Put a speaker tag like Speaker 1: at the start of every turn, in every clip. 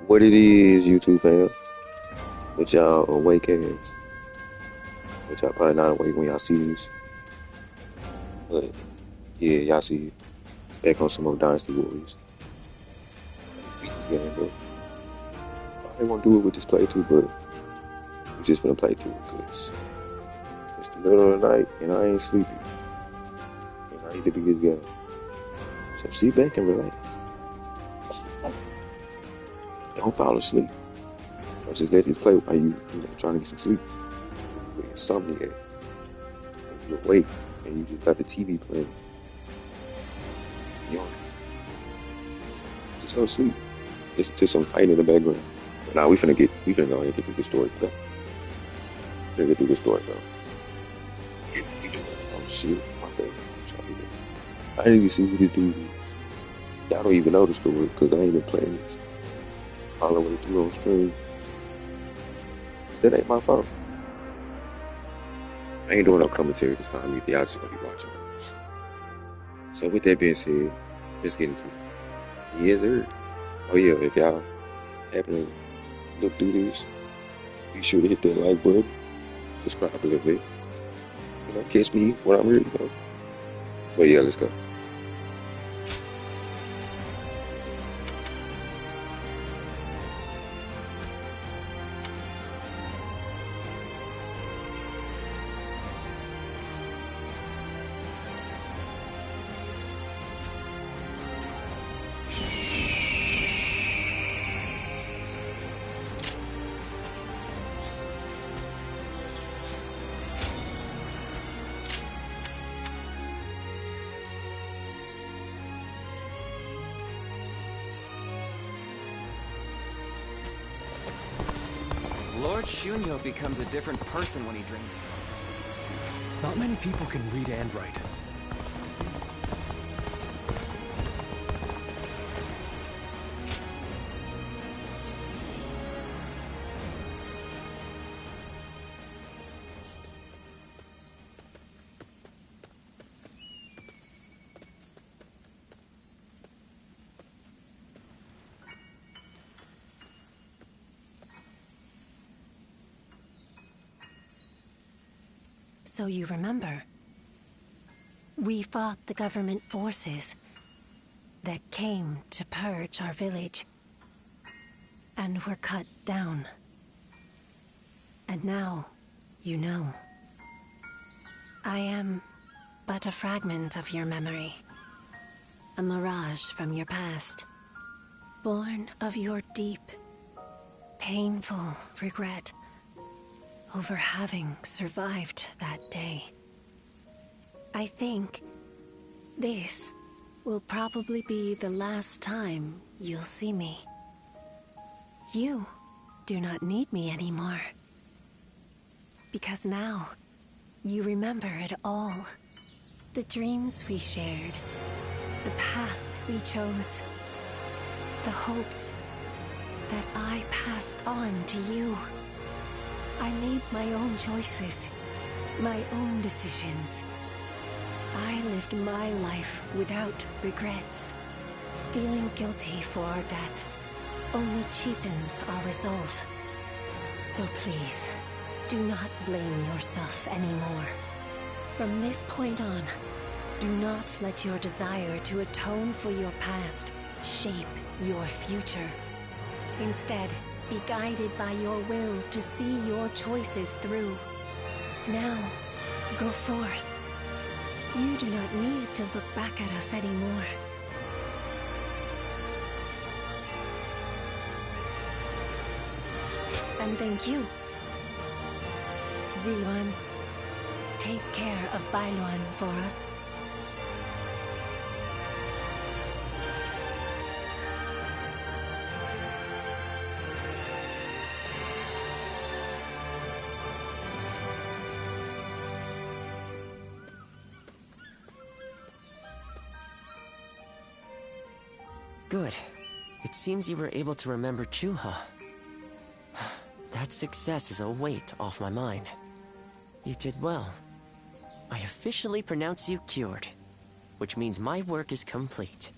Speaker 1: What it is, YouTube fam? But y'all awake ass. But y'all probably not awake when y'all see this. But yeah, y'all see back on some more Dynasty Warriors. Beat this game, bro. I won't do it with this playthrough, but we just finna play through it because it's the middle of the night and I ain't sleepy. And I need to beat this game. So sit back and relax. Don't fall asleep. Don't just let this play while you trying to get some sleep. With insomnia. And you're awake and you just got the TV playing. You know, just go to sleep. Listen to some fighting in the background. But nah, we finna go ahead and get through this story. Go. We finna get through this story, bro. Oh shit, my bad. I didn't even see who this dude is. Y'all don't even know the story because I ain't been playing this all the way through on stream. That ain't my fault. I ain't doing no commentary this time either. Y'all just gonna be watching. So with that being said, let's get into it. Yes, sir. Oh yeah, if y'all happen to look through this, be sure to hit that like button, subscribe a little bit. You know, catch me when I'm ready, you know. But yeah, let's go.
Speaker 2: Lord Shunyo becomes a different person when he drinks.
Speaker 3: Not many people can read and write.
Speaker 4: So you remember, we fought the government forces that came to purge our village and were cut down. And now, you know, I am but a fragment of your memory, a mirage from your past, born of your deep, painful regret over having survived that day. I think this will probably be the last time you'll see me. You do not need me anymore. Because now, you remember it all. The dreams we shared, the path we chose, the hopes that I passed on to you. I made my own choices, my own decisions. I lived my life without regrets. Feeling guilty for our deaths only cheapens our resolve. So please, do not blame yourself anymore. From this point on, do not let your desire to atone for your past shape your future. Instead, be guided by your will to see your choices through. Now, go forth. You do not need to look back at us anymore. And thank you. Ziluan, take care of Bailuan for us.
Speaker 5: Good. It seems you were able to remember Chuha. That success is a weight off my mind. You did well. I officially pronounce you cured, which means my work is complete.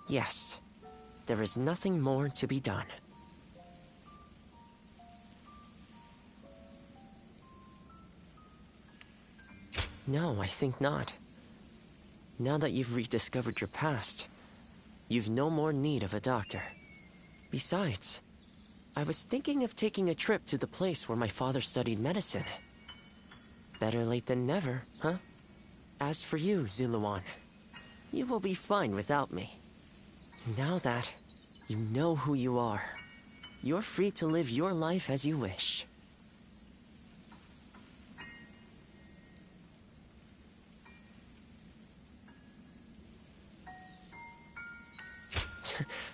Speaker 5: Yes, there is nothing more to be done. No, I think not. Now that you've rediscovered your past, you've no more need of a doctor. Besides, I was thinking of taking a trip to the place where my father studied medicine. Better late than never, huh? As for you, Zuluan, you will be fine without me. Now that you know who you are, you're free to live your life as you wish.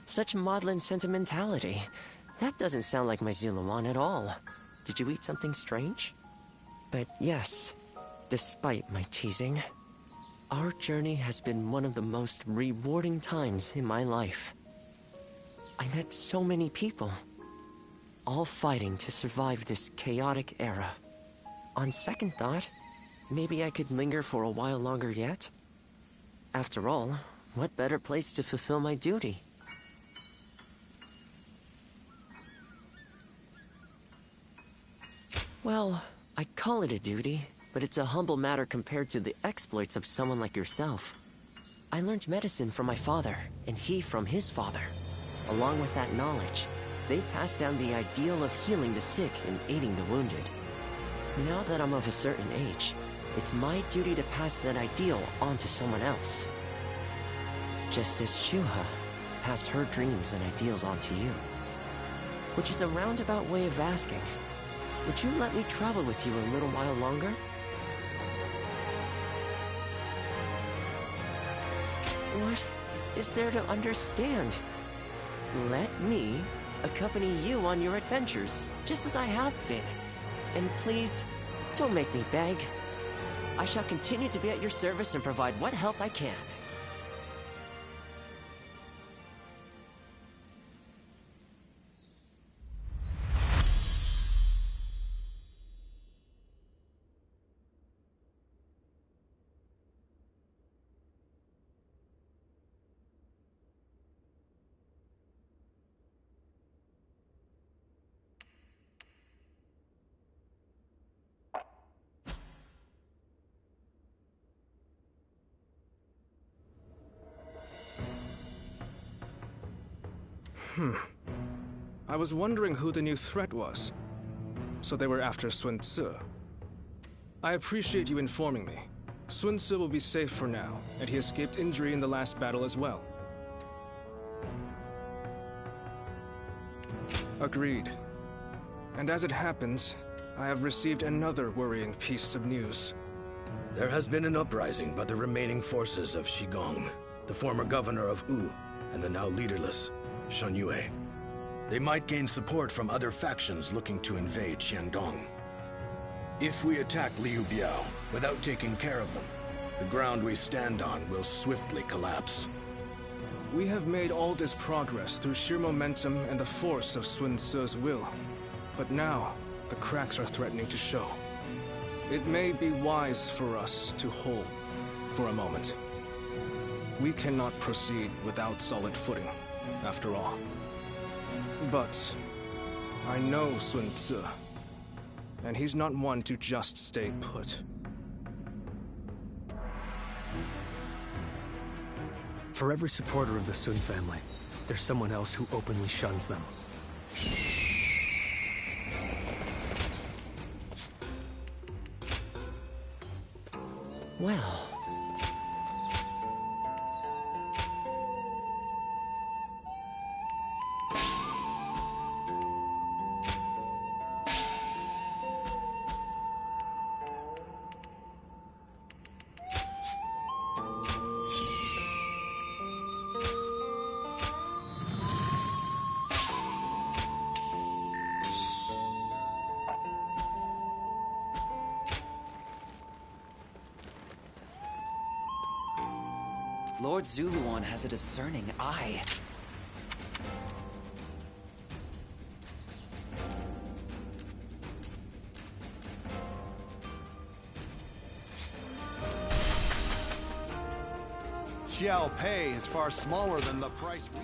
Speaker 5: Such maudlin sentimentality. That doesn't sound like my Zuluan at all. Did you eat something strange? But yes, despite my teasing, our journey has been one of the most rewarding times in my life. I met so many people, all fighting to survive this chaotic era. On second thought, maybe I could linger for a while longer yet. After all, what better place to fulfill my duty? Well, I call it a duty, but it's a humble matter compared to the exploits of someone like yourself. I learned medicine from my father, and he from his father. Along with that knowledge, they passed down the ideal of healing the sick and aiding the wounded. Now that I'm of a certain age, it's my duty to pass that ideal on to someone else. Just as Chuha passed her dreams and ideals on to you. Which is a roundabout way of asking, would you let me travel with you a little while longer? What is there to understand? Let me accompany you on your adventures, just as I have been. And please, don't make me beg. I shall continue to be at your service and provide what help I can.
Speaker 3: I was wondering who the new threat was. So they were after Sun Tzu. I appreciate you informing me. Sun Tzu will be safe for now, and he escaped injury in the last battle as well. Agreed. And as it happens, I have received another worrying piece of news.
Speaker 6: There has been an uprising by the remaining forces of Shigong, the former governor of Wu, and the now leaderless Shen Yue. They might gain support from other factions looking to invade Xiandong. If we attack Liu Biao without taking care of them, the ground we stand on will swiftly collapse.
Speaker 3: We have made all this progress through sheer momentum and the force of Sun Tzu's will. But now, the cracks are threatening to show. It may be wise for us to hold for a moment. We cannot proceed without solid footing, after all. But I know Sun Tzu, and he's not one to just stay put. For every supporter of the Sun family, there's someone else who openly shuns them.
Speaker 5: Well...
Speaker 2: Lord Zuluan has a discerning eye.
Speaker 7: Xiao Pei is far smaller than the price we...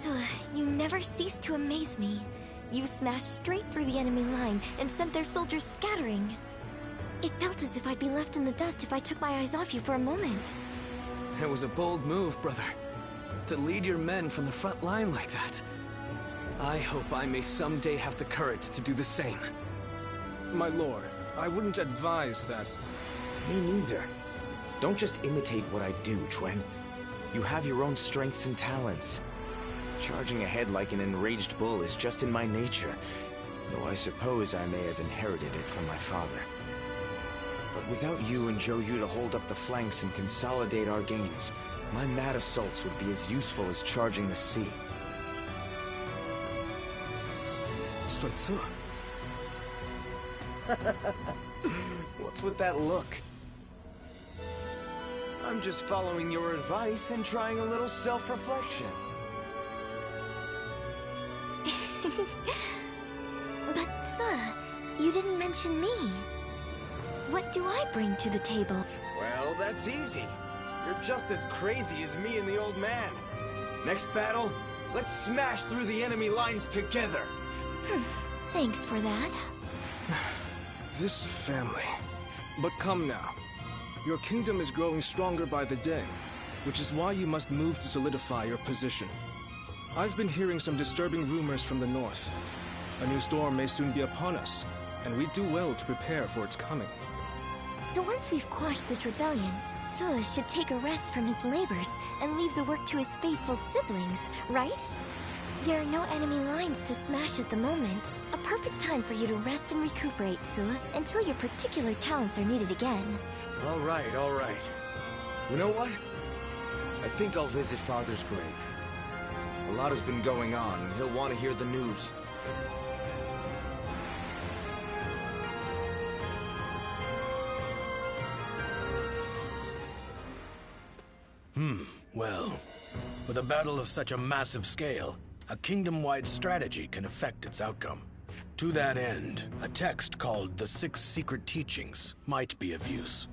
Speaker 7: So, you never cease to amaze me. You smashed straight through the enemy line and sent their soldiers scattering. It felt as if I'd be left in the dust if I took my eyes off you for a moment.
Speaker 3: It was a bold move, brother. To lead your men from the front line like that. I hope I may someday have the courage to do the same. My lord, I wouldn't advise that.
Speaker 8: Me neither. Don't just imitate what I do, Chuen. You have your own strengths and talents. Charging ahead like an enraged bull is just in my nature, though I suppose I may have inherited it from my father. But without you and Zhou Yu to hold up the flanks and consolidate our gains, my mad assaults would be as useful as charging the sea.
Speaker 3: Sun Tzu.
Speaker 8: What's with that look? I'm just following your advice and trying a little self-reflection.
Speaker 7: But, sir, you didn't mention me. What do I bring to the table?
Speaker 8: Well, that's easy. You're just as crazy as me and the old man. Next battle, let's smash through the enemy lines together.
Speaker 7: Thanks for that.
Speaker 3: This family. But come now. Your kingdom is growing stronger by the day, which is why you must move to solidify your position. I've been hearing some disturbing rumors from the north. A new storm may soon be upon us, and we do well to prepare for its coming.
Speaker 7: So once we've quashed this rebellion, Suo should take a rest from his labors and leave the work to his faithful siblings, right? There are no enemy lines to smash at the moment. A perfect time for you to rest and recuperate, Suo, until your particular talents are needed again.
Speaker 8: All right, all right. You know what? I think I'll visit Father's grave. A lot has been going on, and he'll want to hear the news.
Speaker 6: Well, with a battle of such a massive scale, a kingdom-wide strategy can affect its outcome. To that end, a text called The Six Secret Teachings might be of use.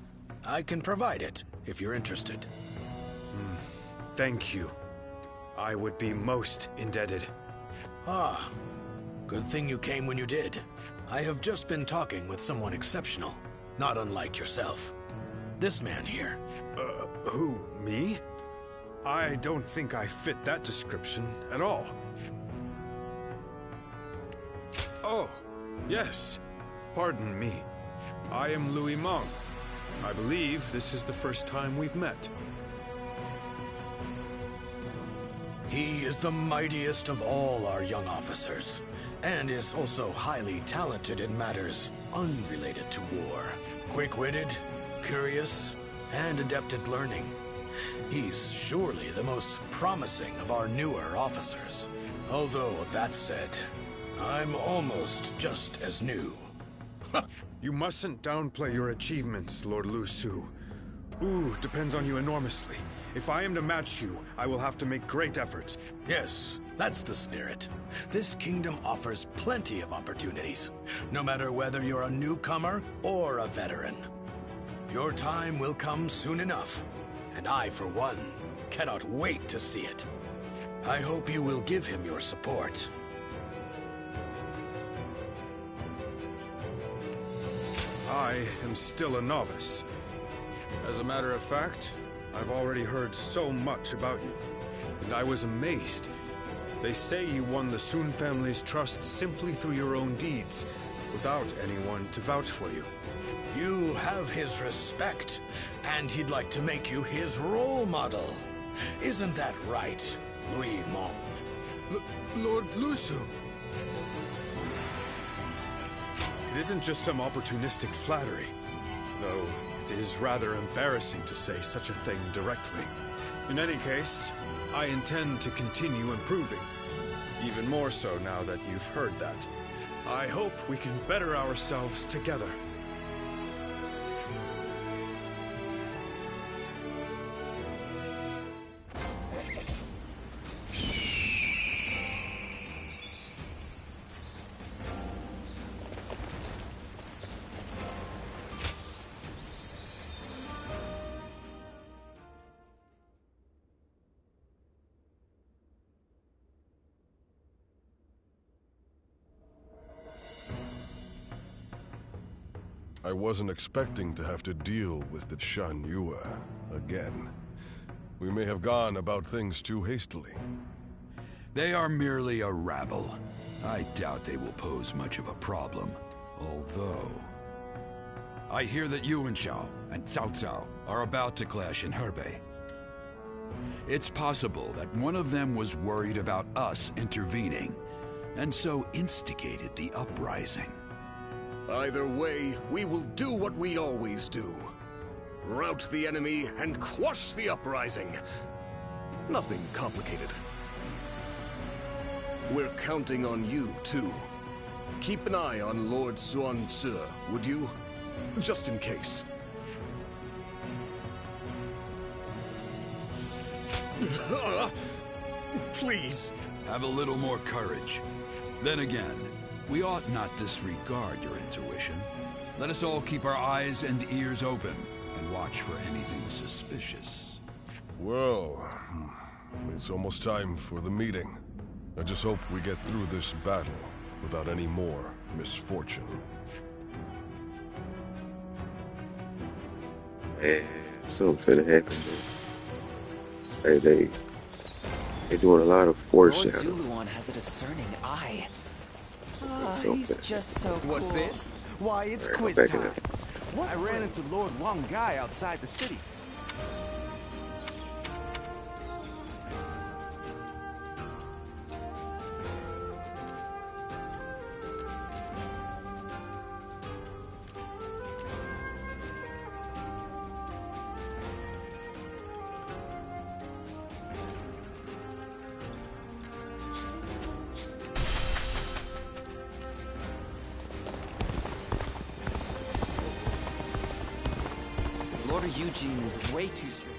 Speaker 6: I can provide it, if you're interested.
Speaker 9: Thank you. I would be most indebted.
Speaker 6: Ah, good thing you came when you did. I have just been talking with someone exceptional, not unlike yourself. This man here.
Speaker 9: Who, me? I don't think I fit that description at all. Oh, yes. Pardon me. I am Louis Meng. I believe this is the first time we've met.
Speaker 6: He is the mightiest of all our young officers, and is also highly talented in matters unrelated to war. Quick-witted, curious, and adept at learning. He's surely the most promising of our newer officers. Although, that said, I'm almost just as new.
Speaker 9: You mustn't downplay your achievements, Lord Lu Su. Wu depends on you enormously. If I am to match you, I will have to make great efforts.
Speaker 6: Yes, that's the spirit. This kingdom offers plenty of opportunities, no matter whether you're a newcomer or a veteran. Your time will come soon enough, and I, for one, cannot wait to see it. I hope you will give him your support.
Speaker 9: I am still a novice. As a matter of fact, I've already heard so much about you, and I was amazed. They say you won the Sun family's trust simply through your own deeds, without anyone to vouch for you.
Speaker 6: You have his respect, and he'd like to make you his role model. Isn't that right, Louis Meng?
Speaker 9: Lord Lu Su! It isn't just some opportunistic flattery, though it is rather embarrassing to say such a thing directly. In any case, I intend to continue improving, even more so now that you've heard that. I hope we can better ourselves together.
Speaker 10: I wasn't expecting to have to deal with the Shan Yue again. We may have gone about things too hastily.
Speaker 11: They are merely a rabble. I doubt they will pose much of a problem. Although... I hear that Yuan Shao and Cao Cao are about to clash in Hebei. It's possible that one of them was worried about us intervening, and so instigated the uprising.
Speaker 12: Either way, we will do what we always do. Rout the enemy and quash the uprising. Nothing complicated. We're counting on you, too. Keep an eye on Lord Xuan Ce, would you? Just in case. Please.
Speaker 11: Have a little more courage. Then again, we ought not disregard your intuition. Let us all keep our eyes and ears open and watch for anything suspicious.
Speaker 10: Well, it's almost time for the meeting. I just hope we get through this battle without any more misfortune.
Speaker 1: Man, something finna happen, man. Hey, they doing a lot of
Speaker 2: Lord
Speaker 1: foreshadowing.
Speaker 2: Zuluan has a discerning eye.
Speaker 5: He's just so cool.
Speaker 13: What's this? Why, it's
Speaker 1: Alright,
Speaker 13: quiz
Speaker 1: back it
Speaker 13: time.
Speaker 1: up.
Speaker 13: I ran into Lord Wang Gai outside the city.
Speaker 2: Lord Eugene is way too strict.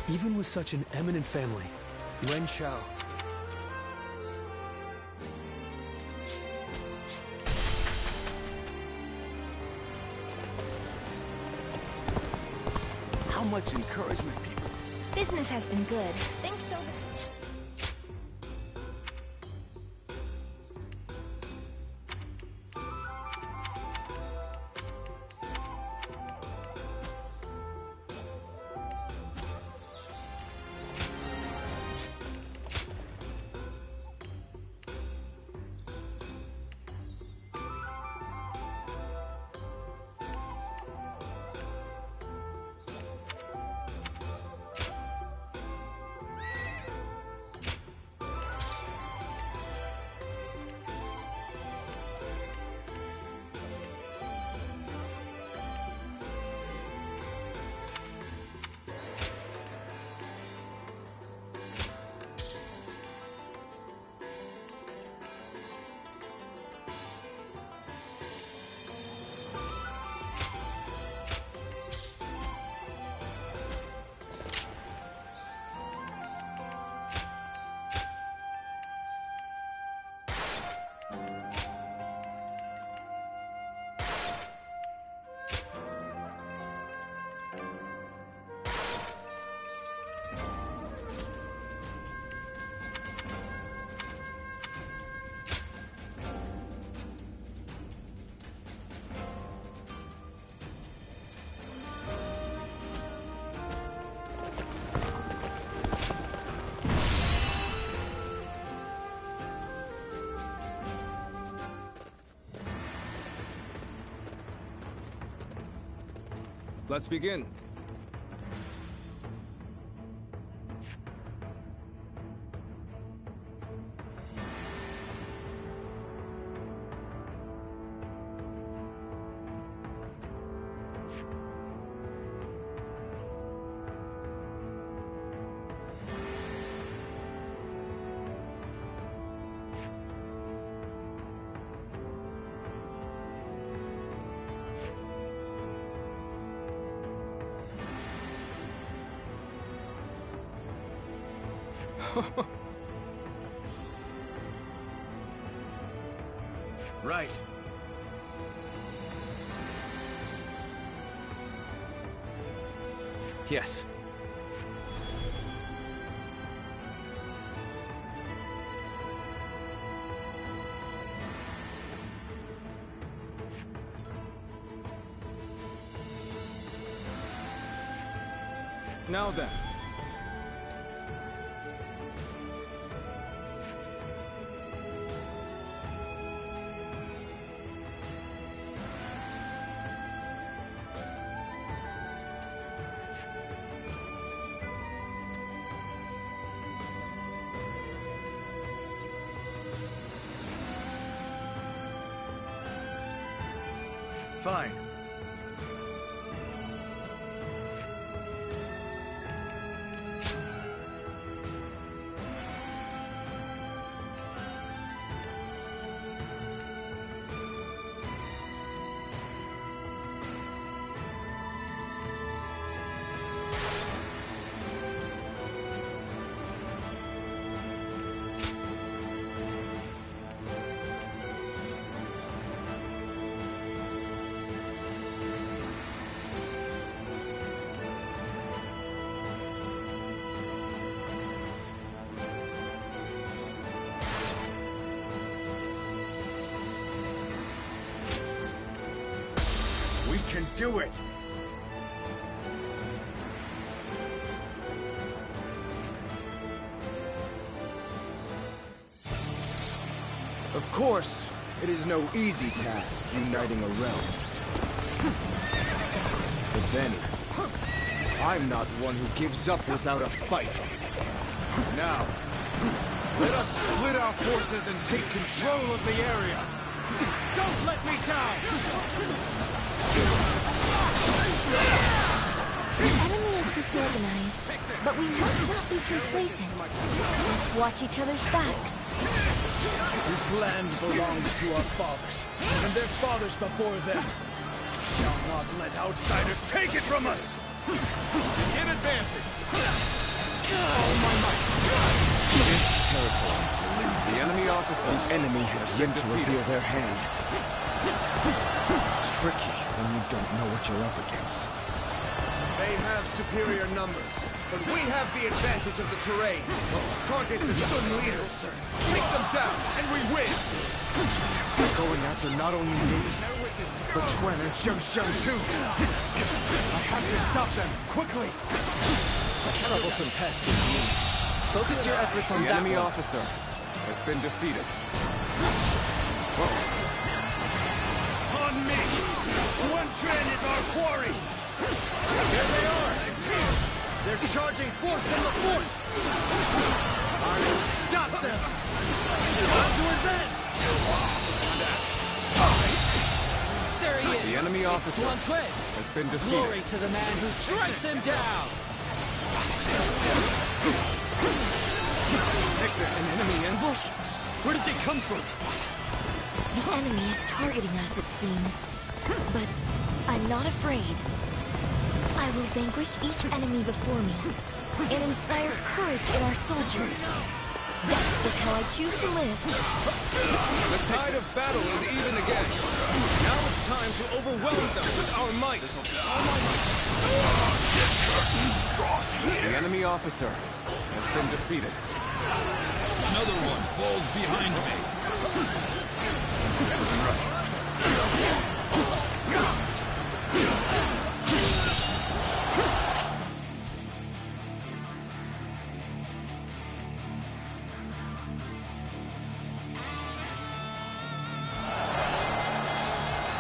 Speaker 3: Even with such an eminent family, Wen Shao.
Speaker 13: How much encouragement people...
Speaker 7: Business has been good. Thanks so much.
Speaker 3: Let's begin.
Speaker 13: Right.
Speaker 3: Yes. Now then.
Speaker 13: Fine. We can do it! Of course, it is no easy task uniting a realm. But then, I'm not one who gives up without a fight. Now, let us split our forces and take control of the area! Don't let me down!
Speaker 7: The enemy is disorganized, but we must not be complacent. Let's watch each other's backs.
Speaker 13: This land belongs to our fathers, and their fathers before them. We shall not let outsiders take it from us! Begin advancing! All my might! This territory, the enemy officer, the enemy has yet to reveal their hand. Tricky when you don't know what you're up against.
Speaker 12: They have superior numbers, but we have the advantage of the terrain. Target the Sun leaders. Take them down, and we win!
Speaker 13: They're going after not only me, but Quan and Sheng too. I have to stop them, quickly! Troublesome pest indeed.
Speaker 2: Focus your efforts on
Speaker 13: the
Speaker 2: that
Speaker 13: enemy
Speaker 2: one.
Speaker 13: officer has been defeated.
Speaker 12: On me! Tuan Tren is our quarry!
Speaker 13: There they are! They're charging forth from the fort! I will stop them! Time to advance!
Speaker 2: There he is!
Speaker 13: The enemy officer
Speaker 2: Tuan Tuen.
Speaker 13: has been defeated.
Speaker 2: Glory to the man who strikes him down!
Speaker 13: Take this!
Speaker 2: An enemy ambush? Where did they come from?
Speaker 7: The enemy is targeting us, it seems. But I'm not afraid. I will vanquish each enemy before me and inspire courage in our soldiers. That is how I choose to live.
Speaker 12: The tide of battle is even again. Now it's time to overwhelm them with our might.
Speaker 13: The enemy officer has been defeated.
Speaker 11: Another one falls behind me.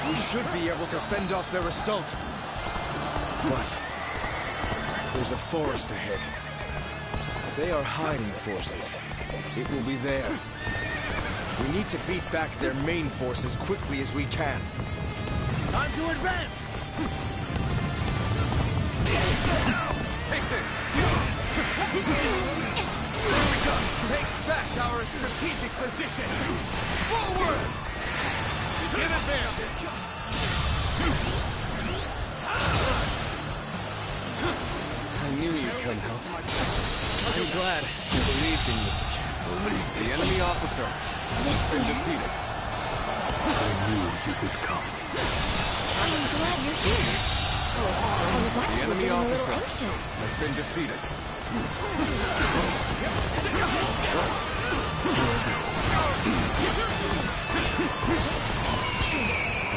Speaker 13: We should be able to fend off their assault. But there's a forest ahead. They are hiding forces. It will be there. We need to beat back their main force as quickly as we can. Time to advance!
Speaker 12: Take this! Here we go! Take back our strategic position! Forward! Begin advances!
Speaker 13: I knew you'd come help.
Speaker 2: I'm glad.
Speaker 12: I believe
Speaker 13: working with the camp.
Speaker 2: The enemy officer has been defeated.
Speaker 13: I knew you would come.
Speaker 7: I'm glad you're here. I was
Speaker 2: The
Speaker 7: actually
Speaker 2: enemy
Speaker 7: getting a
Speaker 2: officer
Speaker 7: little anxious.
Speaker 2: has been defeated.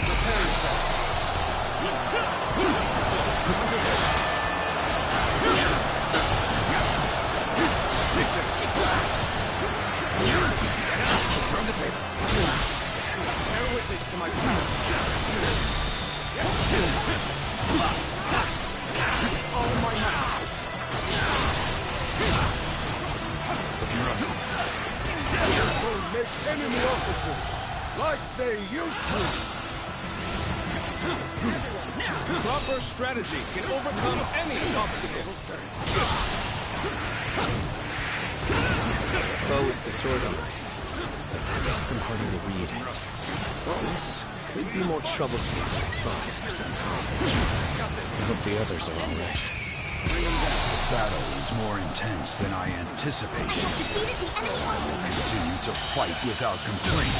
Speaker 2: Prepare yourselves. Take this. Turn the tables. Bear witness to my power. All my might.
Speaker 10: Make enemy officers like they used to.
Speaker 3: Proper strategy can overcome any obstacle.
Speaker 2: The foe is disorganized. That makes them harder to read. Well, this could be more troublesome than I thought. I hope the others are all right.
Speaker 11: The battle is more intense than I anticipated. I will continue to fight without complaint.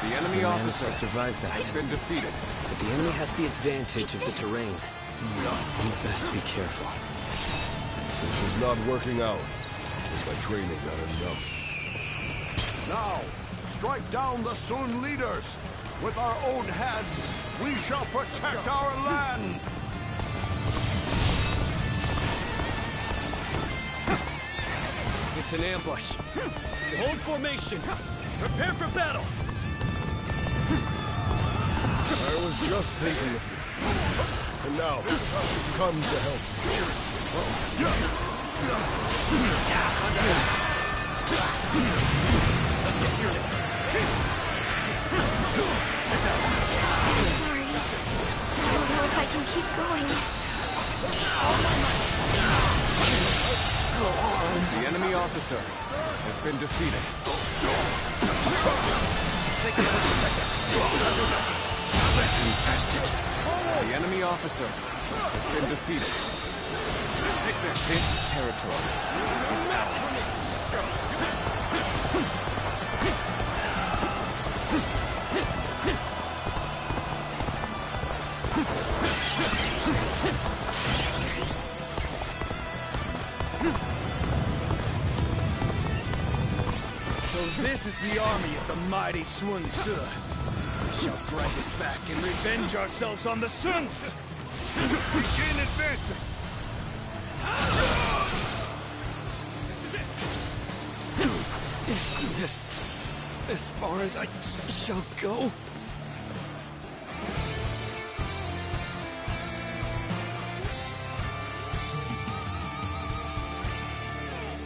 Speaker 2: The enemy officer survived that. Has been defeated. But the enemy has the advantage of the terrain. You best be careful.
Speaker 10: This is not working out. Is my training not enough?
Speaker 14: Now, strike down the Sun leaders. With our own hands, we shall protect our land.
Speaker 3: It's an ambush. Hold formation. Prepare for battle.
Speaker 10: I was just thinking of you. And now, come to help me.
Speaker 3: Let's get serious.
Speaker 7: Sorry. I don't know if I can keep going.
Speaker 2: The enemy officer has been defeated. Infested. The enemy officer has been defeated. This territory is ours.
Speaker 13: So this is the army of the mighty Sun Ce. We shall drag it back and revenge ourselves on the Suns! Begin advancing!
Speaker 2: Is this as far as I shall go?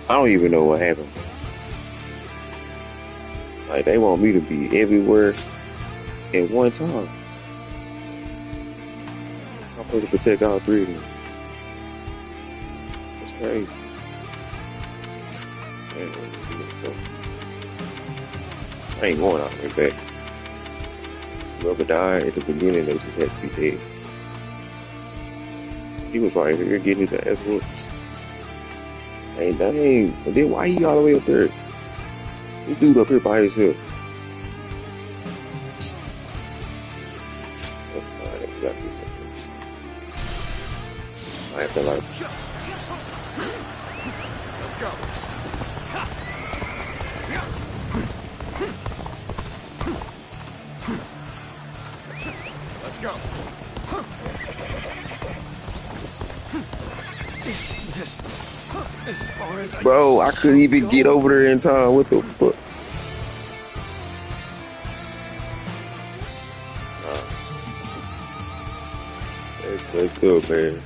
Speaker 1: I don't even know what happened. Like, they want me to be everywhere at one time. I'm supposed to protect all three of them. That's crazy. I ain't going out there back. Whoever died at the beginning, they just had to be dead. He was right here getting his ass whooped. Hey, dang. But then why he all the way up there? This dude up here by himself. I have to like.
Speaker 2: Let's go. Let's go. Is this as far as
Speaker 1: Bro, I couldn't even get over there in time. What the fuck? That's still man.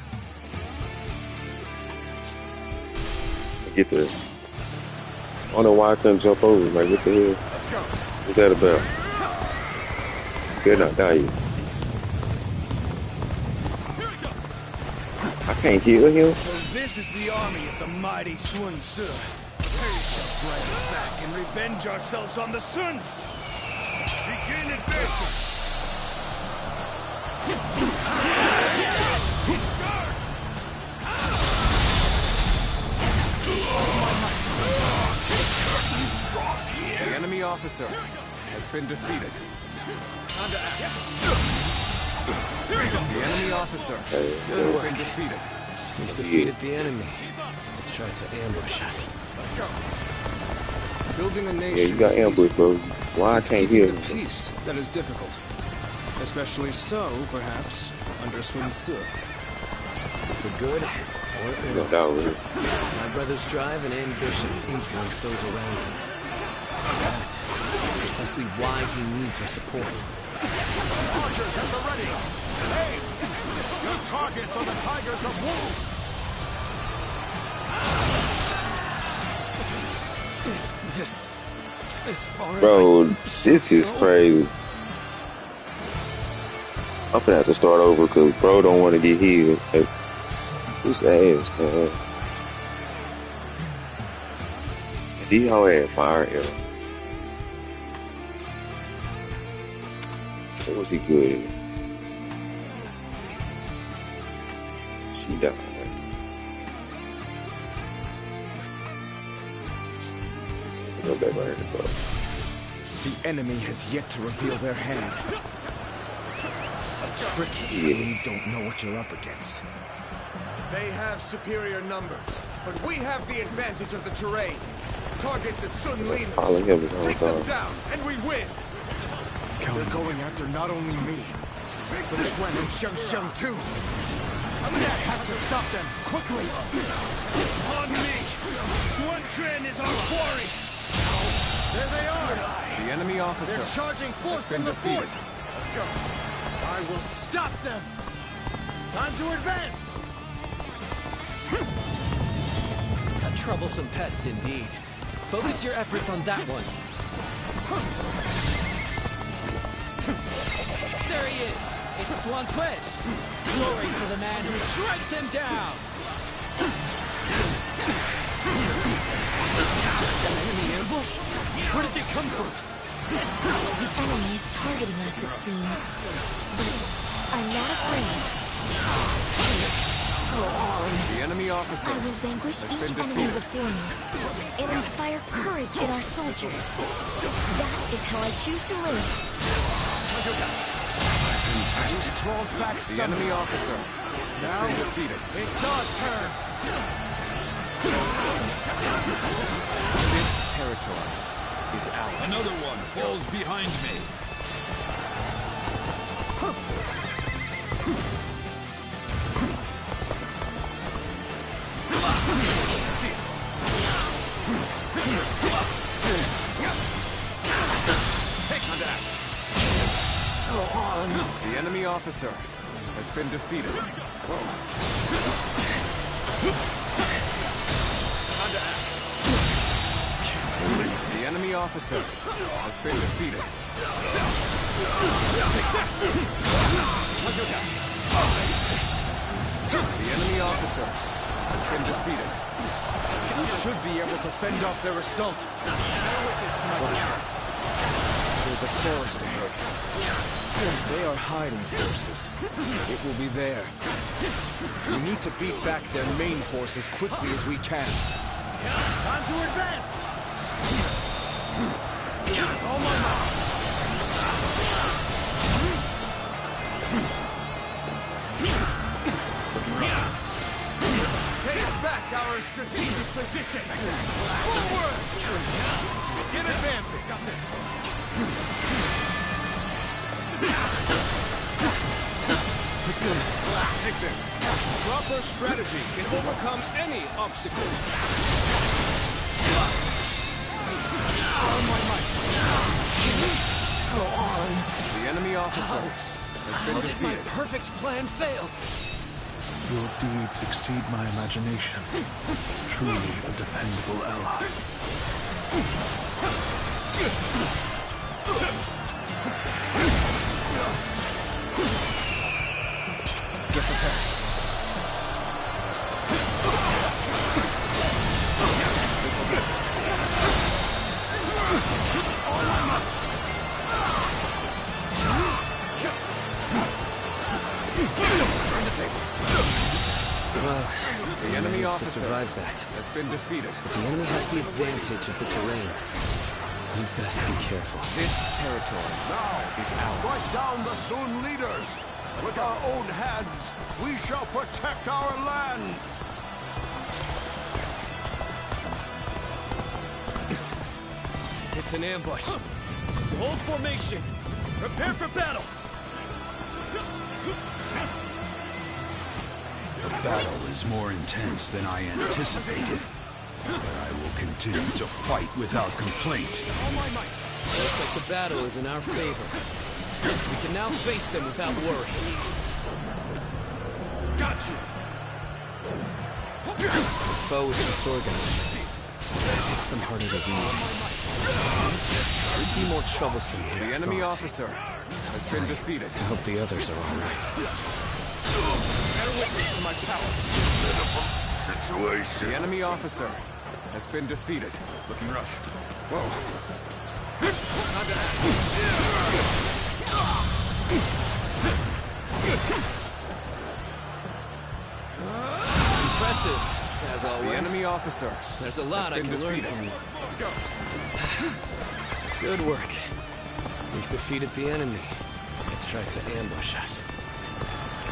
Speaker 1: I get there. I don't know why I couldn't jump over. Like, what the hell?
Speaker 2: Let's go.
Speaker 1: What's that about? You better not die yet. I can't kill him.
Speaker 13: So this is the army of the mighty Sun Ce. Prepare yourselves to drag it back and revenge ourselves on the Suns! Begin advancing!
Speaker 8: officer has been defeated. The enemy officer has been defeated.
Speaker 3: We've defeated the enemy. They tried to ambush us. Let's go. Building a nation.
Speaker 1: Yeah, you got ambushed, bro. Why I can't hear?
Speaker 3: The peace that is difficult, especially so, perhaps, under Sun Tzu. For good or ill. My brother's drive and ambition influence those around him. That is precisely why he needs our support.
Speaker 14: Archers at the ready! Aim! Your targets are the Tigers of Wu!
Speaker 3: As far
Speaker 1: Bro,
Speaker 3: as
Speaker 1: this is crazy. I'm finna have to start over because bro don't want to get healed. Like, this ass, man. And these all had fire arrows. What was he good at? She died. Go back right here, bro.
Speaker 8: The enemy has yet to reveal their hand. Tricky when you don't know what you're up against.
Speaker 13: They have superior numbers, but we have the advantage of the terrain. Target the Sun leaders. Take them down, and we win. They're going after not only me, but Quan and Xiang too. I'm gonna have to stop them quickly. On me. Xuan Quan is our quarry. There they are.
Speaker 8: The enemy officer
Speaker 13: They're charging forth from the fort. Let's go. I will stop them. Time to advance.
Speaker 2: A troublesome pest indeed. Focus your efforts on that one. There he is! It's Xuan Quan! Glory to the man who strikes him down! An enemy ambush? Where did they come from?
Speaker 7: The enemy is targeting us, it seems. But I'm not afraid. Go on.
Speaker 8: The enemy officer
Speaker 7: I will vanquish
Speaker 8: has
Speaker 7: each
Speaker 8: been
Speaker 7: enemy
Speaker 8: defeated.
Speaker 7: before me and inspire courage in our soldiers. That is how I choose to live.
Speaker 8: The enemy officer has been defeated.
Speaker 13: It's our turn.
Speaker 8: This territory is ours.
Speaker 11: Another one falls behind me.
Speaker 13: See it. Take that.
Speaker 7: Go on.
Speaker 8: The enemy officer has been defeated.
Speaker 13: Time to act.
Speaker 8: The enemy officer has been defeated. The enemy officer has been defeated.
Speaker 13: We should be able to fend off their assault. There's a forest ahead. They are hiding forces. It will be there. We need to beat back their main force as quickly as we can. Time to advance! All my might! Take back our strategic position! Forward! Get advancing! Got this! Take this. Proper strategy can overcome any obstacle. All my might.
Speaker 7: Go on.
Speaker 8: The enemy officer has been
Speaker 2: How did my
Speaker 8: defeated.
Speaker 2: perfect plan fail?
Speaker 3: Your deeds exceed my imagination. Truly a dependable ally.
Speaker 13: Get prepared. Turn the tables.
Speaker 3: Well,
Speaker 8: The enemy
Speaker 3: managed to
Speaker 8: officer
Speaker 3: survive that.
Speaker 8: has been defeated.
Speaker 3: The enemy has the advantage of the terrain.
Speaker 2: You'd best be careful.
Speaker 8: This territory
Speaker 14: Now,
Speaker 8: is ours.
Speaker 14: strike down the Sun leaders! With our own hands, we shall protect our land!
Speaker 2: It's an ambush. Hold formation. Prepare for battle.
Speaker 11: The battle is more intense than I anticipated. But I will continue to fight without complaint.
Speaker 2: All my might. Looks like the battle is in our favor. We can now face them without worry.
Speaker 13: Got you!
Speaker 2: The foe is disorganized. That hits them harder to read. Could be more troublesome than
Speaker 8: The
Speaker 2: I
Speaker 8: enemy
Speaker 2: thought.
Speaker 8: officer has been defeated.
Speaker 2: I hope the others are all right.
Speaker 13: Bear witness to my power.
Speaker 14: Situation.
Speaker 8: The enemy officer has been defeated.
Speaker 13: Looking rough.
Speaker 8: Whoa.
Speaker 13: Time to act.
Speaker 2: Impressive, as always.
Speaker 8: The enemy officer
Speaker 2: There's a lot I
Speaker 8: has been
Speaker 2: can learn
Speaker 8: defeated.
Speaker 2: from you.
Speaker 13: Let's go.
Speaker 2: Good work. We've defeated the enemy. They tried to ambush us.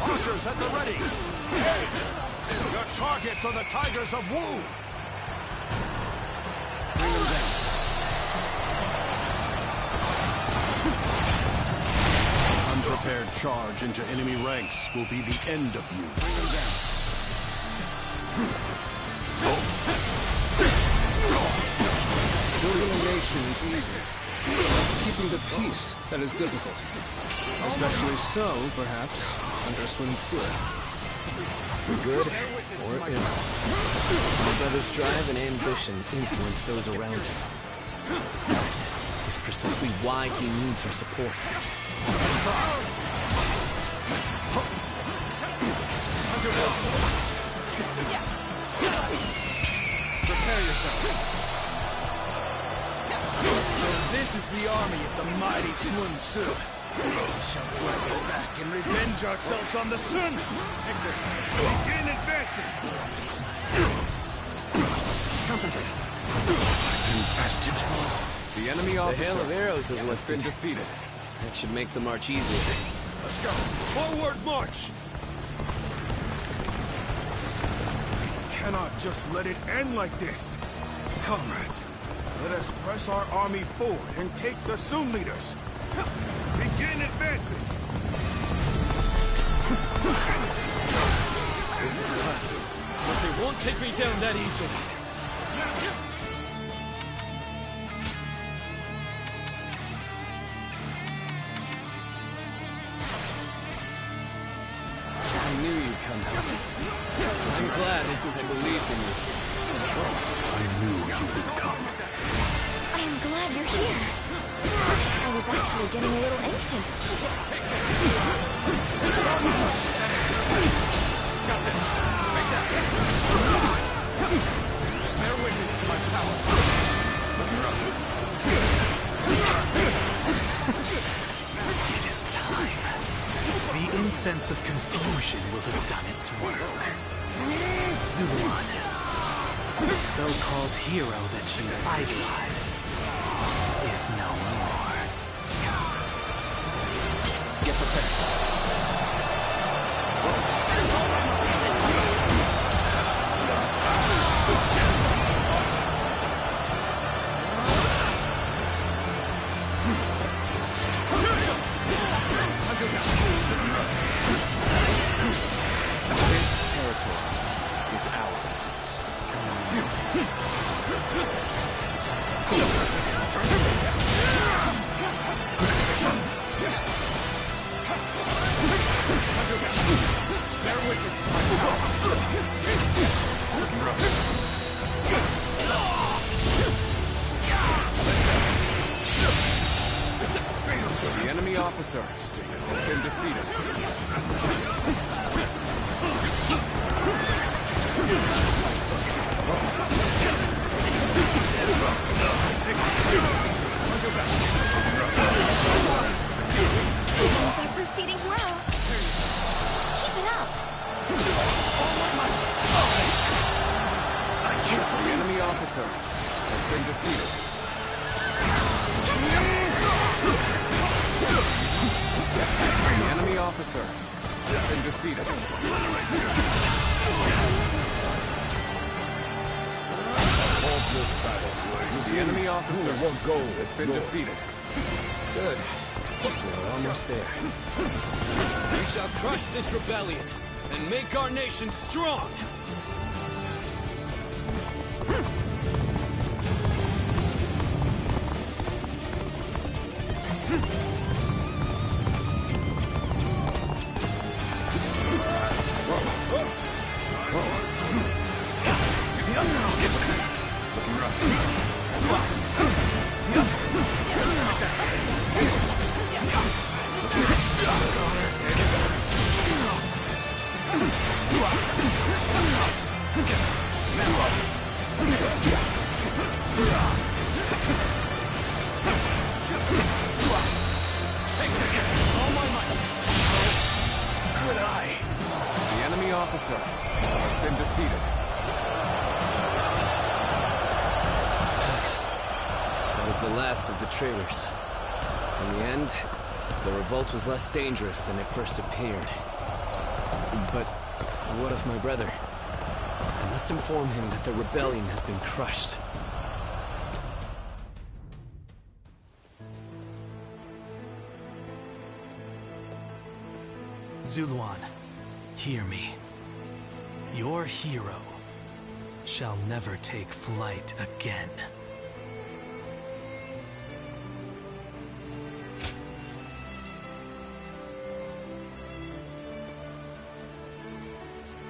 Speaker 14: Archers at the ready! Your targets are the Tigers of Wu!
Speaker 8: Bring them down.
Speaker 14: Unprepared charge into enemy ranks will be the end of you.
Speaker 8: Bring them down.
Speaker 3: Building a nation is easy. It's keeping the peace that is difficult. Especially so, perhaps, under Sun Tzu.
Speaker 2: For good or ill. My brother's drive and ambition influence those around him. That is precisely why he needs our support.
Speaker 13: Prepare yourselves. This is the army of the mighty Sun Tzu. We shall drive it back and revenge ourselves on the Suns. Take this. Begin advancing.
Speaker 8: Concentrate. The enemy
Speaker 2: The
Speaker 8: officer
Speaker 2: hail of arrows has
Speaker 8: has been
Speaker 2: lifted.
Speaker 8: defeated.
Speaker 2: That should make the march easier.
Speaker 13: Let's go. Forward march. We cannot just let it end like this. Comrades, let us press our army forward and take the Sun leaders. Begin advancing.
Speaker 2: This is tough, but they won't take me down that easily. I knew you'd come out. I'm glad I believed in you.
Speaker 14: I knew you would come.
Speaker 7: I am glad you're here. I was actually getting a little anxious.
Speaker 13: Got this. Take that. Bear witness to my power. Looking rough.
Speaker 15: It is time. The incense of confusion will have done its work. Zulon, the so-called hero that you idolized, is no more.
Speaker 8: Get prepared. This territory is ours.
Speaker 13: Bear witness to my power.
Speaker 8: The enemy officer has been defeated.
Speaker 7: Things are proceeding well. Keep it up.
Speaker 8: The enemy officer has been defeated.
Speaker 3: officer has been defeated.
Speaker 12: This battle.
Speaker 3: The enemy officer has been defeated. Good. We're almost there.
Speaker 2: We shall crush this rebellion and make our nation strong!
Speaker 3: Officer has been defeated.
Speaker 2: That was the last of the traitors. In the end, the revolt was less dangerous than it first appeared. But what of my brother? I must inform him that the rebellion has been crushed.
Speaker 15: Zuluan, hear me. Your hero shall never take flight again.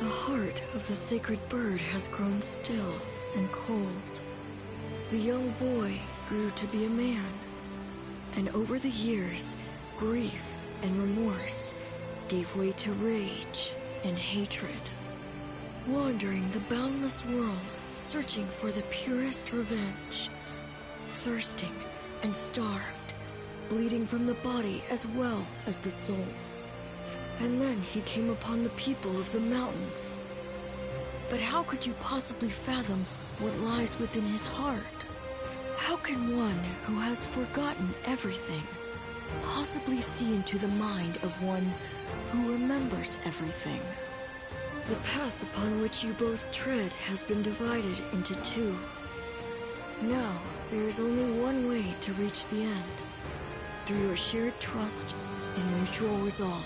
Speaker 16: The heart of the sacred bird has grown still and cold. The young boy grew to be a man, and over the years, grief and remorse gave way to rage and hatred. Wandering the boundless world, searching for the purest revenge. Thirsting and starved, bleeding from the body as well as the soul. And then he came upon the people of the mountains. But how could you possibly fathom what lies within his heart? How can one who has forgotten everything possibly see into the mind of one who remembers everything? The path upon which you both tread has been divided into two. Now, there is only one way to reach the end. Through your shared trust and mutual resolve.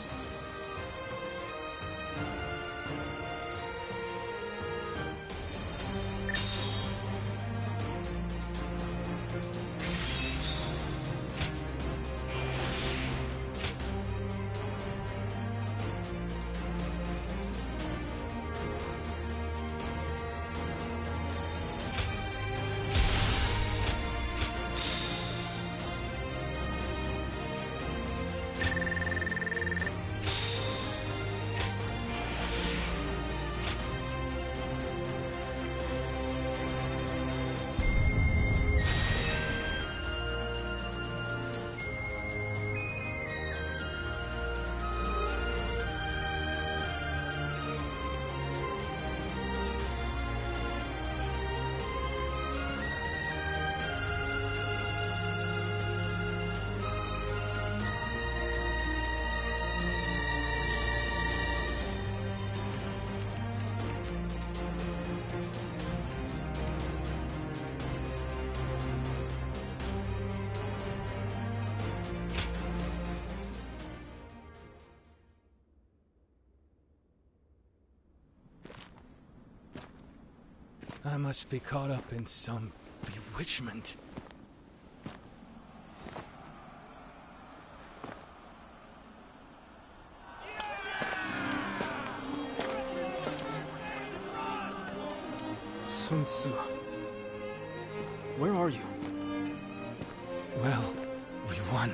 Speaker 3: I must be caught up in some bewitchment. Sun Tzu, where are you? Well, we won.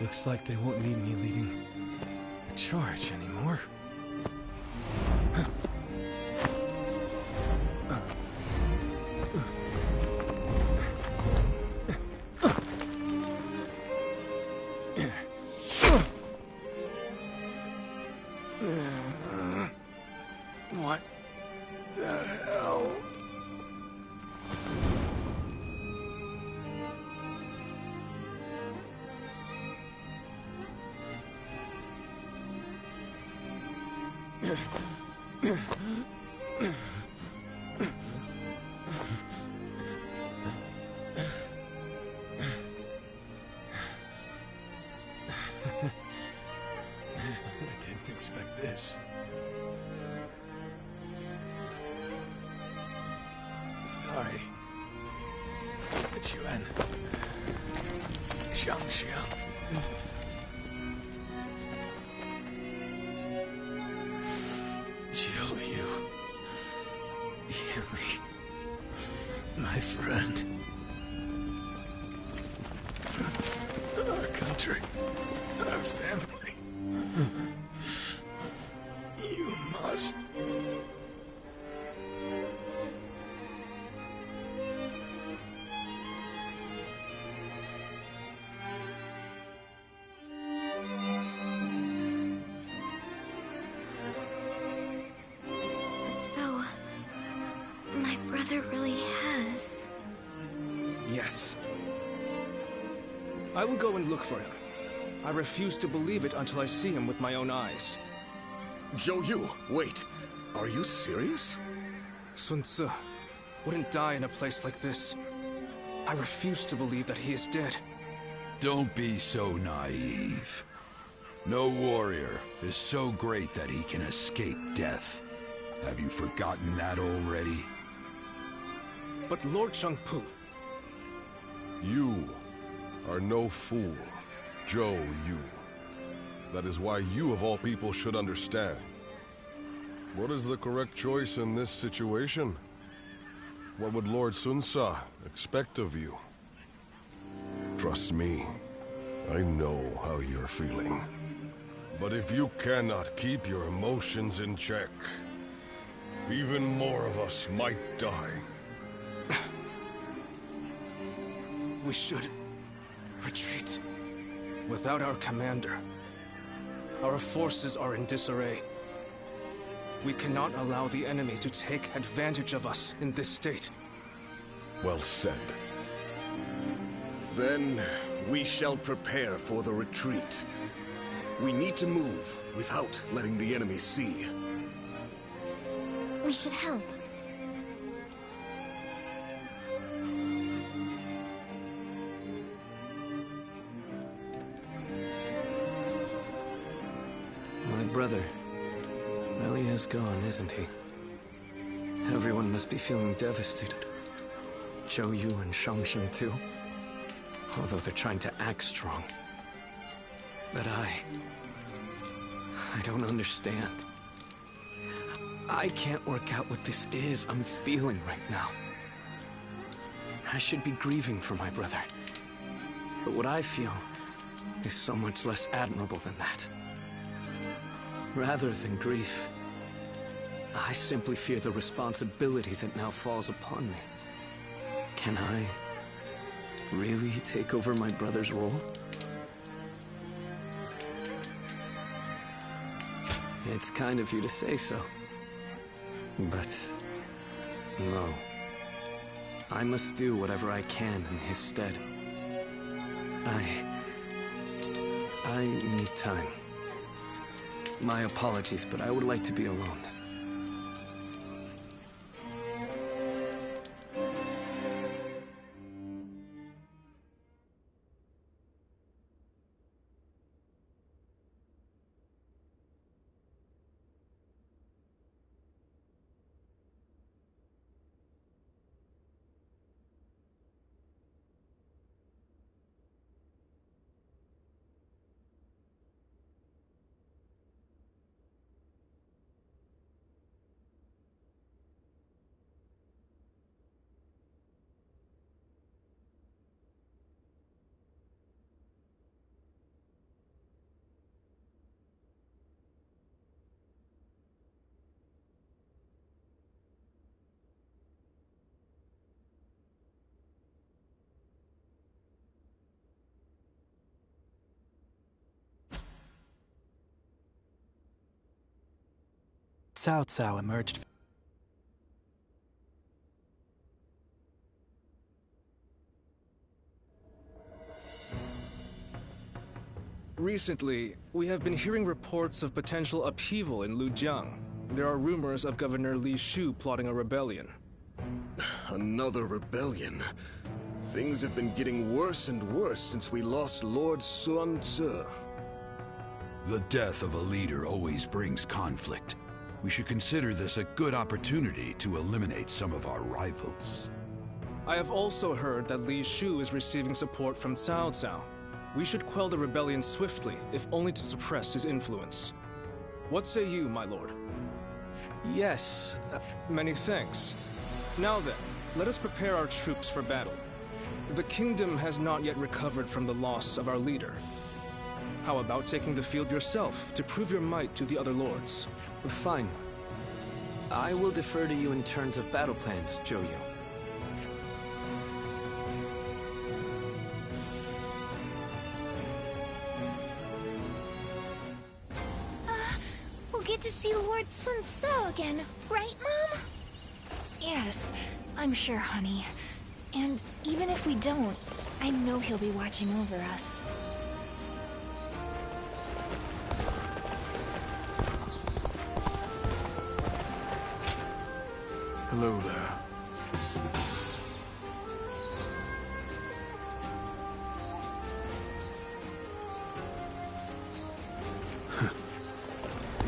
Speaker 3: Looks like they won't need me leading the charge anymore.
Speaker 13: What the hell?
Speaker 3: I didn't expect this. Sorry. Chuan. Shangxiang. Yu. Yumi. My friend. Our country. Our family. You must...
Speaker 7: So, my brother really has...
Speaker 3: Yes. I will go and look for him. I refuse to believe it until I see him with my own eyes.
Speaker 12: Zhou Yu, wait. Are you serious?
Speaker 3: Sun Tzu wouldn't die in a place like this. I refuse to believe that he is dead.
Speaker 11: Don't be so naive. No warrior is so great that he can escape death. Have you forgotten that already?
Speaker 3: But Lord Chengpu...
Speaker 10: You are no fool, Zhou Yu. That is why you of all people should understand. What is the correct choice in this situation? What would Lord Sun Ce expect of you? Trust me, I know how you're feeling. But if you cannot keep your emotions in check, even more of us might die.
Speaker 3: We should retreat. Without our commander, our forces are in disarray. We cannot allow the enemy to take advantage of us in this state.
Speaker 10: Well said.
Speaker 12: Then we shall prepare for the retreat. We need to move without letting the enemy see.
Speaker 7: We should help.
Speaker 2: My brother really is gone, isn't he? Everyone must be feeling devastated. Zhou Yu and Shangxing too. Although they're trying to act strong. But I don't understand. I can't work out what this is I'm feeling right now. I should be grieving for my brother. But what I feel is so much less admirable than that. Rather than grief, I simply fear the responsibility that now falls upon me. Can I really take over my brother's role? It's kind of you to say so. But no. I must do whatever I can in his stead. I need time. My apologies, but I would like to be alone.
Speaker 15: Cao Cao emerged.
Speaker 3: Recently, we have been hearing reports of potential upheaval in Lujiang. There are rumors of Governor Li Shu plotting a rebellion.
Speaker 12: Another rebellion. Things have been getting worse and worse since we lost Lord Sun Tzu.
Speaker 11: The death of a leader always brings conflict. We should consider this a good opportunity to eliminate some of our rivals.
Speaker 3: I have also heard that Li Shu is receiving support from Cao Cao. We should quell the rebellion swiftly, if only to suppress his influence. What say you, my lord?
Speaker 2: Yes.
Speaker 3: Many thanks. Now then, let us prepare our troops for battle. The kingdom has not yet recovered from the loss of our leader. How about taking the field yourself to prove your might to the other lords?
Speaker 2: Fine. I will defer to you in terms of battle plans, Zhou Yu.
Speaker 7: We'll get to see Lord Sun Tzu again, right, Mom? Yes, I'm sure, honey. And even if we don't, I know he'll be watching over us.
Speaker 13: Hello there.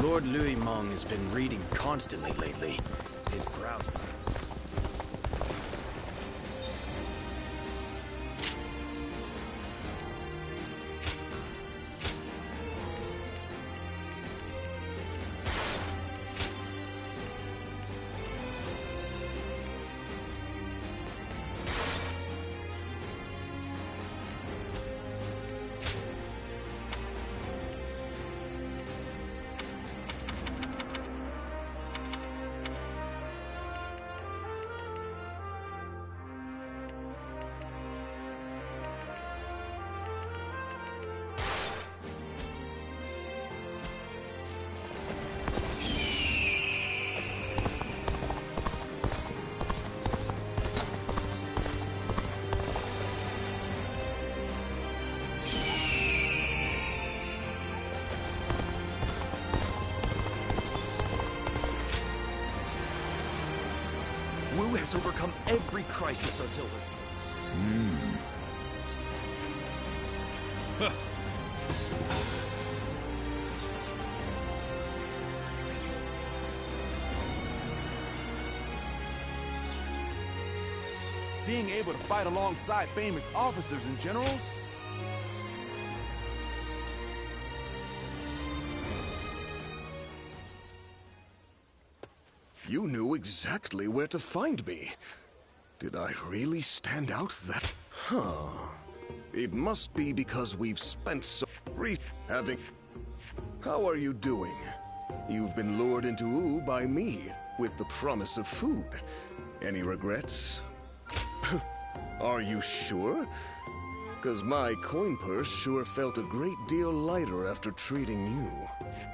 Speaker 8: Lord Louis Meng has been reading constantly lately. His brows...
Speaker 17: Wu has overcome every crisis until this point.
Speaker 13: Being able to fight alongside famous officers and generals?
Speaker 12: You knew exactly where to find me. Did I really stand out that... Huh. It must be because we've spent so... having... How are you doing? You've been lured into Wu by me, with the promise of food. Any regrets? Are you sure? Because my coin purse sure felt a great deal lighter after treating you.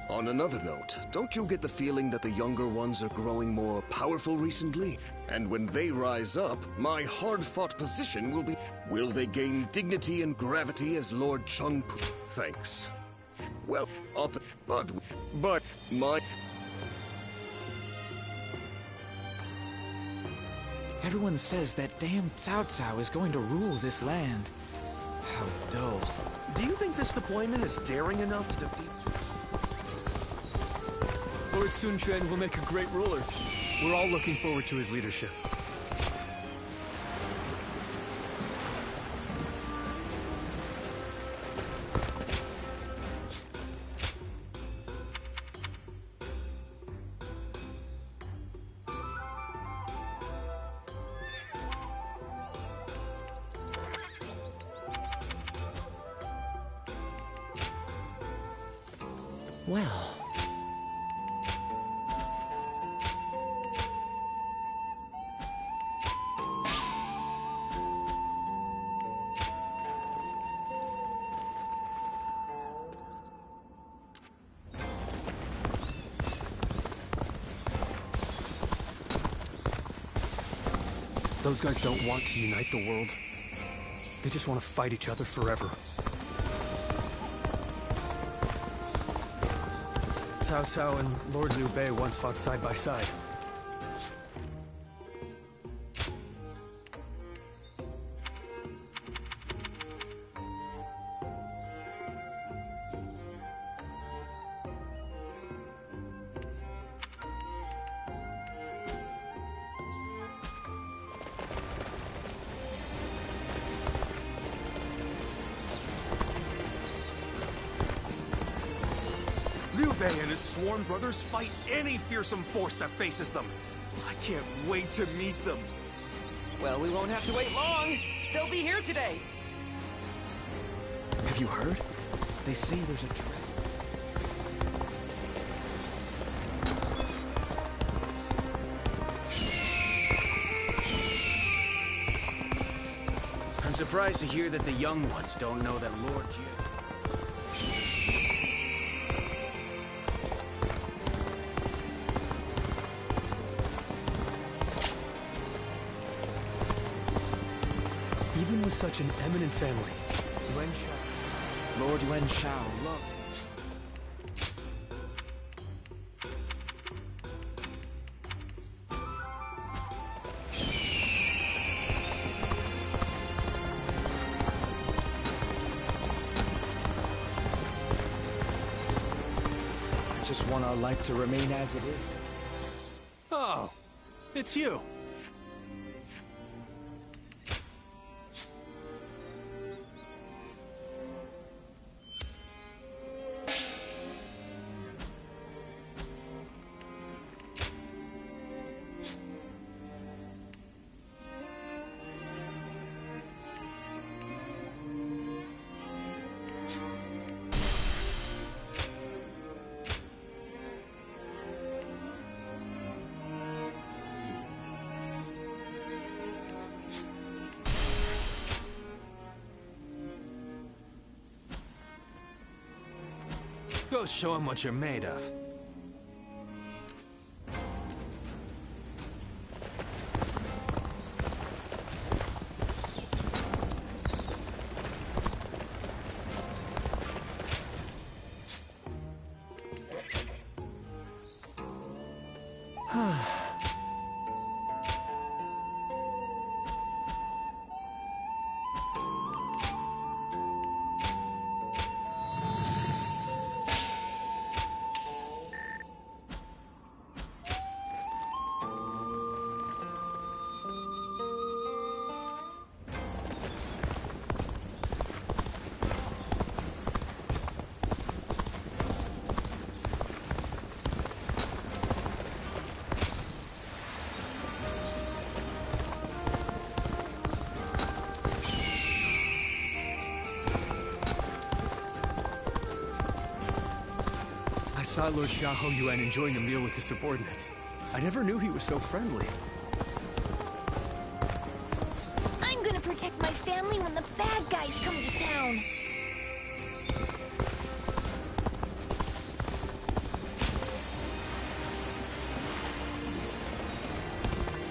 Speaker 12: On another note, don't you get the feeling that the younger ones are growing more powerful recently? And when they rise up, my hard-fought position will be... Will they gain dignity and gravity as Lord Chung... Thanks. Well, often... But my...
Speaker 15: Everyone says that damn Cao Cao is going to rule this land. How dull.
Speaker 17: Do you think this deployment is daring enough to defeat...
Speaker 2: Lord Sun Quan will make a great ruler. We're all looking forward to his leadership.
Speaker 5: Well...
Speaker 2: Those guys don't want to unite the world. They just want to fight each other forever.
Speaker 3: Cao Cao and Lord Liu Bei once fought side by side.
Speaker 13: Liu Bei and his sworn brothers fight any fearsome force that faces them. I can't wait to meet them.
Speaker 5: Well, we won't have to wait long. They'll be here today.
Speaker 15: Have you heard? They say there's a trap.
Speaker 8: I'm surprised to hear that the young ones don't know that Lord Jin...
Speaker 3: Even with such an eminent family,
Speaker 15: Lord Yuan Shao loved him.
Speaker 13: I just want our life to remain as it is.
Speaker 3: Oh, it's you. Go show him what you're made of. I saw Lord Xiahou Yuan enjoying a meal with his subordinates. I never knew he was so friendly.
Speaker 7: I'm gonna protect my family when the bad guys come to town.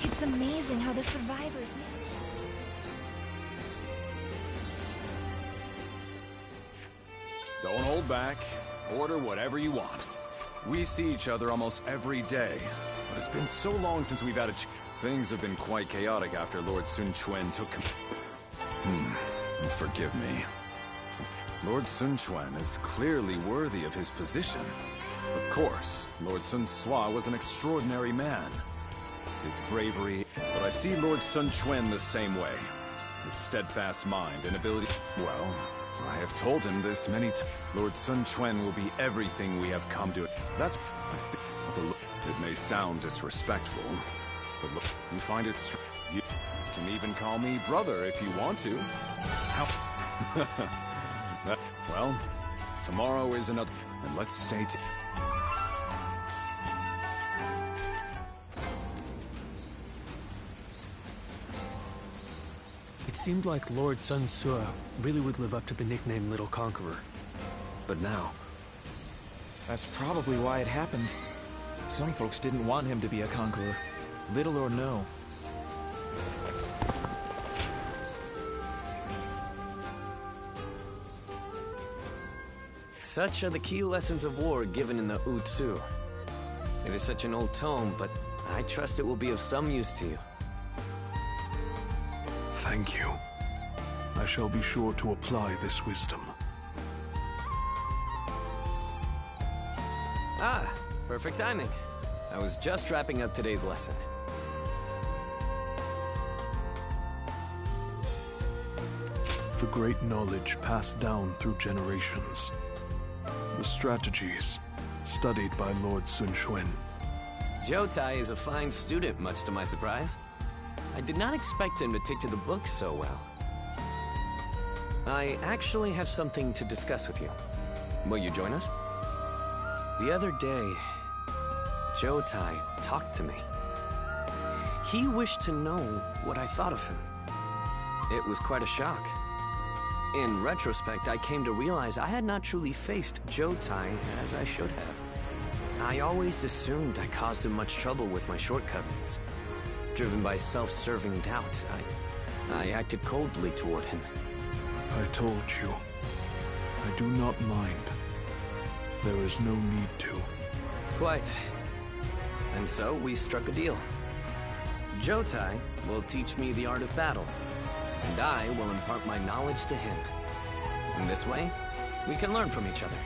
Speaker 7: It's amazing how the survivors...
Speaker 18: Don't hold back. Order whatever you want. We see each other almost every day, but it's been so long since we've had a Things have been quite chaotic after Lord Sun Quan took forgive me. Lord Sun Quan is clearly worthy of his position. Of course, Lord Sun Sua was an extraordinary man. His bravery... But I see Lord Sun Quan the same way. His steadfast mind and ability... Well... I have told him this many times. Lord Sun Quan will be everything we have come to. That's... It may sound disrespectful, but look, you find it... You can even call me brother if you want to. How... well, tomorrow is another... And let's stay...
Speaker 3: It seemed like Lord Sun Sua really would live up to the nickname Little Conqueror. But now...
Speaker 15: That's probably why it happened. Some folks didn't want him to be a conqueror, little or no.
Speaker 2: Such are the key lessons of war given in the Utsu. It is such an old tome, but I trust it will be of some use to you.
Speaker 13: Thank you. I shall be sure to apply this wisdom.
Speaker 2: Ah, perfect timing. I was just wrapping up today's lesson.
Speaker 13: The great knowledge passed down through generations. The strategies studied by Lord Sun Quan.
Speaker 2: Jotai is a fine student, much to my surprise. I did not expect him to take to the books so well. I actually have something to discuss with you. Will you join us? The other day, Jotai talked to me. He wished to know what I thought of him. It was quite a shock. In retrospect, I came to realize I had not truly faced Jotai as I should have. I always assumed I caused him much trouble with my shortcomings. Driven by self-serving doubt, I acted coldly toward him.
Speaker 13: I told you. I do not mind. There is no need to.
Speaker 2: Quite. And so we struck a deal. Jotai will teach me the art of battle, and I will impart my knowledge to him. In this way, we can learn from each other.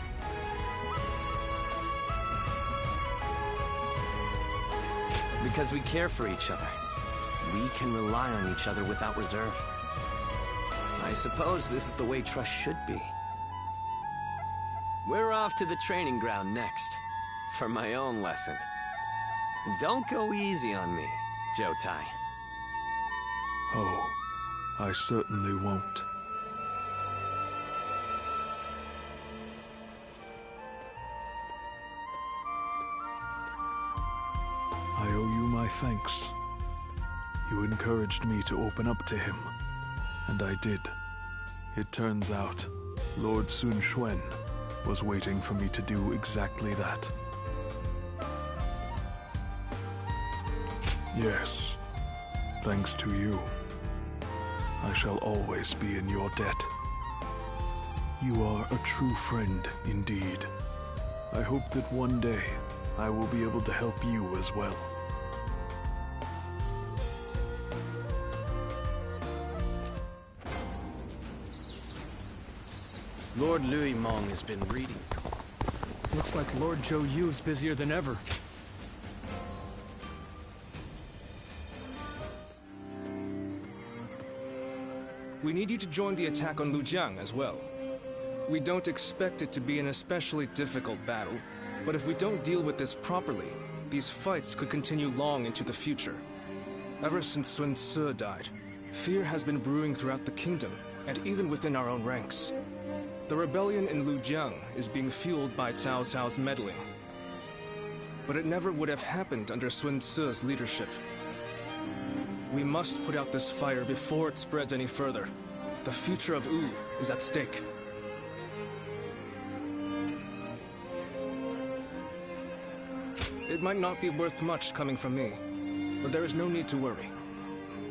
Speaker 2: Because we care for each other, we can rely on each other without reserve. I suppose this is the way trust should be. We're off to the training ground next, for my own lesson. Don't go easy on me, Jotai.
Speaker 13: Oh, I certainly won't. I owe you my thanks. You encouraged me to open up to him, and I did. It turns out, Lord Sun Quan was waiting for me to do exactly that. Yes, thanks to you, I shall always be in your debt. You are a true friend indeed. I hope that one day I will be able to help you as well.
Speaker 3: Lord Louis Mong has been reading. Looks like Lord Zhou Yu's busier than ever. We need you to join the attack on Lujiang as well. We don't expect it to be an especially difficult battle, but if we don't deal with this properly, these fights could continue long into the future. Ever since Sun Ce died, fear has been brewing throughout the kingdom, and even within our own ranks. The rebellion in Lujiang is being fueled by Cao Cao's meddling. But it never would have happened under Sun Ce's leadership. We must put out this fire before it spreads any further. The future of Wu is at stake. It might not be worth much coming from me, but there is no need to worry.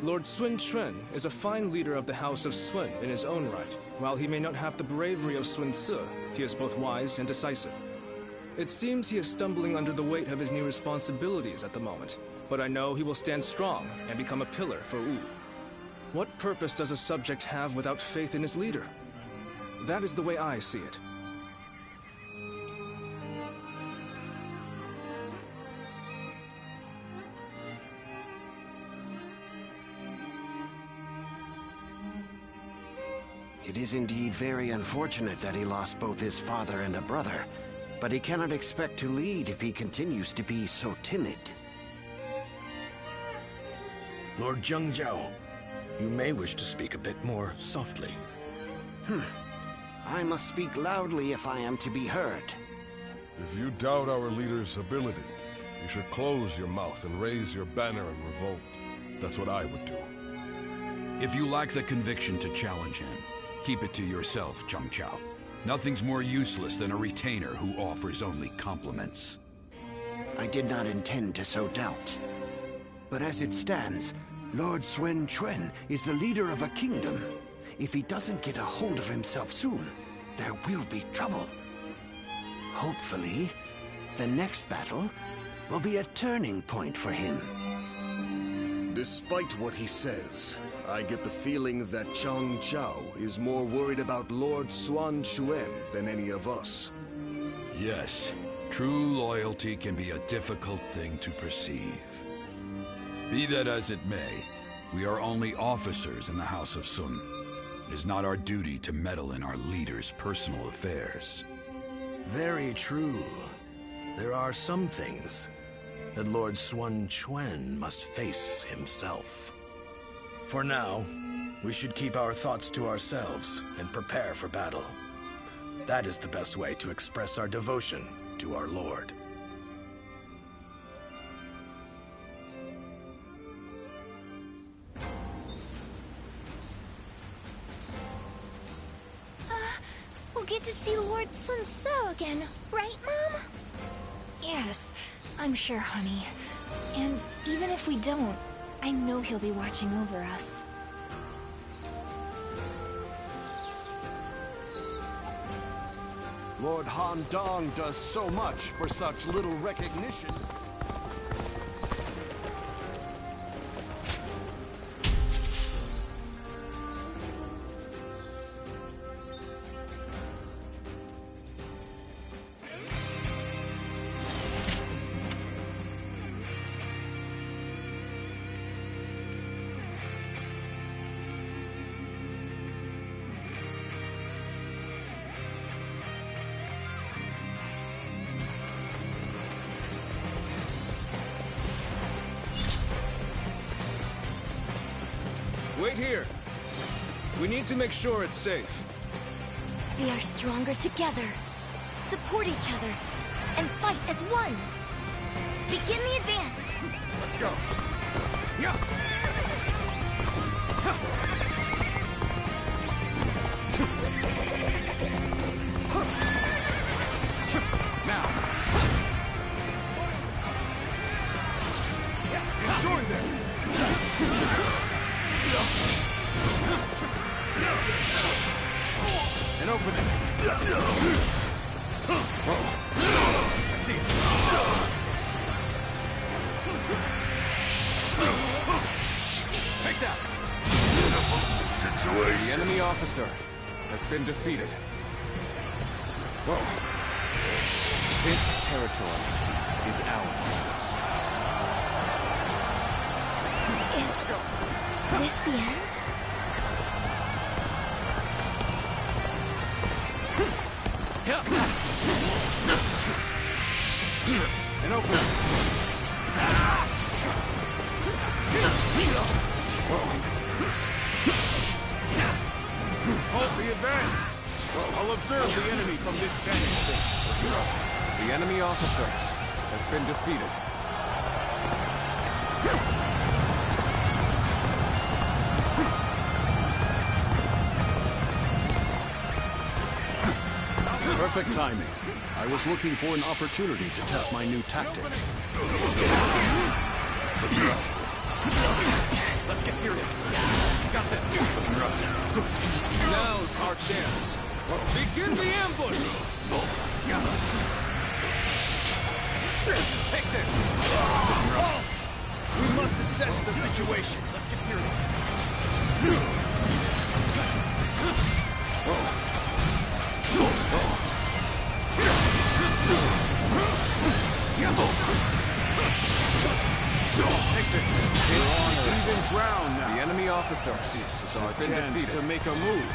Speaker 3: Lord Sun Quan is a fine leader of the House of Sun in his own right. While he may not have the bravery of Sun Ce, he is both wise and decisive. It seems he is stumbling under the weight of his new responsibilities at the moment, but I know he will stand strong and become a pillar for Wu. What purpose does a subject have without faith in his leader? That is the way I see it.
Speaker 19: It is indeed very unfortunate that he lost both his father and a brother, but he cannot expect to lead if he continues to be so timid.
Speaker 6: Lord Zhengjiao, you may wish to speak a bit more softly.
Speaker 19: I must speak loudly if I am to be heard.
Speaker 10: If you doubt our leader's ability, you should close your mouth and raise your banner in revolt. That's what I would do.
Speaker 11: If you lack the conviction to challenge him, keep it to yourself, Zhengjiao. Nothing's more useless than a retainer who offers only compliments.
Speaker 19: I did not intend to sow doubt. But as it stands, Lord Sun Quan is the leader of a kingdom. If he doesn't get a hold of himself soon, there will be trouble. hopefully, the next battle will be a turning point for him.
Speaker 12: Despite what he says, I get the feeling that Chang Chao is more worried about Lord Xuan Chuan than any of us.
Speaker 11: Yes, true loyalty can be a difficult thing to perceive. Be that as it may, we are only officers in the House of Sun. It is not our duty to meddle in our leader's personal affairs.
Speaker 6: Very true. There are some things that Lord Xuan Chuan must face himself. For now, we should keep our thoughts to ourselves and prepare for battle. That is the best way to express our devotion to our Lord.
Speaker 7: We'll get to see Lord Sun Ce again, right, Mom? Yes, I'm sure, honey. And even if we don't, I know he'll be watching over us.
Speaker 14: Lord Han Dong does so much for such little recognition.
Speaker 3: Wait here. We need to make sure it's safe.
Speaker 7: We are stronger together. Support each other. And fight as one. Begin the advance.
Speaker 14: Let's go. Yeah. Now. Destroy them. An opening. I see it. Take that.
Speaker 18: The enemy officer has been defeated. Whoa. This territory is ours.
Speaker 7: Is this the end?
Speaker 14: An opening. Halt the advance. I'll observe the enemy from this vantage point.
Speaker 18: The enemy officer has been defeated.
Speaker 14: Perfect timing. I was looking for an opportunity to test my new tactics.
Speaker 13: Let's get serious. Got this.
Speaker 3: Now's our chance. Begin the ambush!
Speaker 13: Take this. Halt! We must assess the situation. Let's get serious.
Speaker 14: Take this. It's even ground now.
Speaker 18: The enemy officer
Speaker 14: This is
Speaker 18: has
Speaker 14: our
Speaker 18: been
Speaker 14: chance
Speaker 18: defeated.
Speaker 14: to make a move.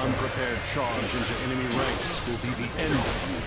Speaker 14: unprepared charge into enemy ranks will be the end of you.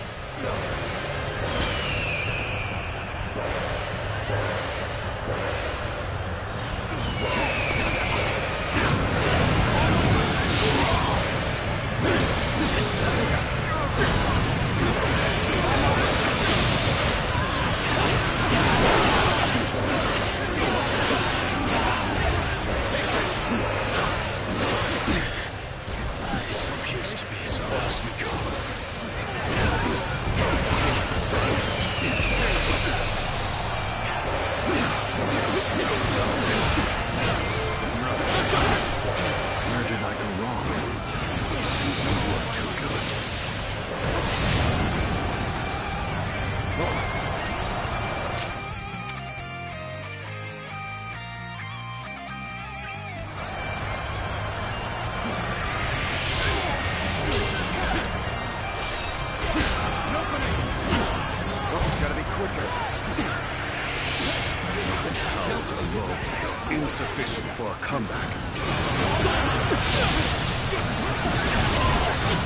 Speaker 12: Insufficient for a comeback.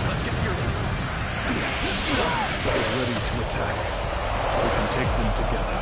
Speaker 13: Let's get serious.
Speaker 14: Get ready to attack. We can take them together.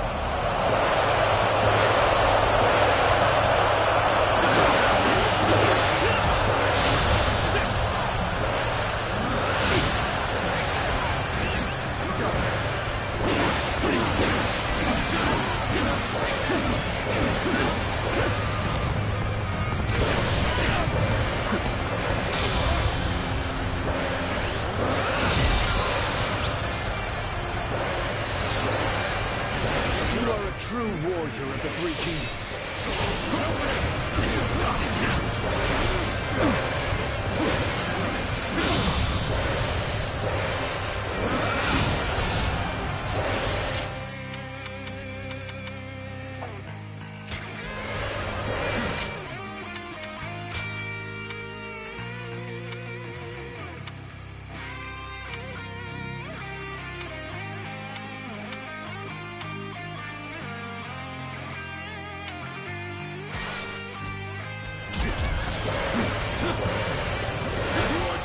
Speaker 13: True warrior of the Three Kingdoms.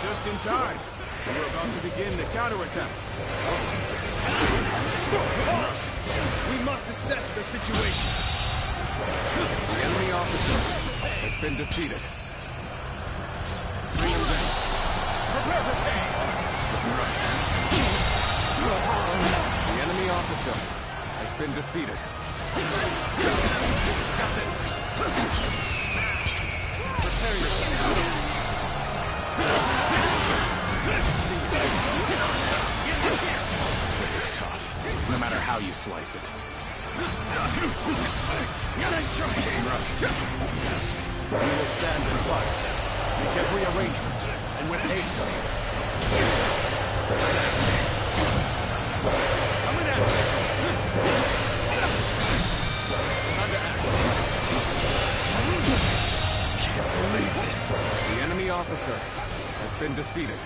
Speaker 14: Just in time. We're about to begin the counterattack.
Speaker 13: We must assess the situation.
Speaker 14: The enemy officer has been defeated. Bring him down.
Speaker 13: Prepare for pain.
Speaker 14: The enemy officer has been defeated.
Speaker 13: Got this. Prepare yourself.
Speaker 14: This is tough, no matter how you slice it. We will stand and fight. Make every arrangement, and with haste. Coming at you. Time to act. Can't believe this. The enemy officer has been defeated.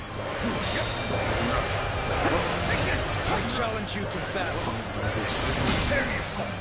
Speaker 13: I challenge you to battle. Prepare yourself.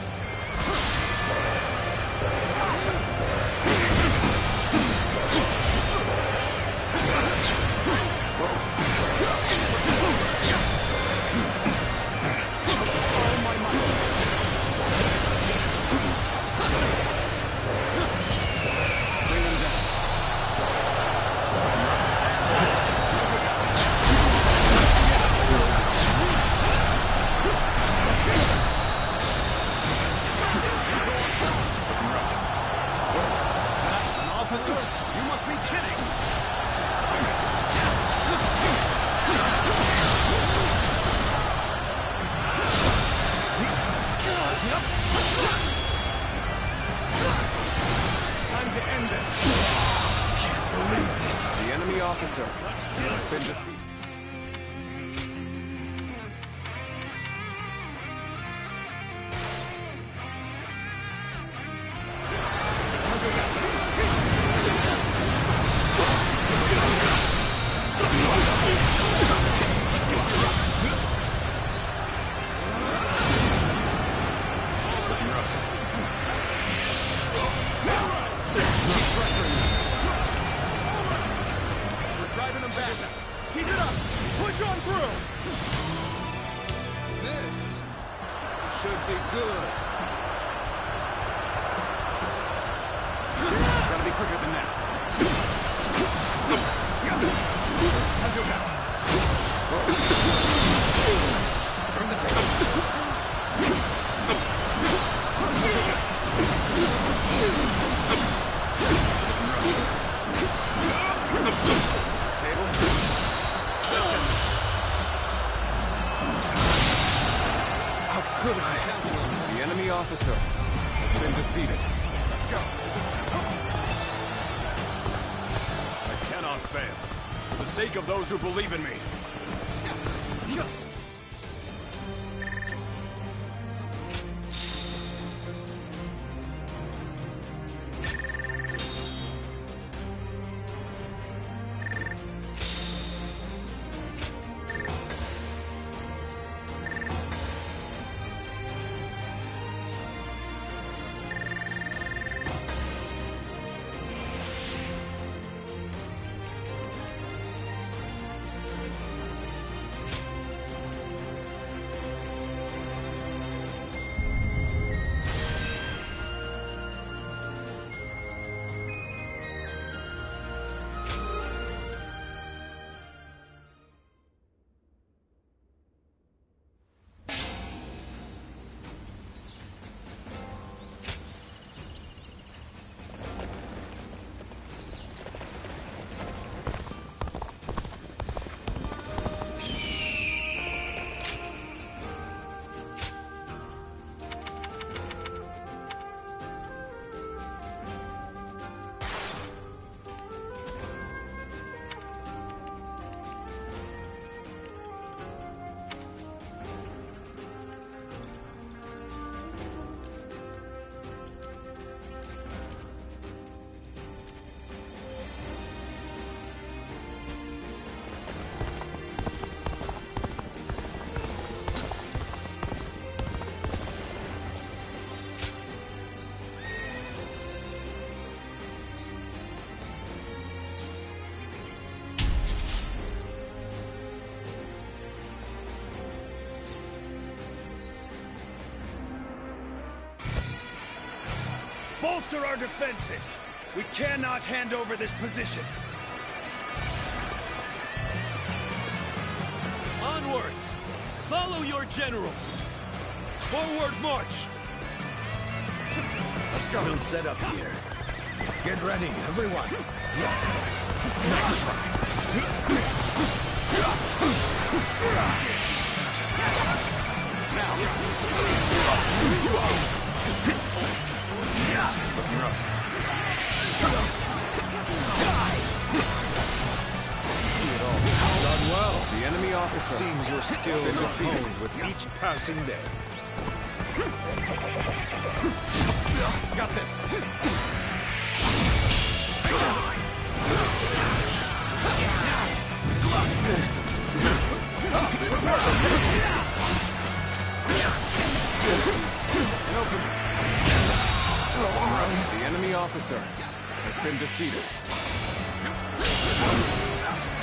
Speaker 14: Officer has been defeated.
Speaker 13: Driving them back. Keep it up! Push on through!
Speaker 3: This should be good.
Speaker 13: Gotta be quicker than that. Turn the tables.
Speaker 3: How could I?
Speaker 18: The enemy officer has been defeated.
Speaker 13: Let's go.
Speaker 14: I cannot fail. For the sake of those who believe in me.
Speaker 13: Bolster our defenses! We cannot hand over this position!
Speaker 2: Onwards! Follow your general! Forward march!
Speaker 6: Let's go. We'll set up here. Get ready, everyone. Nice try. Looking rough.
Speaker 18: See it all.
Speaker 6: Done well.
Speaker 18: The enemy officer.
Speaker 6: Seems your skills are honed with each passing day.
Speaker 13: Got this!
Speaker 18: The enemy officer has been defeated.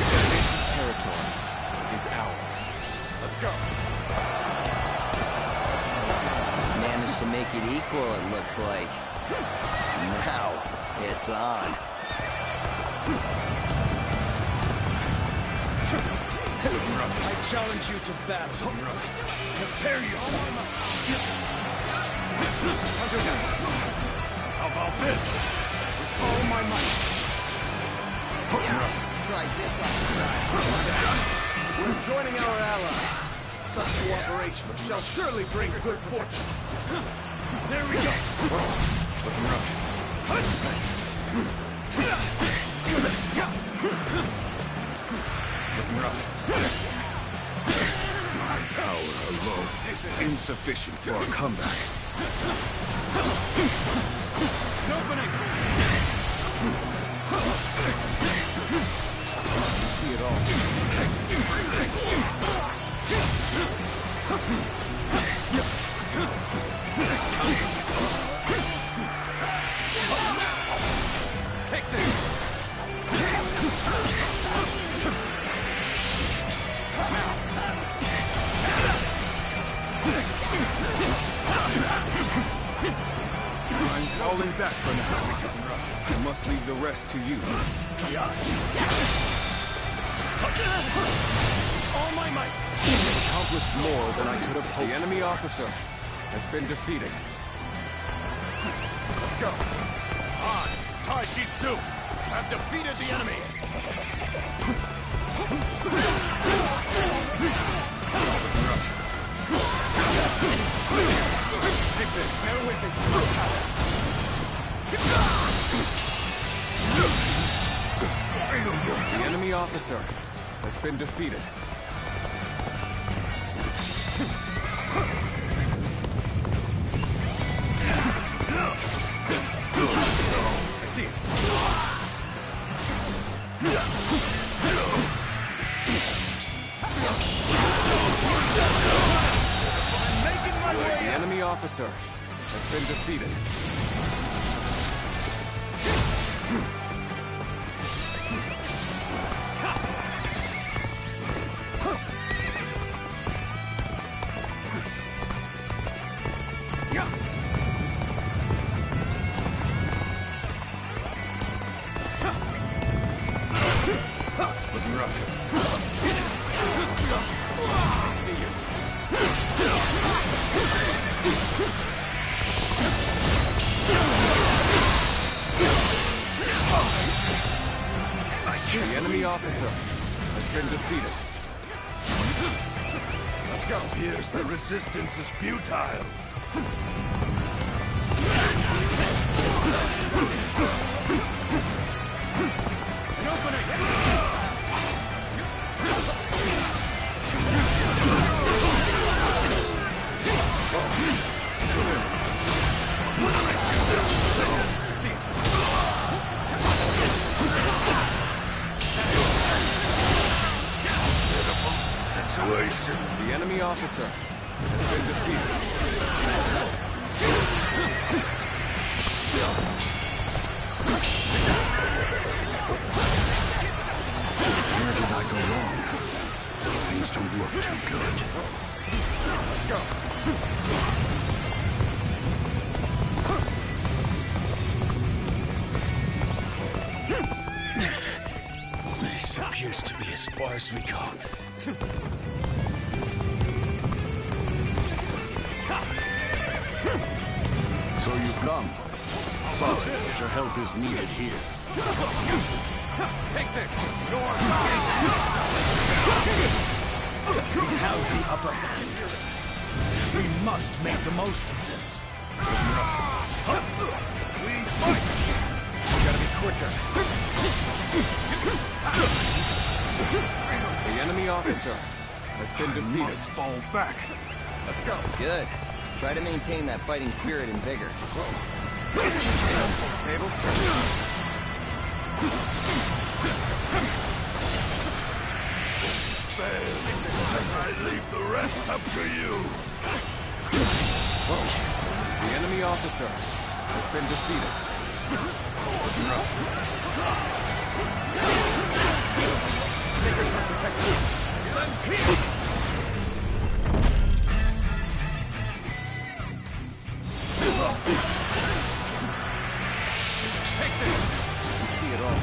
Speaker 18: This territory is ours.
Speaker 6: Let's go.
Speaker 5: Managed to make it equal, it looks like. Now, it's on.
Speaker 13: I challenge you to battle, Prepare yourself.
Speaker 14: How about this?
Speaker 13: With all my might.
Speaker 5: Try this on.
Speaker 13: We're joining our allies. Such cooperation shall surely bring good fortune. There we go.
Speaker 6: Looking rough. Looking rough.
Speaker 14: My power alone is insufficient for a comeback.
Speaker 13: Opening.
Speaker 18: You see it all.
Speaker 13: Take this. that for now. I must leave the rest to you.
Speaker 8: All my might! You accomplished more than I could have hoped. The enemy officer has been defeated.
Speaker 13: Let's go. I, Taishitsu, have defeated the enemy. Take this. Bear witness to my power.
Speaker 8: The enemy officer has been defeated.
Speaker 13: I see it. I'm making my way.
Speaker 8: The enemy officer has been defeated.
Speaker 13: Looking rough. I see you.
Speaker 8: The enemy officer has been defeated.
Speaker 13: Let's go.
Speaker 14: Here's the resistance is futile.
Speaker 13: An opening! I see it.
Speaker 14: Situation.
Speaker 8: The enemy officer has been defeated.
Speaker 14: Where did I go wrong? Things don't look too good.
Speaker 13: Let's go.
Speaker 15: This appears to be as far as we go.
Speaker 14: So you've come. Sorry that your help is needed here.
Speaker 13: Take this!
Speaker 15: We have the upper hand. We must make the most of this.
Speaker 13: We fight! We gotta be quicker.
Speaker 8: The enemy officer has been defeated.
Speaker 14: Must fall back.
Speaker 13: Let's go.
Speaker 2: Good. Try to maintain that fighting spirit and vigor.
Speaker 13: Tables turn.
Speaker 14: I leave the rest up to you.
Speaker 8: The enemy officer has been defeated.
Speaker 13: Sacred Heart protect us. Sun's here! Take this!
Speaker 8: You can see it all.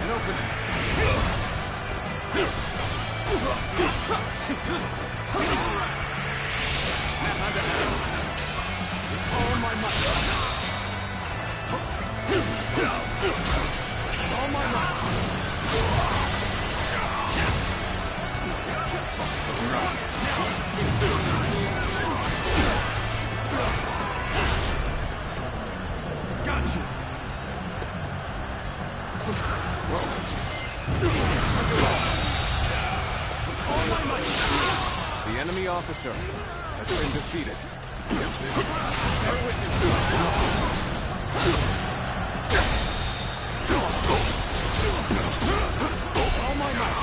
Speaker 13: An opening. All my might. All my might. Got you. All my might.
Speaker 8: The enemy officer has been defeated.
Speaker 13: Bear witness. All my might.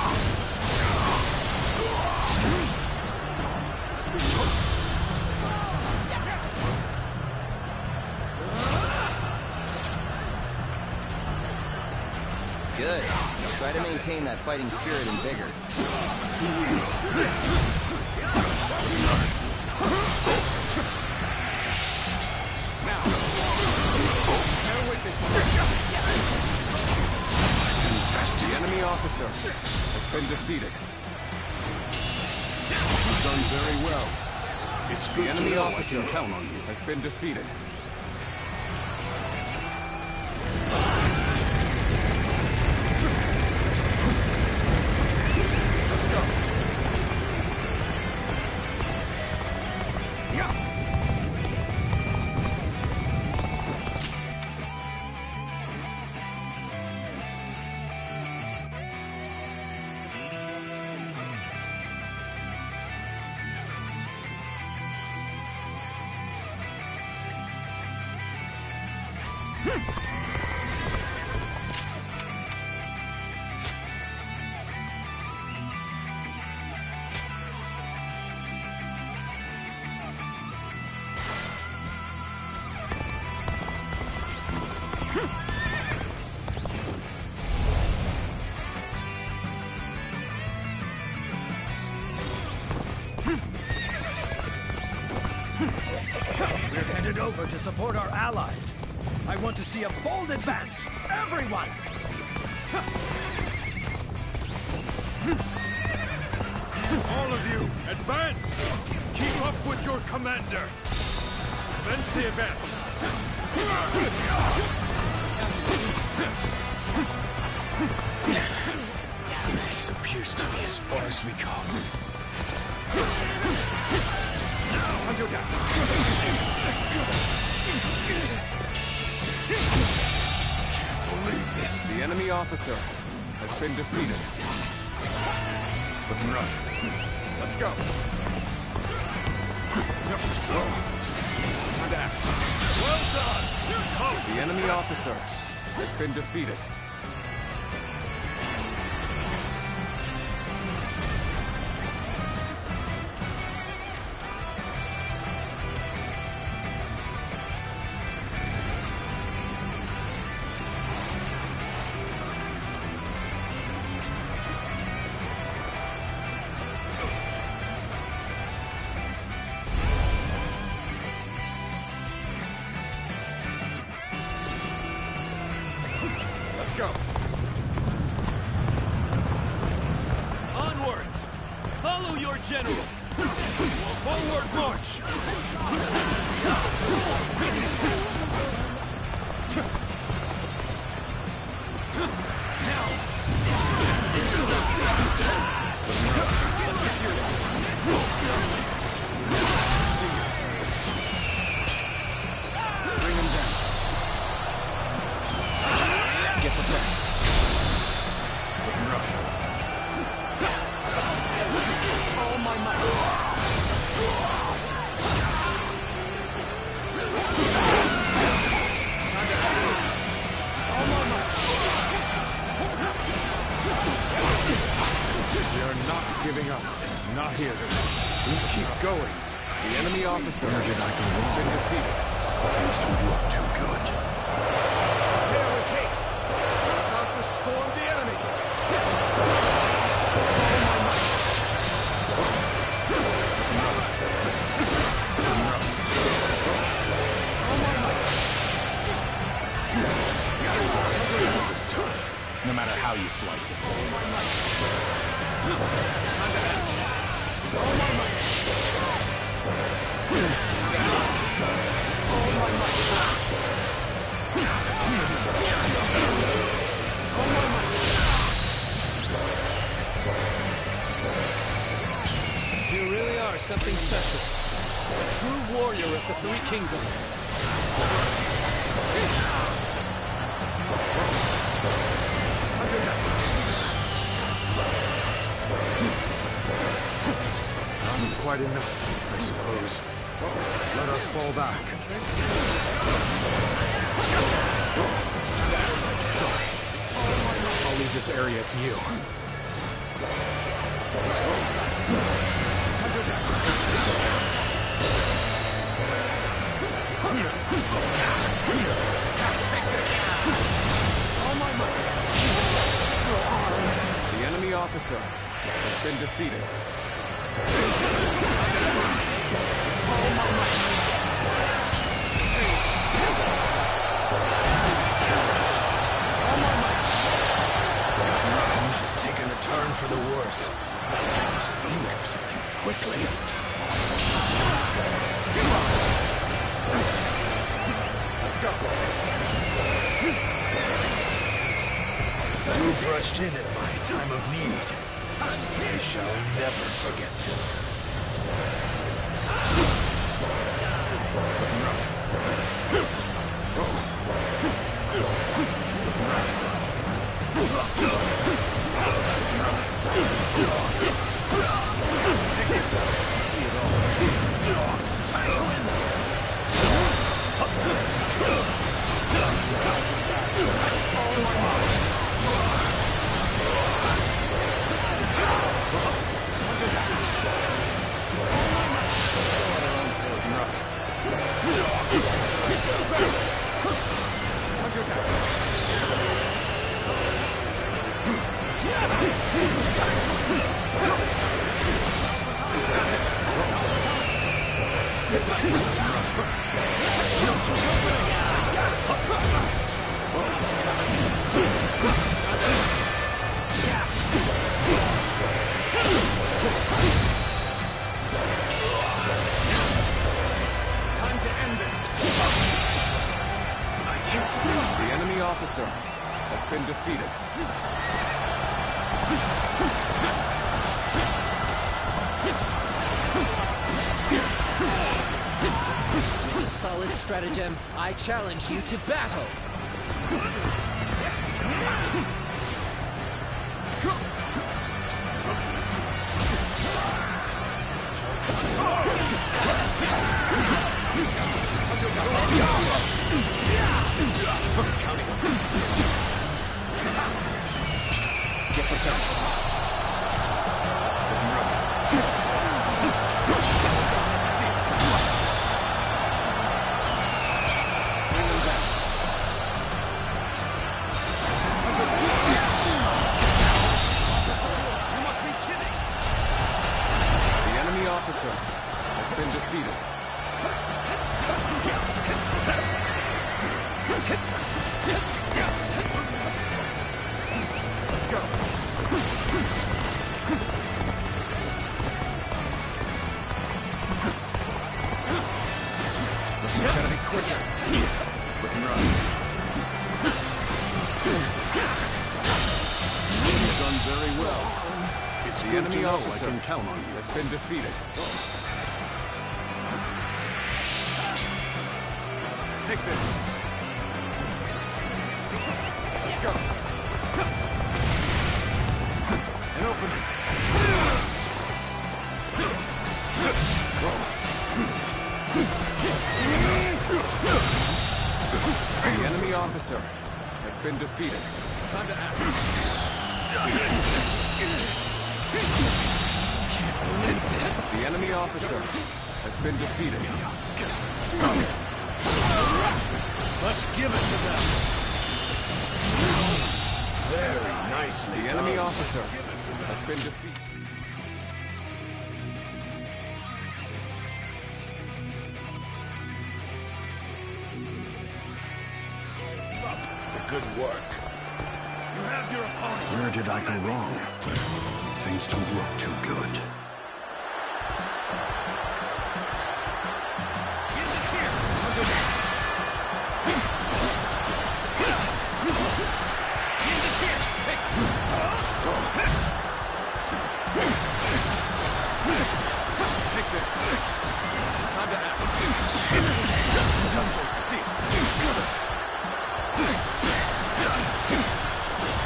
Speaker 20: Good. Try to maintain that fighting spirit and vigor.
Speaker 13: Now, bear witness.
Speaker 18: The enemy officer has been defeated.
Speaker 14: You've done very well. It's good
Speaker 18: The enemy
Speaker 14: to know I
Speaker 18: officer
Speaker 14: can count on you.
Speaker 18: has been defeated.
Speaker 13: Let's go. We're headed over to support our allies. I want to see a bold advance. Everyone!
Speaker 9: All of you, advance! Keep up with your commander! Commence the advance!
Speaker 13: This appears to be as far as we go. Time to attack! Can't believe this.
Speaker 18: The enemy officer has been defeated.
Speaker 13: It's looking rough. Let's go. Time to act.
Speaker 9: Well done!
Speaker 18: The enemy officer has been defeated.
Speaker 13: Let's go.
Speaker 2: Onwards! Follow your general! Forward march!
Speaker 13: Let's get serious. Bring him down. Get prepared. Looking rough.
Speaker 2: All my might!
Speaker 13: Time to act. All my might.
Speaker 18: We are not giving up. Not here. We keep going. The enemy officer has been defeated.
Speaker 13: Things don't look too good.
Speaker 2: Prepare with haste! We're about to storm the enemy!
Speaker 13: This is tough. No matter how you slice it.
Speaker 2: You really are something special. A true warrior of the Three Kingdoms.
Speaker 18: Not quite enough, I suppose. Let us fall back.
Speaker 13: Sorry. I'll leave this area to you.
Speaker 2: All my might!
Speaker 18: officer has been defeated.
Speaker 6: Things have taken a turn for the worse. I must think of something quickly.
Speaker 18: Let's go.
Speaker 6: You rushed in at my time of need. I shall never forget this.
Speaker 18: Time to end this. The enemy officer has been defeated.
Speaker 2: With a solid stratagem, I challenge you to battle.
Speaker 18: Get prepared. Officer has been defeated. Let's go. We gotta be quicker. Looking rough. You've done very well. The enemy officer has been defeated. Take this. Let's go. An opening. The enemy officer has been defeated. Time to act. Can't believe this. The enemy officer has been defeated.
Speaker 6: Let's give it to them. Very nicely
Speaker 18: The enemy officer has been defeated.
Speaker 6: Good work.
Speaker 13: You have your opponent.
Speaker 12: Where did I go wrong? Things don't look too good.
Speaker 18: Take this. Time to act. See it.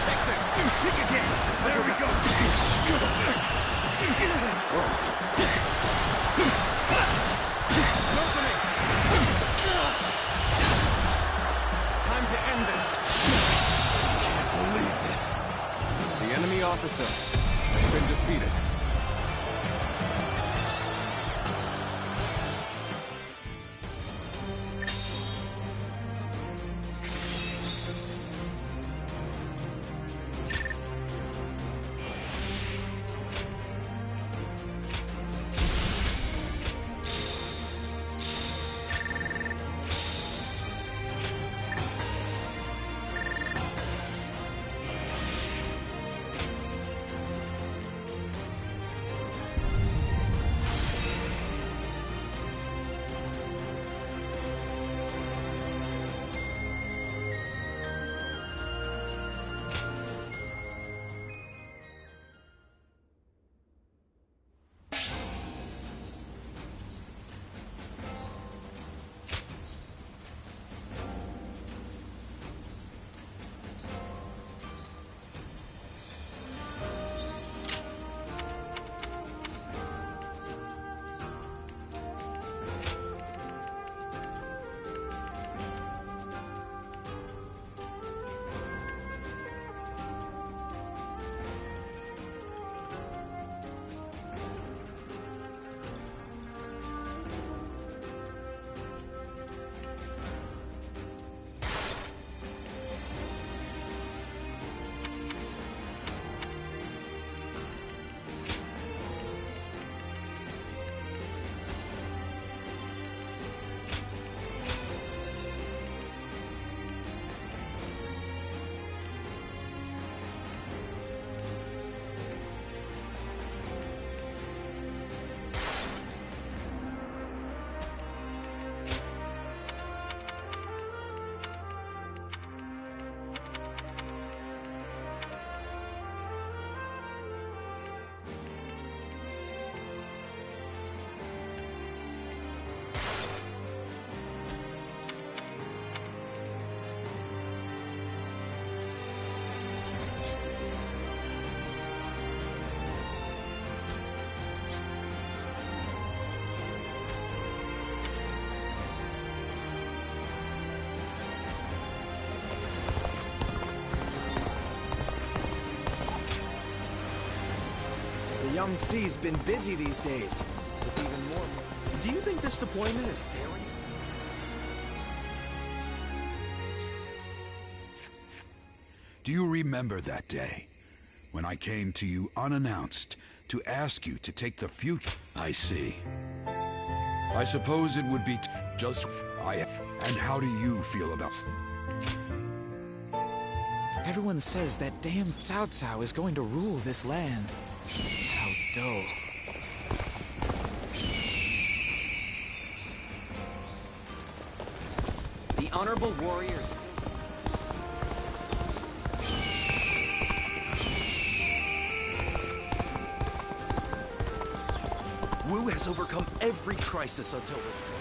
Speaker 18: Take this. Kick again. There we go. An opening. Time to end this. Can't believe this. The enemy officer has been defeated.
Speaker 8: Yangtze's been busy these days. With even more... Do you think this deployment is daring?
Speaker 11: Do you remember that day when I came to you unannounced to ask you to take the future? I see. I suppose it would be just and how do you feel about...
Speaker 15: Everyone says that damn Cao Cao is going to rule this land. How dull.
Speaker 20: The honorable warriors.
Speaker 8: Wu has overcome every crisis until this point.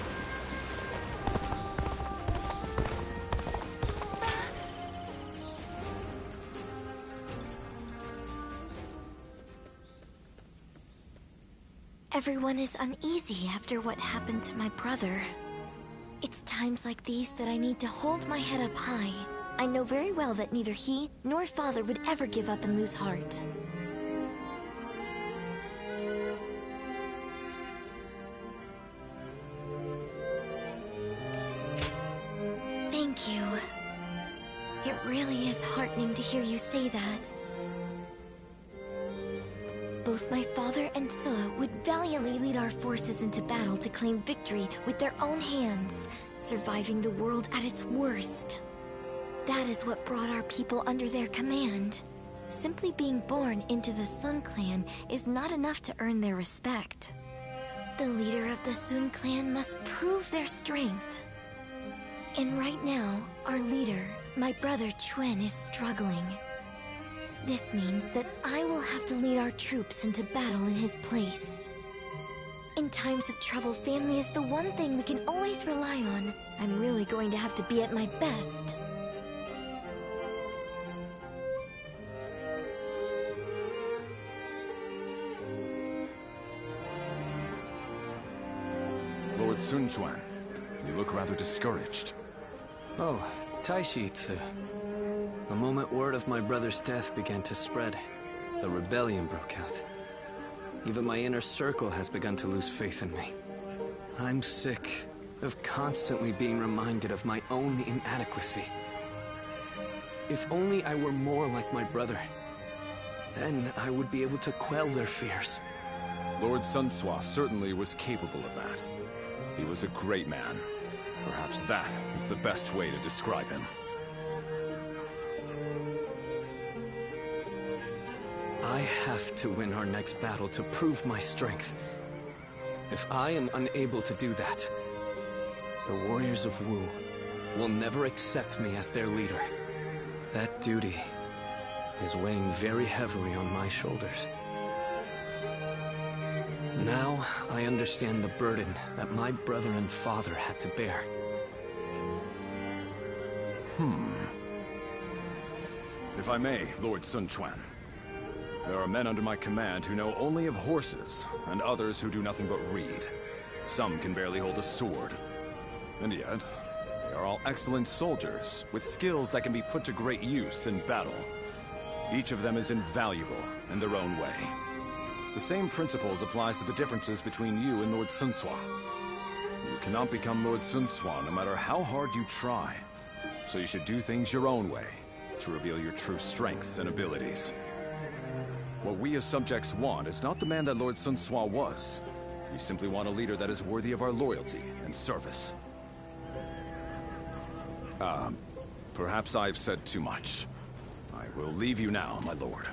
Speaker 7: Everyone is uneasy after what happened to my brother. It's times like these that I need to hold my head up high. I know very well that neither he nor father would ever give up and lose heart. Thank you. It really is heartening to hear you say that. Both my father and Suo would valiantly lead our forces into battle to claim victory with their own hands, surviving the world at its worst. That is what brought our people under their command. Simply being born into the Sun clan is not enough to earn their respect. The leader of the Sun clan must prove their strength. And right now, our leader, my brother Chuen, is struggling. This means that I will have to lead our troops into battle in his place. In times of trouble, family is the one thing we can always rely on. I'm really going to have to be at my best.
Speaker 18: Lord Sun Quan, you look rather discouraged.
Speaker 2: Oh, Taishitsu. The moment word of my brother's death began to spread, the rebellion broke out. Even my inner circle has begun to lose faith in me. I'm sick of constantly being reminded of my own inadequacy. If only I were more like my brother, then I would be able to quell their fears.
Speaker 18: Lord Sun Sua certainly was capable of that. He was a great man. Perhaps that is the best way to describe him.
Speaker 2: I have to win our next battle to prove my strength. If I am unable to do that, the warriors of Wu will never accept me as their leader. That duty is weighing very heavily on my shoulders. Now I understand the burden that my brother and father had to bear.
Speaker 18: If I may, Lord Sun Quan. There are men under my command who know only of horses, and others who do nothing but read. Some can barely hold a sword. And yet, they are all excellent soldiers, with skills that can be put to great use in battle. Each of them is invaluable in their own way. The same principles applies to the differences between you and Lord Sun Sua. You cannot become Lord Sun Sua no matter how hard you try. So you should do things your own way, to reveal your true strengths and abilities. What we as subjects want is not the man that Lord Sun Sua was. We simply want a leader that is worthy of our loyalty and service. Perhaps I've said too much. I will leave you now, my lord.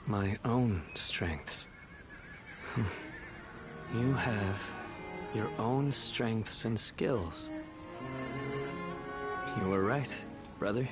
Speaker 2: My own strengths. You have your own strengths and skills. You were right, brother.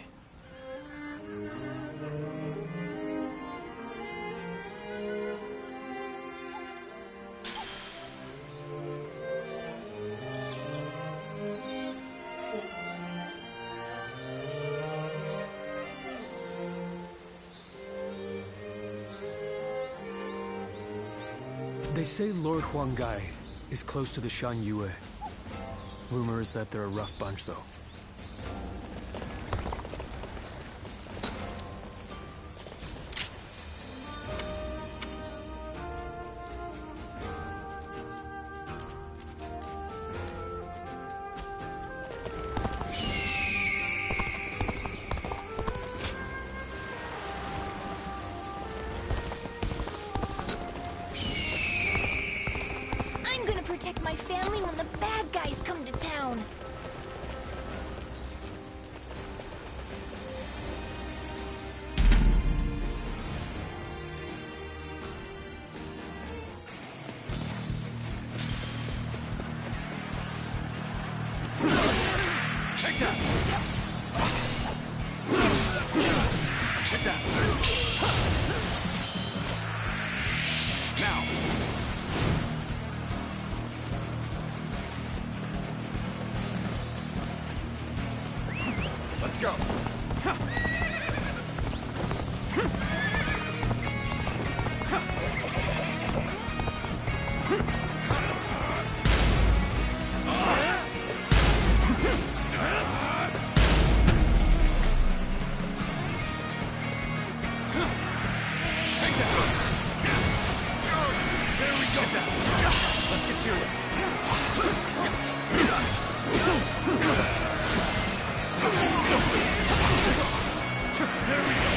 Speaker 3: They say Lord Huanggai is close to the Shan Yue. Rumor is that they're a rough bunch, though.
Speaker 7: my family when the bad guys come to town.
Speaker 13: Take that! Take that! Now! Let's go! Let's get serious. There we go.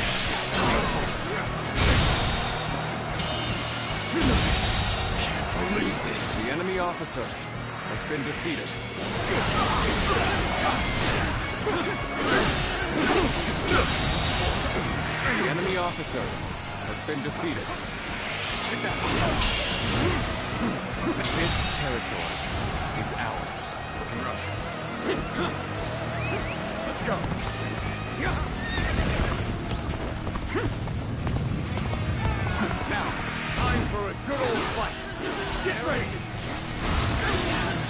Speaker 13: Can't believe this. The enemy officer has been defeated. The enemy officer has been defeated. Take that. This territory is ours. Looking rough. Let's go. Now, time for a good old fight. Get ready.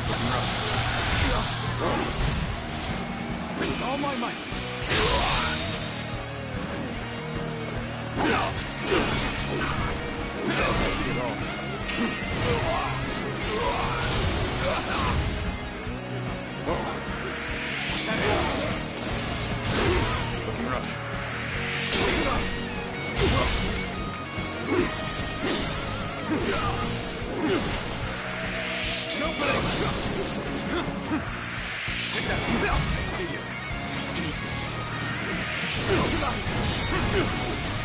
Speaker 13: Looking rough. With all my might. See it all. Looking rough. No break. Take that. I see you. Easy.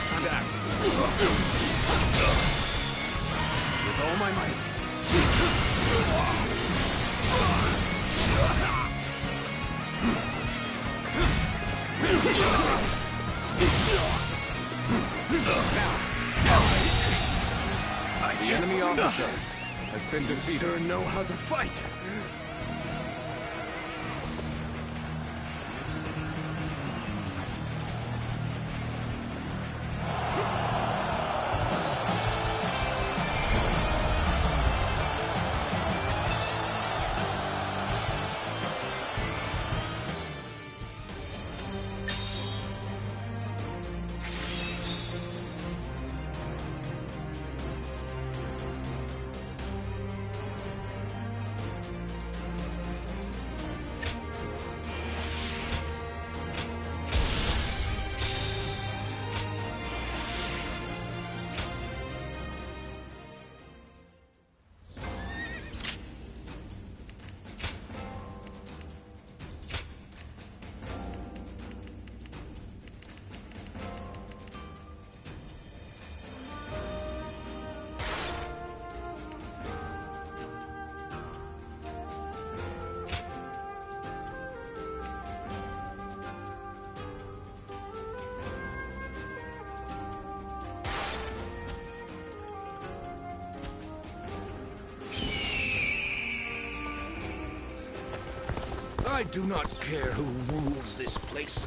Speaker 13: Time to act. With all my might. The enemy officer has been defeated. You sure know how to fight.
Speaker 6: I do not care who rules this place.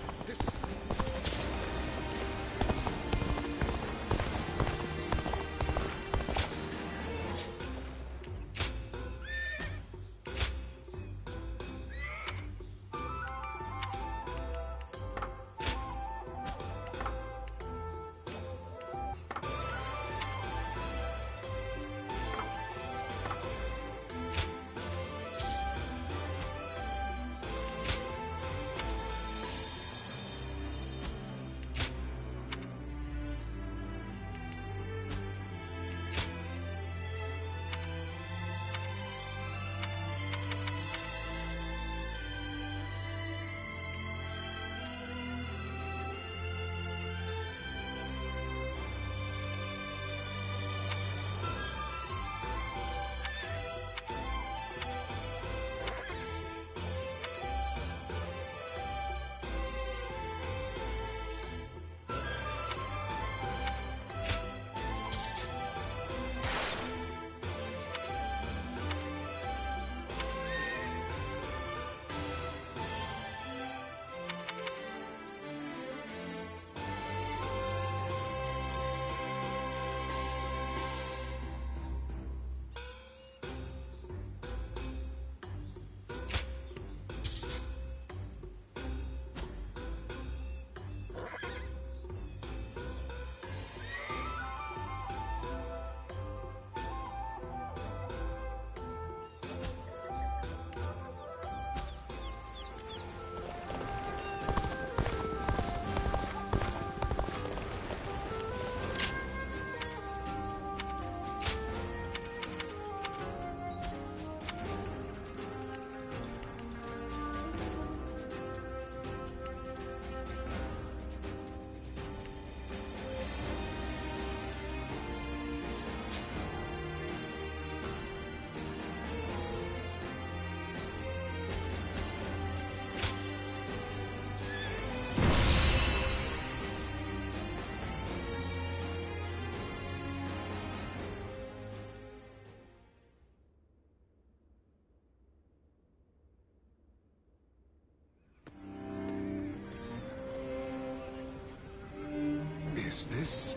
Speaker 18: this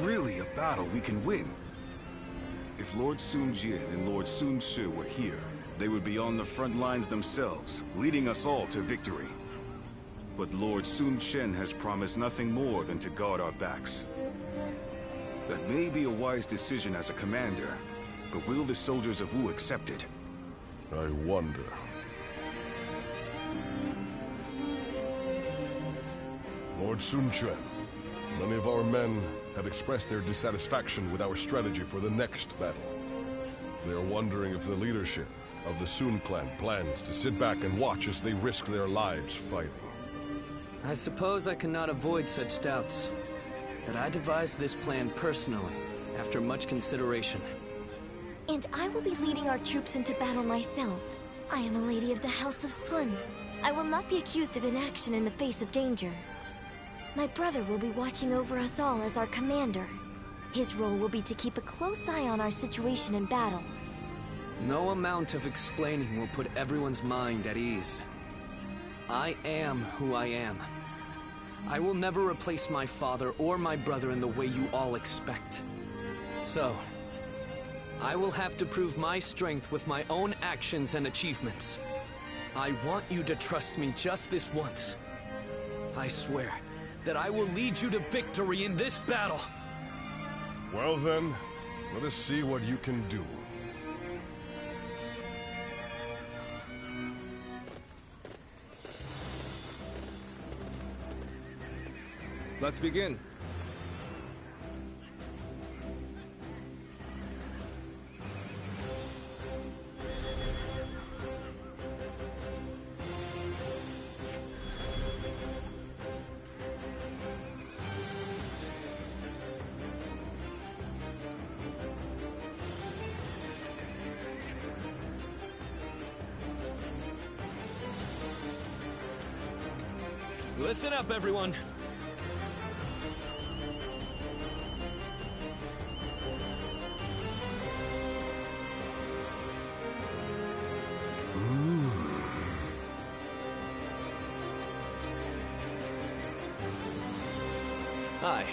Speaker 18: really a battle we can win? If Lord Sun Jian and Lord Sun Shi were here, they would be on the front lines themselves, leading us all to victory. But Lord Sun Chen has promised nothing more than to guard our backs. That may be a wise decision as a commander, but will the soldiers of Wu accept it?
Speaker 10: I wonder. Lord Sun Quan, many of our men have expressed their dissatisfaction with our strategy for the next battle. They are wondering if the leadership of the Sun clan plans to sit back and watch as they risk their lives fighting.
Speaker 2: I suppose I cannot avoid such doubts. But I devised this plan personally, after much consideration.
Speaker 7: And I will be leading our troops into battle myself. I am a lady of the House of Sun. I will not be accused of inaction in the face of danger. My brother will be watching over us all as our commander. His role will be to keep a close eye on our situation in battle.
Speaker 2: No amount of explaining will put everyone's mind at ease. I am who I am. I will never replace my father or my brother in the way you all expect. So, I will have to prove my strength with my own actions and achievements. I want you to trust me just this once. I swear that I will lead you to victory in this battle.
Speaker 10: Well then, let us see what you can do.
Speaker 3: Let's begin.
Speaker 2: Listen up, everyone. Hi.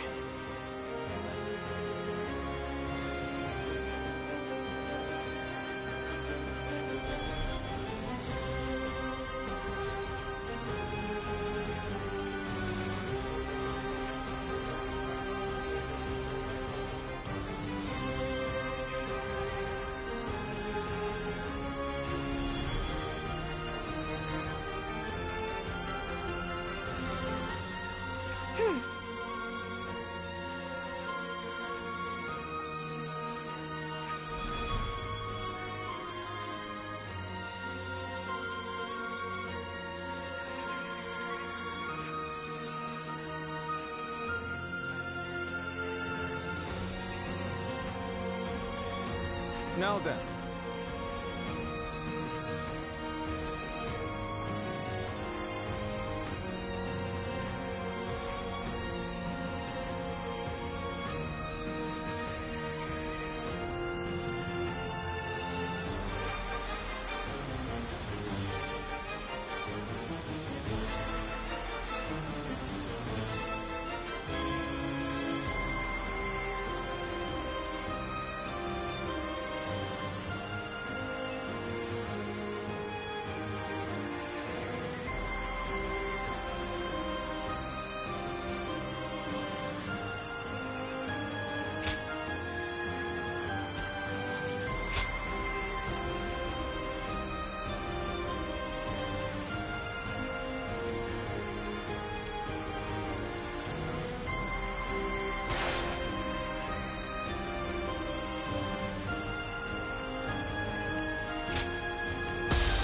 Speaker 3: Now then.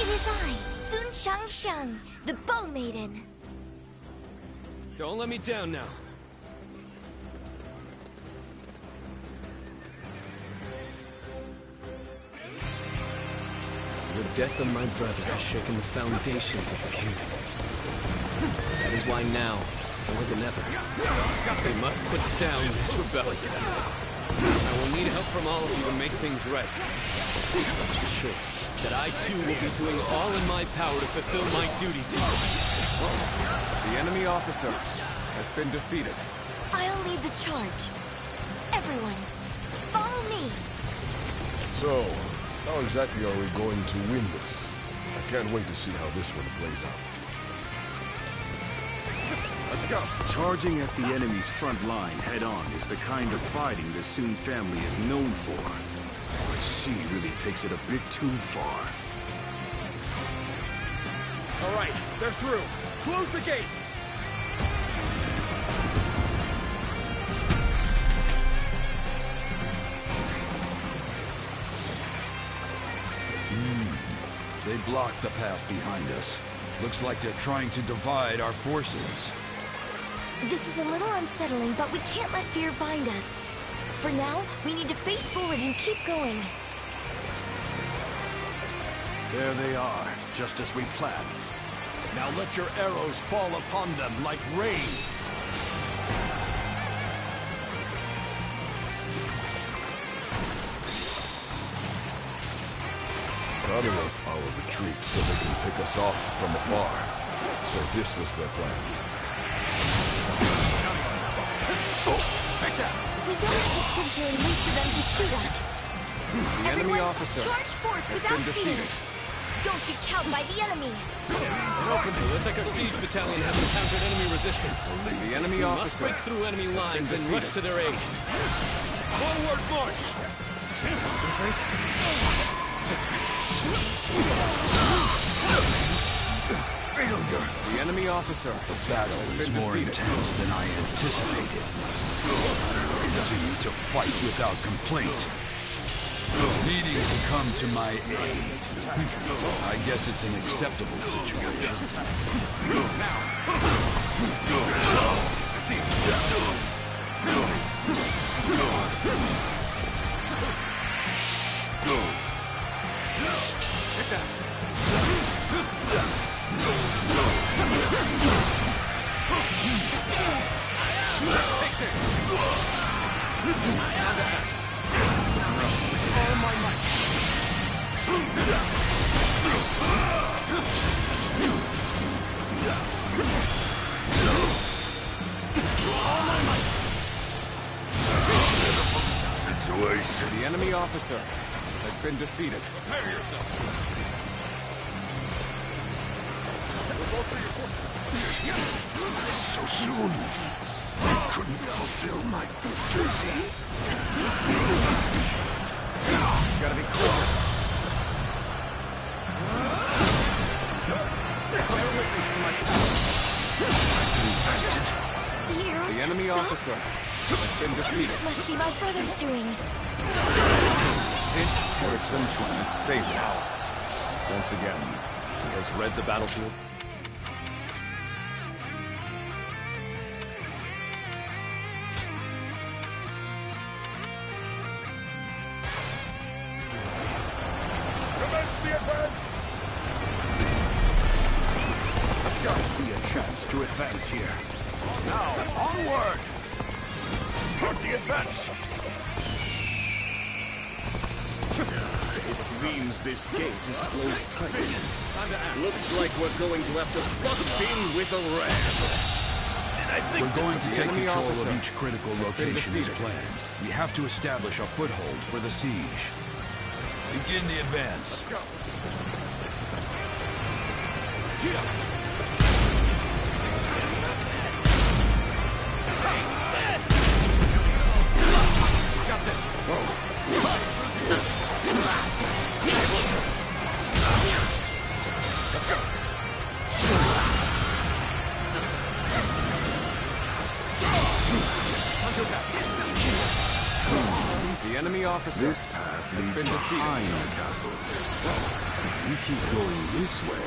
Speaker 7: It is I, Sun Shangsheng, the Bow Maiden.
Speaker 2: Don't let me down now. The death of my brother has shaken the foundations of the kingdom. That is why now, more than ever, they must put down this rebellion. I will need help from all of you to make things right. Rest assured that I too will be doing all in my power to fulfill my duty to you.
Speaker 18: The enemy officer has been defeated.
Speaker 7: I'll lead the charge. Everyone, follow me.
Speaker 10: So, how exactly are we going to win this? I can't wait to see how this one plays out.
Speaker 18: Let's go! Charging at the enemy's front line head-on is the kind of fighting the Sun family is known for. But she really takes it a bit too far.
Speaker 13: All right, they're through. Close the gate!
Speaker 11: They blocked the path behind us. Looks like they're trying to divide our forces.
Speaker 7: This is a little unsettling, but we can't let fear bind us. For now, we need to face forward and keep going.
Speaker 13: There they are, just as we planned. Now let your arrows fall upon them like rain.
Speaker 10: Cutting off our retreat so they can pick us off from afar. So this was their plan.
Speaker 13: Take that!
Speaker 7: We don't have to sit here and wait for them to shoot us.
Speaker 5: The enemy officer
Speaker 7: Charge forth
Speaker 5: has
Speaker 7: without
Speaker 5: been
Speaker 7: fear.
Speaker 5: defeated.
Speaker 7: Don't be cowed by the enemy.
Speaker 2: It looks like our siege battalion has encountered enemy resistance.
Speaker 5: The enemy
Speaker 2: We must
Speaker 5: officer
Speaker 2: break through enemy
Speaker 5: has
Speaker 2: lines
Speaker 5: been
Speaker 2: and rush to their aid. Forward march!
Speaker 18: Failure!
Speaker 5: The enemy officer.
Speaker 11: The battle is more intense than I anticipated. Continue to fight without complaint. Needing to come to my aid. I guess it's an acceptable situation.
Speaker 13: Take that! Take this! All my might! All my might!
Speaker 18: Situation.
Speaker 5: The enemy officer has been defeated.
Speaker 13: Prepare yourself!
Speaker 18: So soon. I couldn't fulfill my duty.
Speaker 5: Gotta be quicker. Bear witness to my power.
Speaker 18: Invested.
Speaker 7: The arrows
Speaker 5: The enemy
Speaker 7: have
Speaker 5: officer
Speaker 7: stopped.
Speaker 5: has been defeated.
Speaker 7: This must be my brother's doing.
Speaker 18: This Lord Sun Quan is saving us. Once again, he has read the battlefield.
Speaker 14: Commence the advance!
Speaker 13: Let's go. I see a chance to advance here.
Speaker 14: Now, onward! Start the advance!
Speaker 8: It seems this gate is closed tight. Looks like we're going to have to buck in with a ram.
Speaker 11: We're going to take
Speaker 5: enemy
Speaker 11: control
Speaker 5: officer
Speaker 11: of each critical
Speaker 5: has been
Speaker 11: location as
Speaker 5: defeated.
Speaker 11: planned. We have to establish a foothold for the siege. Begin the advance.
Speaker 13: Let's go. Got this. Let's go.
Speaker 5: The enemy officer
Speaker 18: This path
Speaker 5: has
Speaker 18: leads
Speaker 5: been defeated.
Speaker 18: behind the castle. If we keep going this way...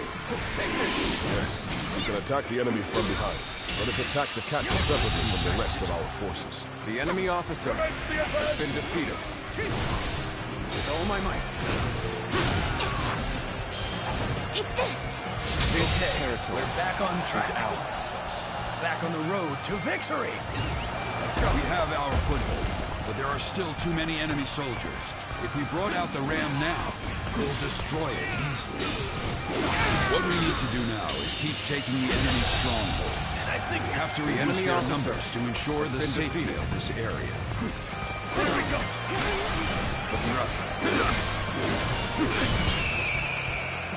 Speaker 10: Yes, we can attack the enemy from behind. Let us attack the castle separately from the rest of our forces.
Speaker 5: The enemy officer has been defeated.
Speaker 13: With all my might.
Speaker 7: Take this!
Speaker 5: This territory
Speaker 13: We're back on track.
Speaker 5: is ours.
Speaker 13: Back on the road to victory!
Speaker 11: Let's go. We have our foothold, but there are still too many enemy soldiers. If we brought out the ram now, we'll destroy it easily. What we need to do now is keep taking the enemy's stronghold. We have to reduce their numbers to ensure the safety of this area.
Speaker 13: Here we go.
Speaker 11: Looking rough.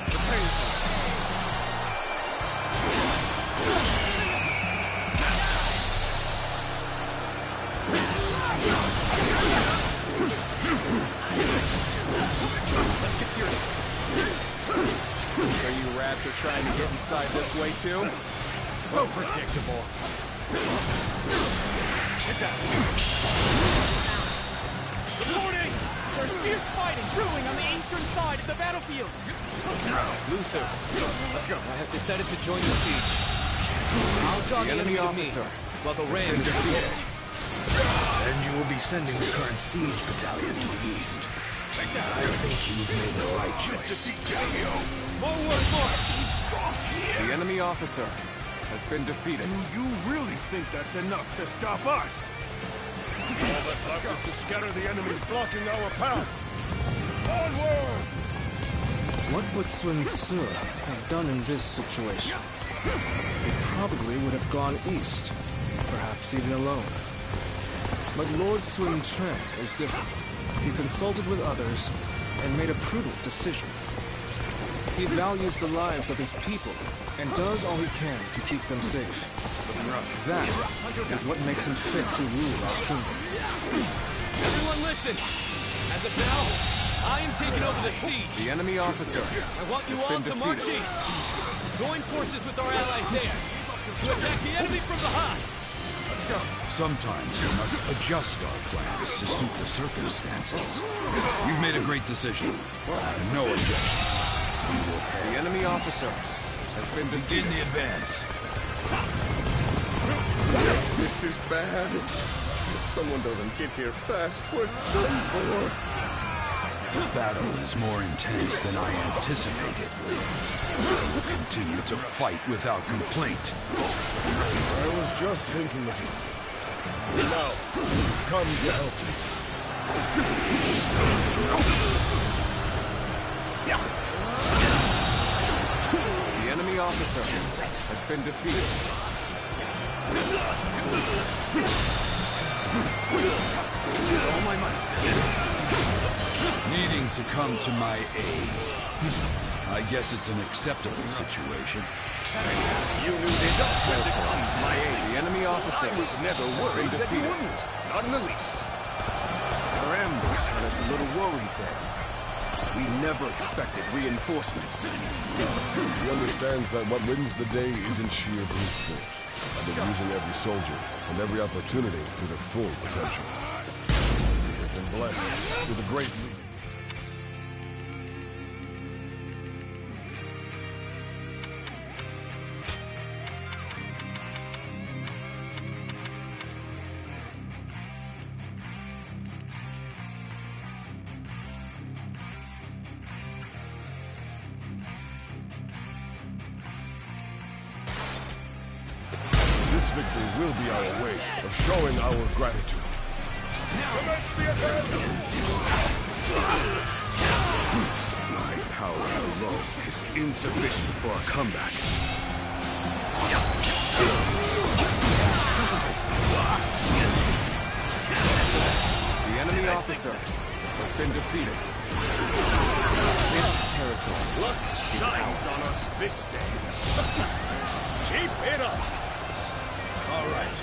Speaker 13: Prepare yourselves. Let's get serious. Sure you rats are trying to get inside this way too? So predictable. Get down.
Speaker 2: Reporting! There's fierce fighting brewing on the eastern side of the battlefield. Luther, let's go. I have decided to join the siege. I'll draw the enemy officer while the ram is defeated.
Speaker 6: And you will be sending the current siege battalion to the east. I think you've made the right choice.
Speaker 2: Forward march!
Speaker 13: The enemy officer has been defeated.
Speaker 14: Do you really think that's enough to stop us? All that's left is to scatter the enemies blocking our path. Onward!
Speaker 3: What would Sun Tzu have done in this situation? He probably would have gone east, perhaps even alone. But Lord Sun Quan is different. He consulted with others and made a prudent decision. He values the lives of his people and does all he can to keep them safe. That is what makes him fit to rule our kingdom.
Speaker 2: Everyone listen! As of now, I am taking over the siege.
Speaker 13: The enemy officer
Speaker 2: I want you
Speaker 13: has
Speaker 2: all
Speaker 13: been
Speaker 2: to march
Speaker 13: defeated.
Speaker 2: east. Join forces with our allies there to attack the enemy from behind.
Speaker 13: Let's go.
Speaker 11: Sometimes we must adjust our plans to suit the circumstances. You've made a great decision. I have no objections. We will pay.
Speaker 13: The enemy officer has been
Speaker 11: Begin
Speaker 13: defeated.
Speaker 11: the advance.
Speaker 12: This is bad. If someone doesn't get here fast, we're done for.
Speaker 11: The battle is more intense than I anticipated. We will continue to fight without complaint.
Speaker 14: I was just thinking of you. Now, come to help us.
Speaker 13: The enemy officer has been defeated.
Speaker 2: All my might.
Speaker 11: Needing to come to my aid. I guess it's an acceptable situation.
Speaker 13: You knew this had to come to my aid. The enemy officer
Speaker 14: I was never worried that you wouldn't. Not in the least. Our ambush had us a little worried then. We never expected reinforcements.
Speaker 10: He understands that what wins the day isn't sheer brute force. I've been using every soldier and every opportunity to their full potential. We've been blessed with a great leader. This victory will be our way of showing our gratitude.
Speaker 14: Commence the advance!
Speaker 12: My power alone is insufficient for a comeback.
Speaker 13: The enemy officer has been defeated. This territory is
Speaker 14: Shines
Speaker 13: ours.
Speaker 14: on us this day. Keep it up!
Speaker 6: All right,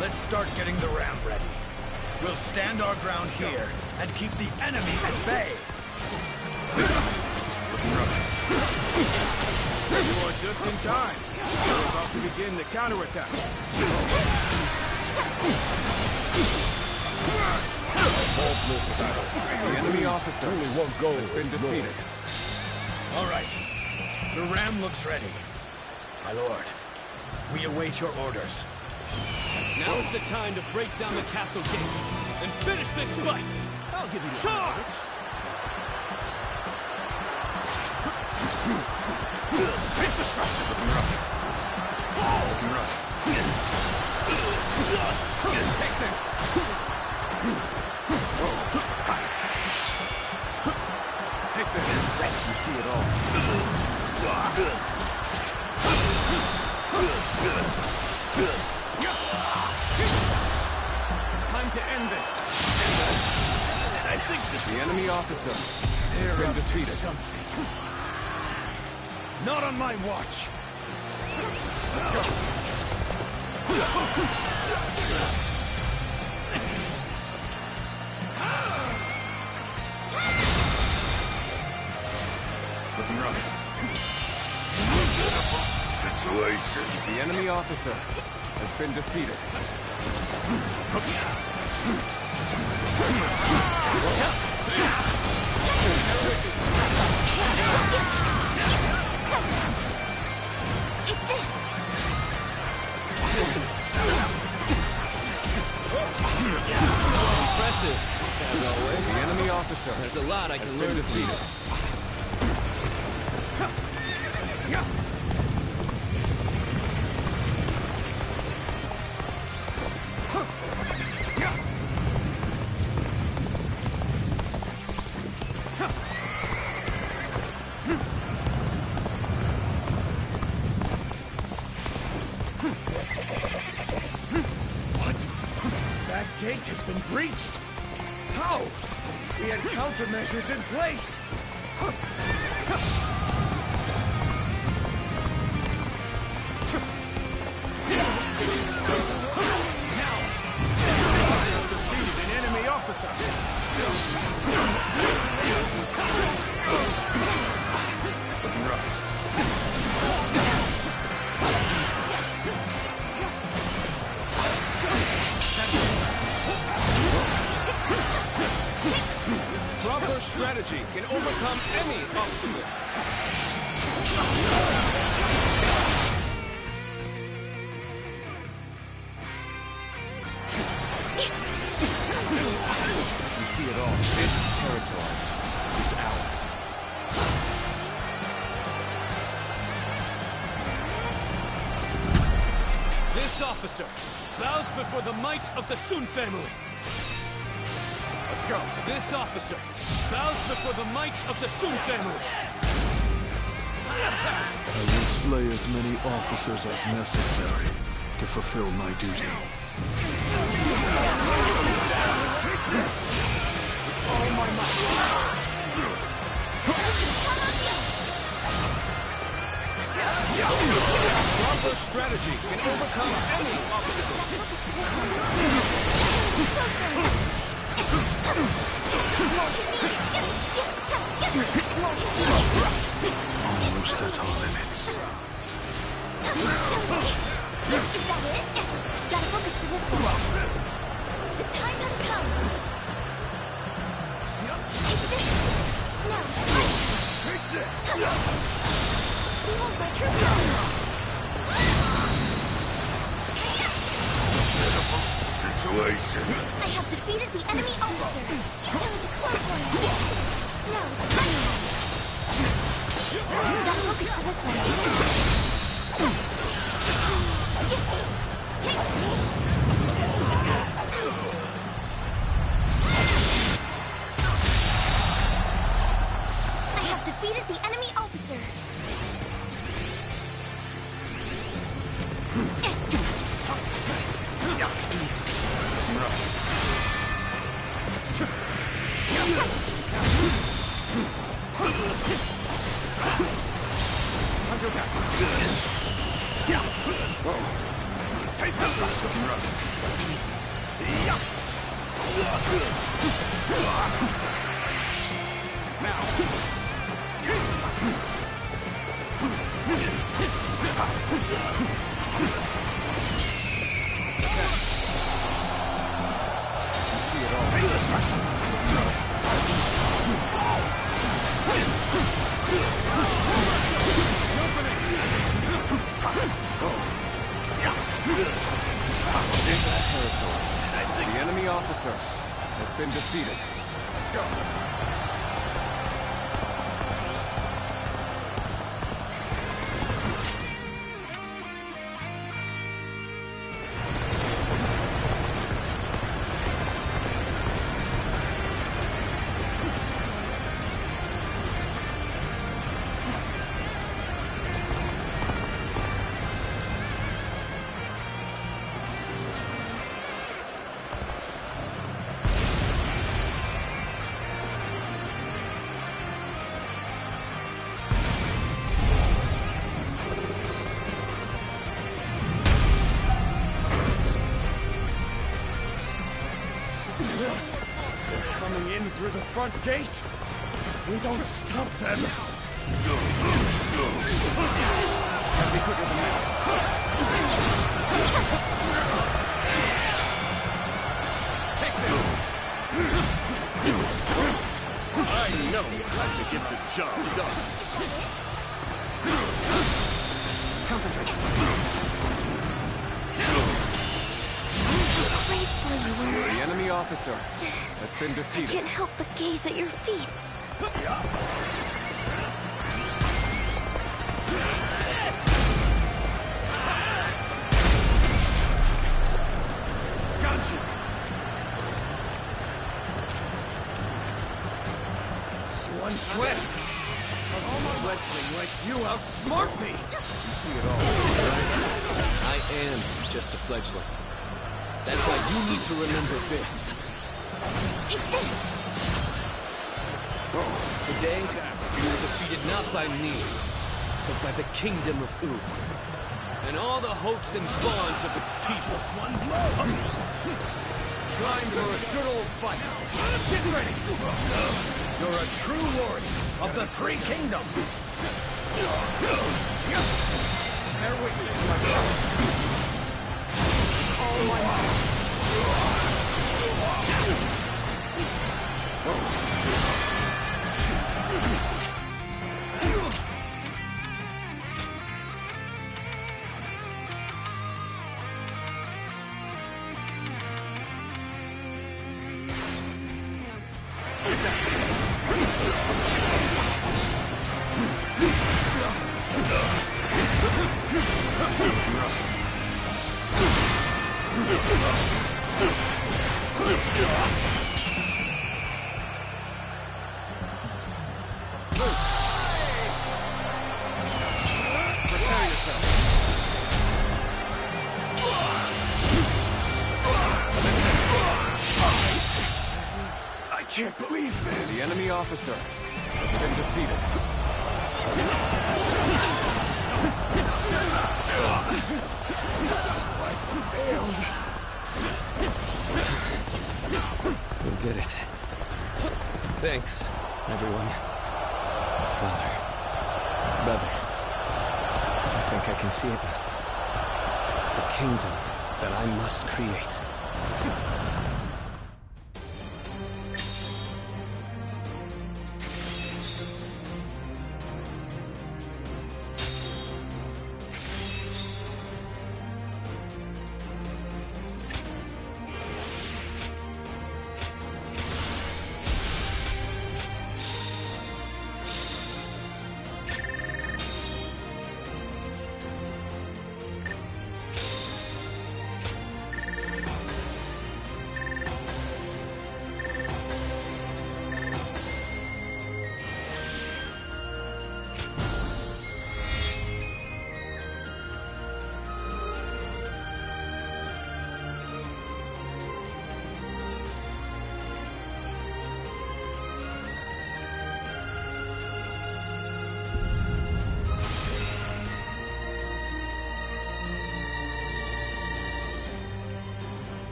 Speaker 6: let's start getting the ram ready. We'll stand our ground here and keep the enemy at bay.
Speaker 13: You are just in time. We're about to begin the counterattack. The enemy officer has been defeated.
Speaker 6: All right, the ram looks ready. My lord, we await your orders.
Speaker 2: Now is the time to break down the castle gate and finish this fight.
Speaker 14: I'll give you the
Speaker 2: Charge!
Speaker 14: Take destruction!
Speaker 13: Take this! Take this! You see it all.
Speaker 8: Time to end this. I think the enemy officer has been defeated.
Speaker 13: Not on my watch. Let's go.
Speaker 8: Looking rough. Situation. The enemy officer has been defeated.
Speaker 7: Take this!
Speaker 2: Impressive, as always.
Speaker 8: The enemy officer
Speaker 2: There's a lot I can learn from you.
Speaker 13: That gate has been breached! How? We had countermeasures in place! Now! Defeated an enemy officer!
Speaker 8: looking rough.
Speaker 3: Proper strategy can overcome any obstacle.
Speaker 8: We see it all. This territory is ours.
Speaker 3: This officer bows before the might of the Sun family.
Speaker 8: Let's go.
Speaker 3: This officer bows before the might of the Sun family.
Speaker 13: I will slay as many officers as necessary to fulfill my duty.
Speaker 3: All my might. Proper strategy can overcome any
Speaker 13: Almost at our limits.
Speaker 7: Is that it? Gotta focus for this one. The time has come. Take this. Now,
Speaker 13: take this.
Speaker 7: Behold my true power.
Speaker 12: Situation.
Speaker 7: I have defeated the enemy officer. It was a close one. Now, it's my turn. Gotta focus for this one. I have defeated the enemy officer.
Speaker 8: Nice. Easy. Time to attack. Taste that rush. Looking rough. Easy. Attack. You see it all. Take this rush. This territory. The enemy officer has been defeated. Let's go.
Speaker 13: through the front gate. If we don't stop them... Gotta be quicker than this. Take this!
Speaker 12: I know how to get the job done.
Speaker 5: Concentrate.
Speaker 7: Graceful you were.
Speaker 18: The enemy officer has been
Speaker 7: I
Speaker 18: defeated.
Speaker 7: can't help but gaze at your feet.
Speaker 13: Got you! One Chuan! An all-my wetling like you outsmart me!
Speaker 2: You see it all, right? I am just a fledgling. That's why you need to remember this.
Speaker 7: Take this!
Speaker 2: Today, you were defeated not by me, but by the kingdom of U. And all the hopes and bonds of its people.
Speaker 13: Just one blow!
Speaker 2: Trying for a good old fight.
Speaker 13: Get ready! You're a true lord of the Three Kingdoms! Bear witness to my power. All my might.
Speaker 2: Prepare yourself.
Speaker 13: I can't believe this!
Speaker 18: The enemy officer has been defeated.
Speaker 13: I failed.
Speaker 2: We did it. Thanks, everyone. Father. Brother. I think I can see it now. The kingdom that I must create.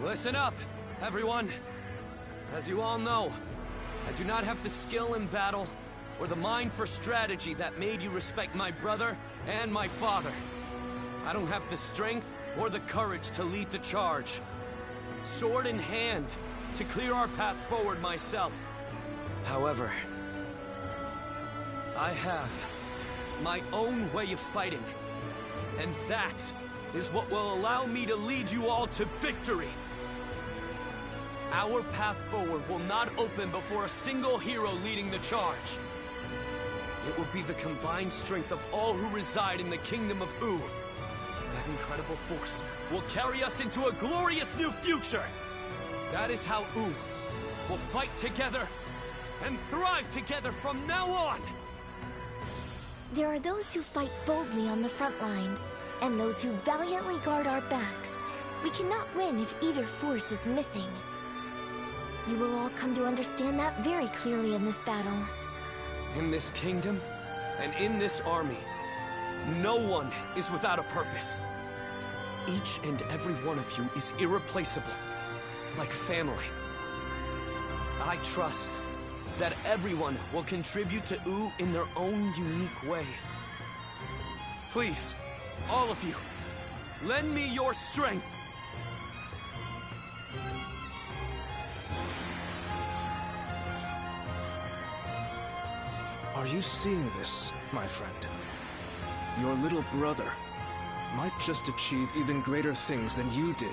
Speaker 2: Listen up, everyone. As you all know, I do not have the skill in battle or the mind for strategy that made you respect my brother and my father. I don't have the strength or the courage to lead the charge. Sword in hand, to clear our path forward myself. However, I have my own way of fighting, and that is what will allow me to lead you all to victory. Our path forward will not open before a single hero leading the charge. It will be the combined strength of all who reside in the kingdom of U. That incredible force will carry us into a glorious new future. That is how U will fight together and thrive together from now on.
Speaker 7: There are those who fight boldly on the front lines, and those who valiantly guard our backs. We cannot win if either force is missing. You will all come to understand that very clearly in this battle.
Speaker 2: In this kingdom, and in this army, no one is without a purpose. Each and every one of you is irreplaceable, like family. I trust that everyone will contribute to Wu in their own unique way. Please, all of you, lend me your strength.
Speaker 3: Are you seeing this, my friend? Your little brother might just achieve even greater things than you did.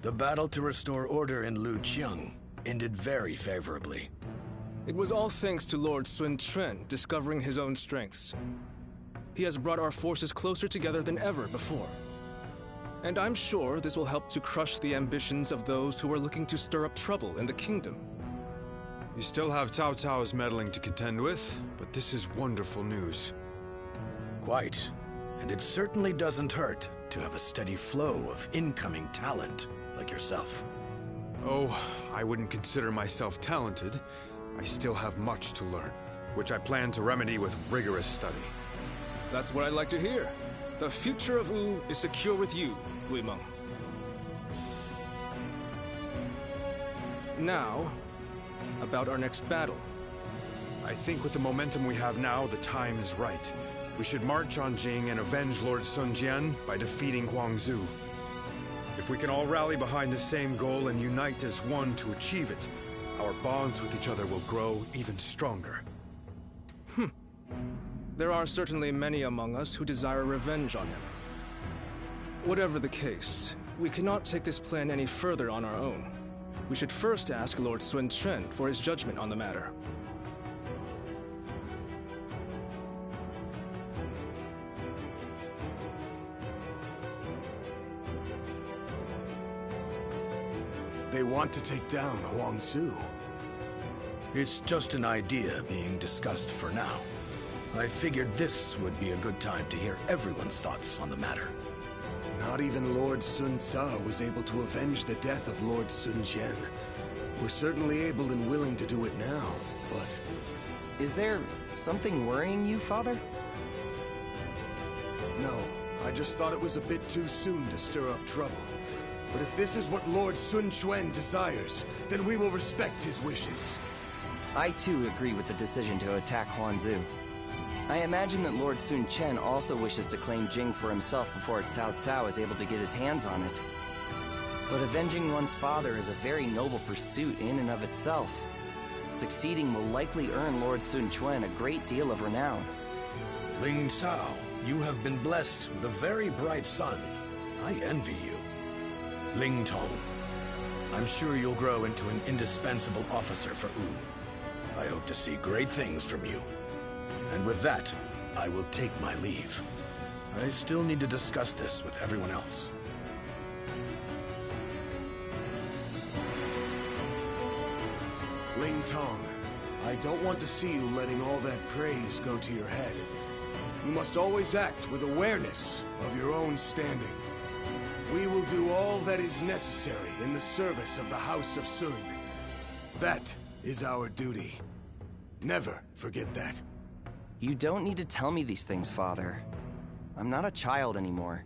Speaker 6: The battle to restore order in Luqiang ended very favorably.
Speaker 3: It was all thanks to Lord Sun Quan discovering his own strengths. He has brought our forces closer together than ever before. And I'm sure this will help to crush the ambitions of those who are looking to stir up trouble in the kingdom.
Speaker 9: You still have Cao Cao's meddling to contend with, but this is wonderful news.
Speaker 6: Quite. And it certainly doesn't hurt to have a steady flow of incoming talent like yourself.
Speaker 9: Oh, I wouldn't consider myself talented. I still have much to learn, which I plan to remedy with rigorous study.
Speaker 3: That's what I like to hear. The future of Wu is secure with you, Wei Meng. Now, about our next battle.
Speaker 9: I think with the momentum we have now, the time is right. We should march on Jing and avenge Lord Sun Jian by defeating Huangzu. If we can all rally behind the same goal and unite as one to achieve it, our bonds with each other will grow even stronger.
Speaker 3: There are certainly many among us who desire revenge on him. Whatever the case, we cannot take this plan any further on our own. We should first ask Lord Sun Quan for his judgment on the matter.
Speaker 12: They want to take down Huangzu.
Speaker 6: It's just an idea being discussed for now. I figured this would be a good time to hear everyone's thoughts on the matter.
Speaker 12: Not even Lord Sun Tzu was able to avenge the death of Lord Sun Jian. We're certainly able and willing to do it now, but...
Speaker 20: Is there something worrying you, Father?
Speaker 12: No, I just thought it was a bit too soon to stir up trouble. But if this is what Lord Sun Quan desires, then we will respect his wishes.
Speaker 20: I too agree with the decision to attack Huangzu. I imagine that Lord Sun Quan also wishes to claim Jing for himself before Cao Cao is able to get his hands on it. But avenging one's father is a very noble pursuit in and of itself. Succeeding will likely earn Lord Sun Quan a great deal of renown.
Speaker 6: Ling Cao, you have been blessed with a very bright son. I envy you. Ling Tong, I'm sure you'll grow into an indispensable officer for Wu. I hope to see great things from you. And with that, I will take my leave. I still need to discuss this with everyone else.
Speaker 12: Ling Tong, I don't want to see you letting all that praise go to your head. You must always act with awareness of your own standing. We will do all that is necessary in the service of the House of Sun. That is our duty. Never forget that.
Speaker 20: You don't need to tell me these things, Father. I'm not a child anymore.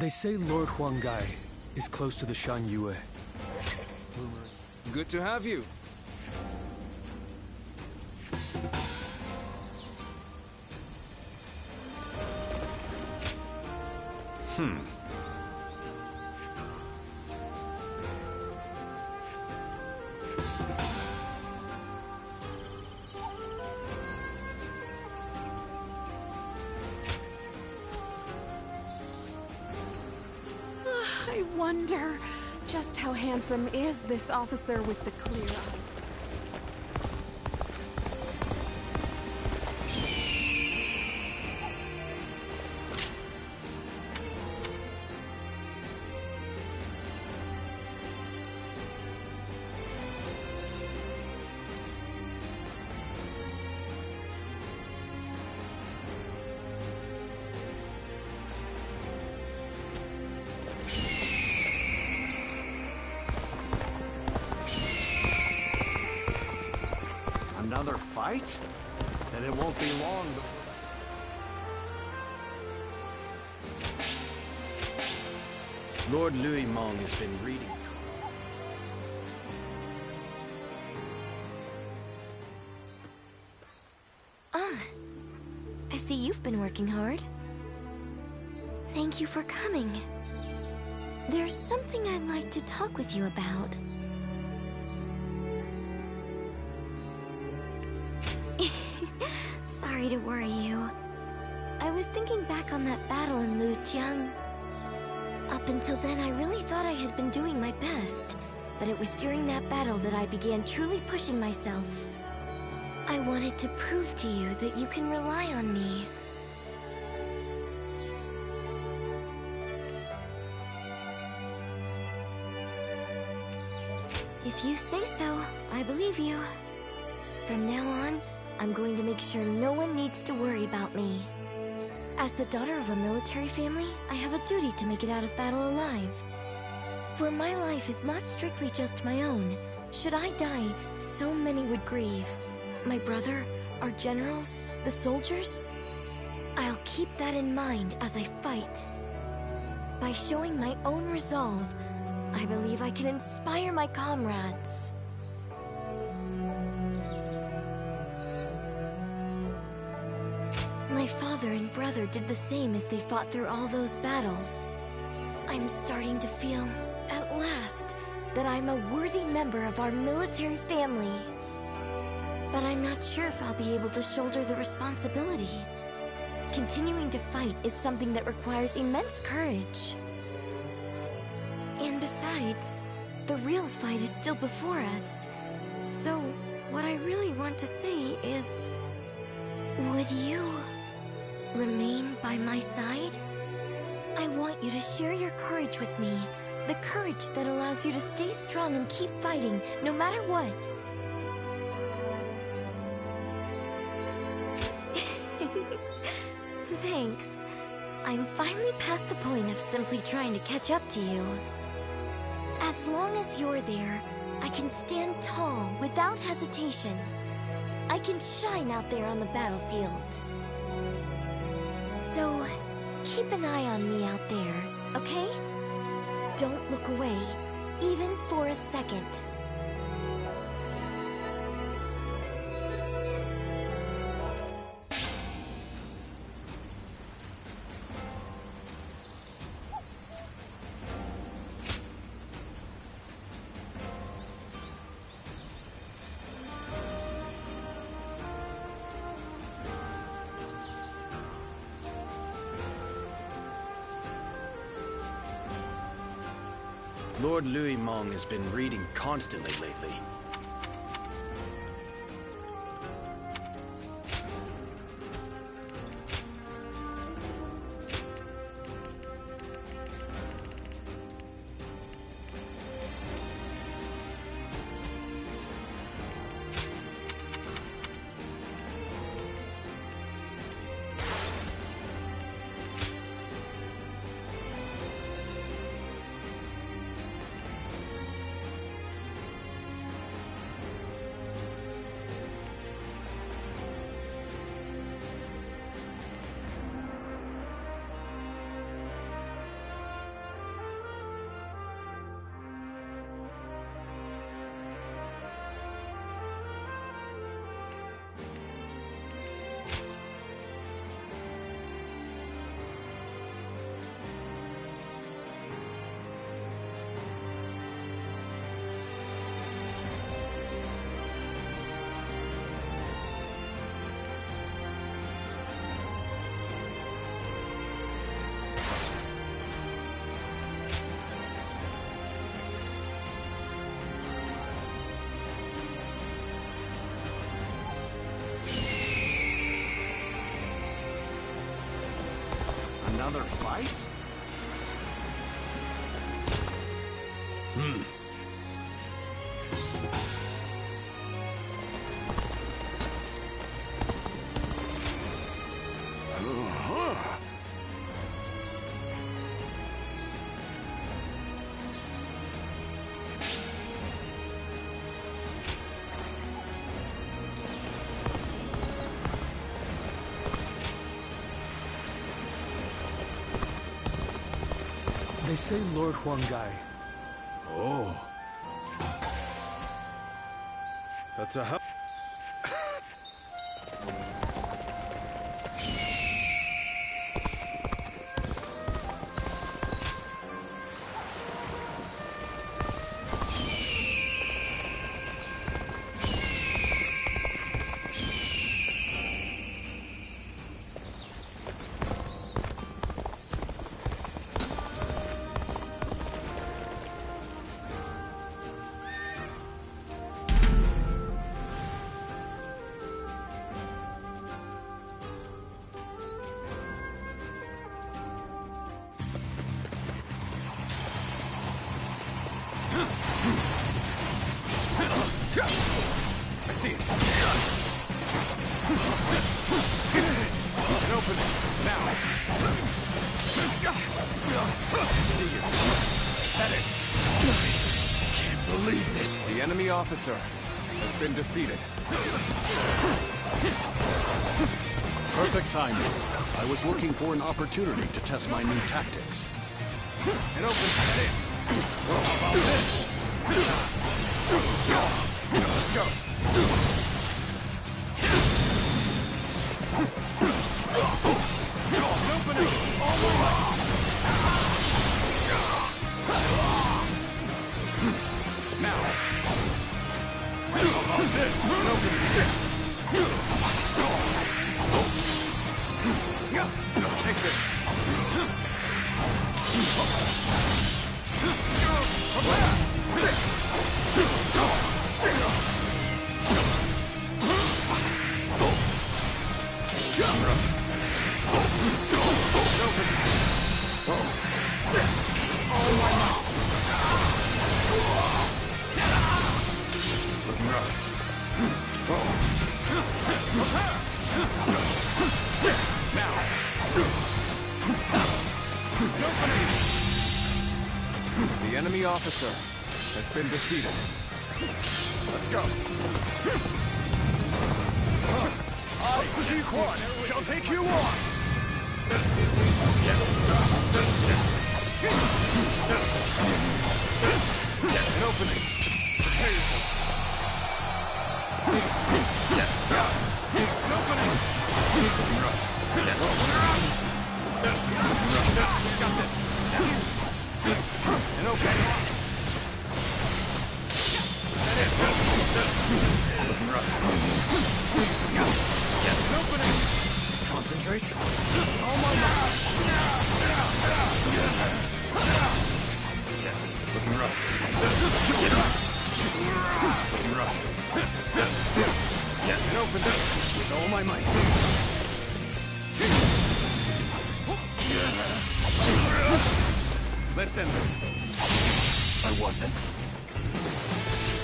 Speaker 15: They say Lord Huanggai is close to the Shan Yue.
Speaker 3: Good to have you.
Speaker 21: I wonder just how handsome is this officer with the clear eye?
Speaker 19: Another fight? Then it won't be long before...
Speaker 2: Lord Louis Mong has been reading.
Speaker 7: I see you've been working hard. Thank you for coming. There's something I'd like to talk with you about. Sorry to worry you. I was thinking back on that battle in Lujiang. Up until then, I really thought I had been doing my best, but it was during that battle that I began truly pushing myself. I wanted to prove to you that you can rely on me. If you say so, I believe you. From now on, I'm going to make sure no one needs to worry about me. As the daughter of a military family, I have a duty to make it out of battle alive. For my life is not strictly just my own. Should I die, so many would grieve. My brother, our generals, the soldiers? I'll keep that in mind as I fight. By showing my own resolve, I believe I can inspire my comrades. My father and brother did the same as they fought through all those battles. I'm starting to feel, at last, that I'm a worthy member of our military family. But I'm not sure if I'll be able to shoulder the responsibility. Continuing to fight is something that requires immense courage. And besides, the real fight is still before us. So, what I really want to say is... would you remain by my side? I want you to share your courage with me. The courage that allows you to stay strong and keep fighting, no matter what. Thanks. I'm finally past the point of simply trying to catch up to you. As long as you're there, I can stand tall without hesitation. I can shine out there on the battlefield. So, keep an eye on me out there, okay? Don't look away, even for a second.
Speaker 2: Lord Louis Mong has been reading constantly lately.
Speaker 14: Another fight?
Speaker 3: They say Lord Huangai.
Speaker 9: Oh. That's a help.
Speaker 14: I see it. An opening. Now. I see you. At it. Can't believe this. The enemy officer has been defeated.
Speaker 4: Perfect timing. I was looking for an opportunity to test my new tactics.
Speaker 14: An open hit. How about this? Let's go. An opening. All the way. Now. How about this? An opening. Take this. Looking rough. Now. The enemy officer has been defeated. Let's go. I, Ji Quan, shall take you on. An opening. Prepare yourselves. An opening. Looking rough. Got this. An opening. Looking rough. An opening. Concentrate. Oh my God. Looking rough. Looking rough. An opening. With all my might. Let's end this. I wasn't.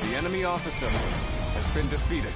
Speaker 14: The enemy officer has been defeated.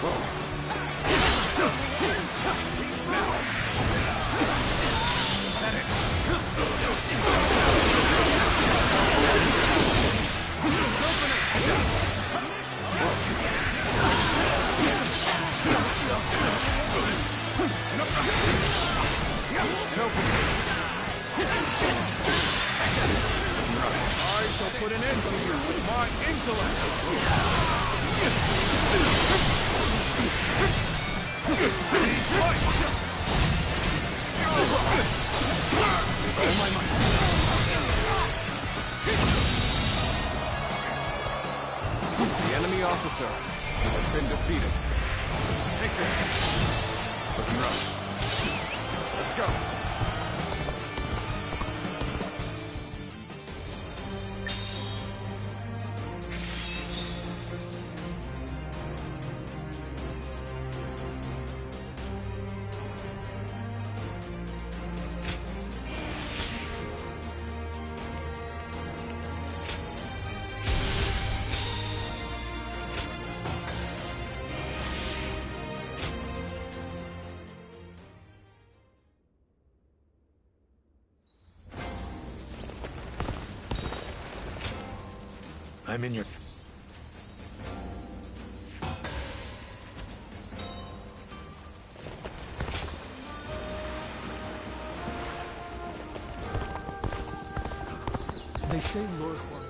Speaker 13: I shall put an end to you with my intellect! All my might!
Speaker 12: The enemy officer has been defeated. Take this! Looking rough. Let's go!
Speaker 6: I'm in your...
Speaker 3: They say Lord Juan.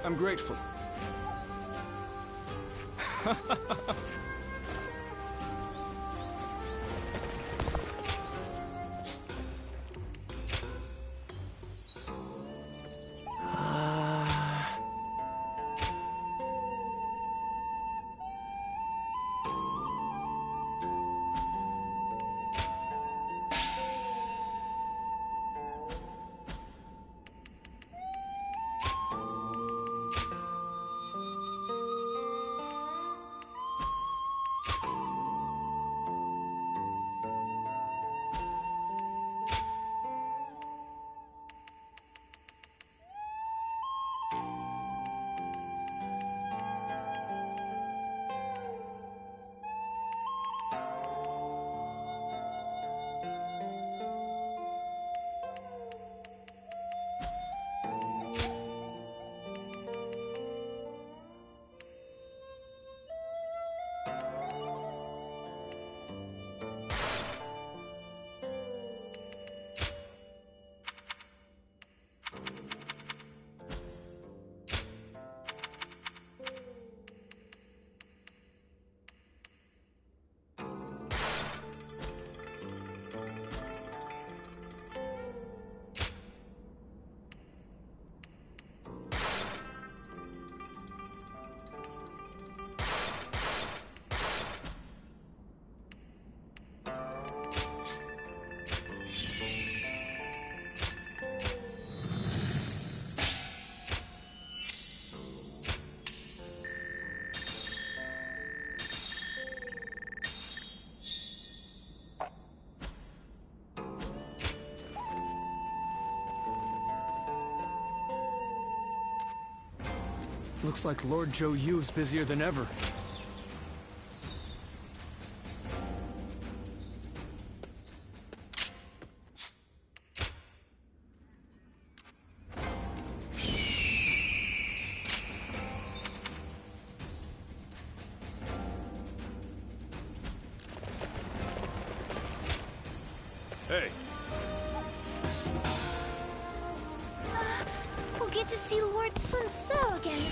Speaker 3: I'm grateful. Looks like Lord Zhou Yu's busier than ever.
Speaker 9: Hey.
Speaker 7: We'll get to see Lord Sun So again.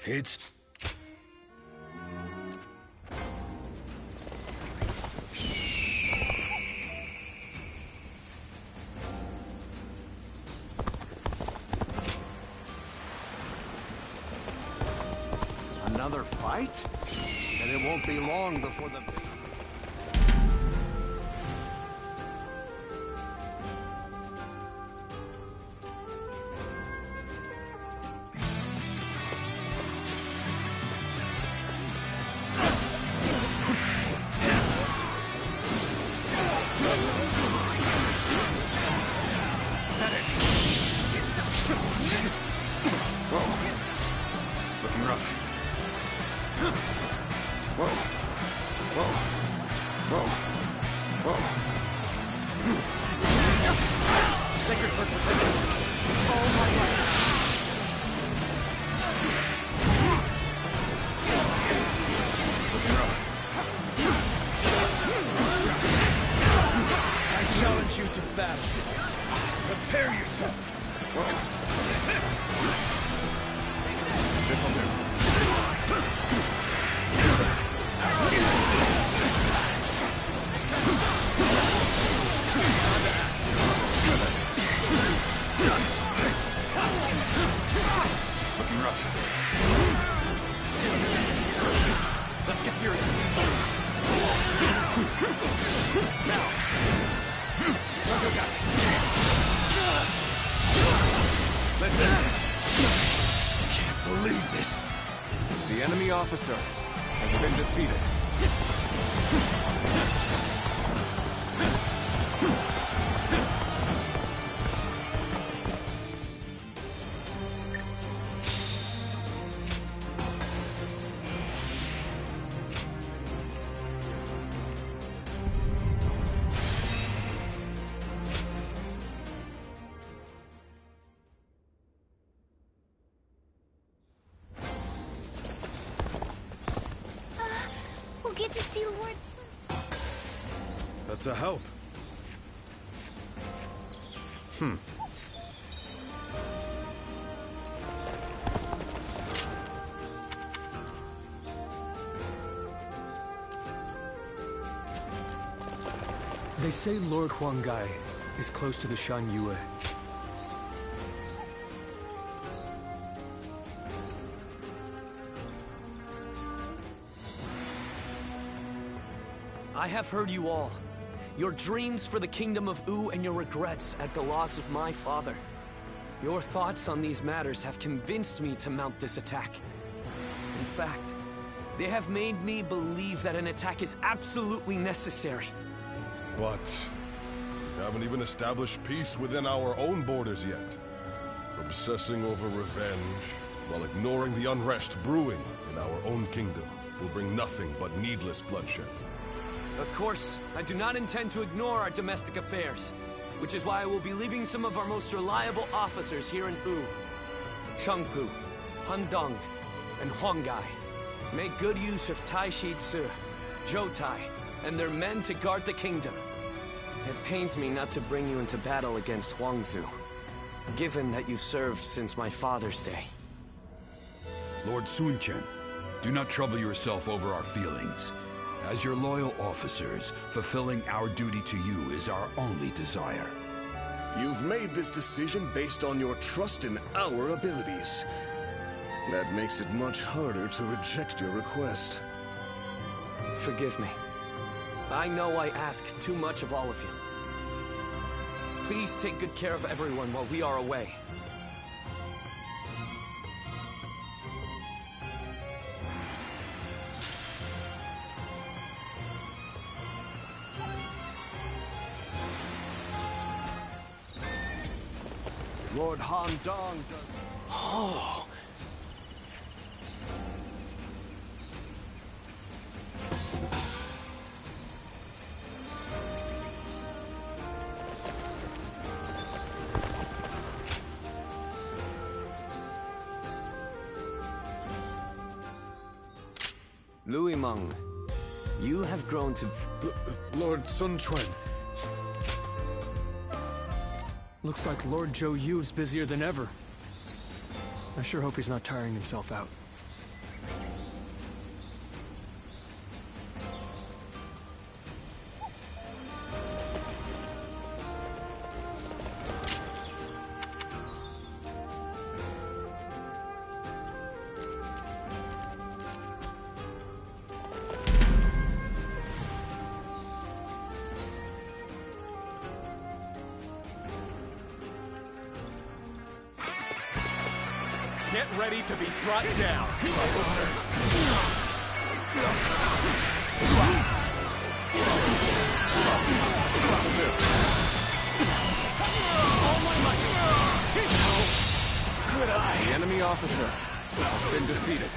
Speaker 6: It's...
Speaker 12: Another fight? And it won't be long before the... Whoa. Whoa. Whoa. Whoa.
Speaker 17: Sacred Bird protect us. Oh my God.
Speaker 12: Looking rough.
Speaker 13: I challenge you to battle. Prepare yourself.
Speaker 12: This'll do.
Speaker 17: Looking rough. Let's get serious. Now. Let's attack. Let's end this.
Speaker 13: Can't believe this.
Speaker 12: The enemy officer has been defeated.
Speaker 7: We'll get to see Lord Sun.
Speaker 9: That's a help.
Speaker 3: They say Lord Huanggai is close to the Shan Yue.
Speaker 2: I have heard you all. Your dreams for the kingdom of Wu and your regrets at the loss of my father. Your thoughts on these matters have convinced me to mount this attack. In fact, they have made me believe that an attack is absolutely necessary.
Speaker 10: But we haven't even established peace within our own borders yet. Obsessing over revenge while ignoring the unrest brewing in our own kingdom will bring nothing but needless bloodshed.
Speaker 2: Of course, I do not intend to ignore our domestic affairs, which is why I will be leaving some of our most reliable officers here in Wu. Chengpu, Handong, and Huanggai. Make good use of Tai Shi Tzu, Zhou and their men to guard the kingdom. It pains me not to bring you into battle against Huangzu, given that you served since my father's day.
Speaker 11: Lord Sun Quan, do not trouble yourself over our feelings. As your loyal officers, fulfilling our duty to you is our only desire.
Speaker 12: You've made this decision based on your trust in our abilities. That makes it much harder to reject your request.
Speaker 2: Forgive me. I know I ask too much of all of you. Please take good care of everyone while we are away.
Speaker 14: Lord Handong does...
Speaker 2: Oh! Louis Meng, you have grown to...
Speaker 9: Lord Sun Quan.
Speaker 3: Looks like Lord Zhou Yu's busier than ever. I sure hope he's not tiring himself out.
Speaker 14: Get ready to be brought down.
Speaker 12: Good eye. The enemy officer has been defeated.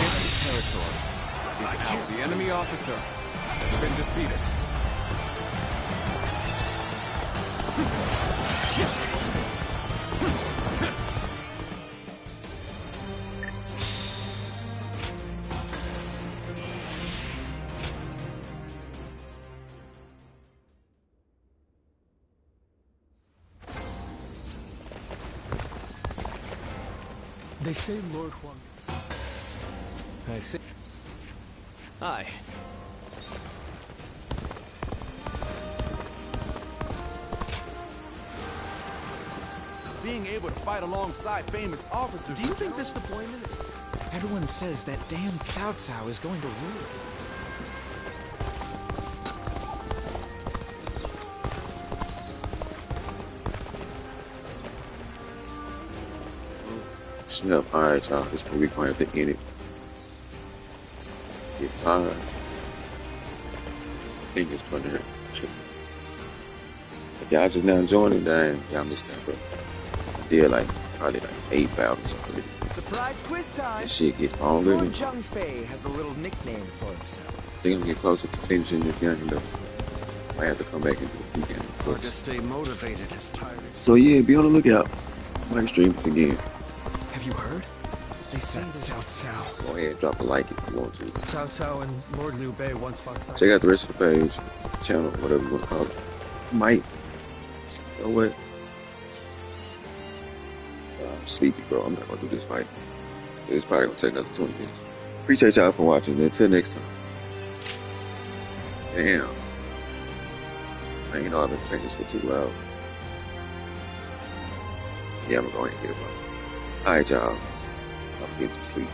Speaker 15: This territory is out. The enemy officer has been defeated.
Speaker 3: They say Lord Huang...
Speaker 2: I see. Hi.
Speaker 14: Being able to fight alongside famous officers...
Speaker 15: Do you think this deployment is... Everyone says that damn Cao Cao is going to rule.
Speaker 1: Snap. Alright, y'all. This one we going to have to end it. Get tired. I think it's going to hurt. If y'all just now joining, dang, y'all missed that, bro. I did probably 8 battles already.
Speaker 8: Surprise quiz time!
Speaker 1: This shit get longer.
Speaker 8: Lord Zheng Fei has a little nickname for himself.
Speaker 1: I think I'm getting closer to finishing this game, though. I have to come back and do a weekend.
Speaker 19: Hard to stay motivated as tired as...
Speaker 1: So yeah, be on the lookout. Might stream this again.
Speaker 15: Have you heard? They say that
Speaker 13: Cao Cao.
Speaker 1: Go ahead, drop a like if you want to.
Speaker 13: Cao Cao and Lord Liu Bei once fought side.
Speaker 1: Check out the rest of the page, channel, whatever you want to call it. Might. You know what? I'm sleepy, bro. I'm not gonna do this fight. It's probably gonna take another 20 minutes. Appreciate y'all for watching. Until next time. Damn. I ain't know I've been playing this for too loud. Yeah, I'm gonna go ahead and get it, bro. Alright, y'all. I'm getting some sleep.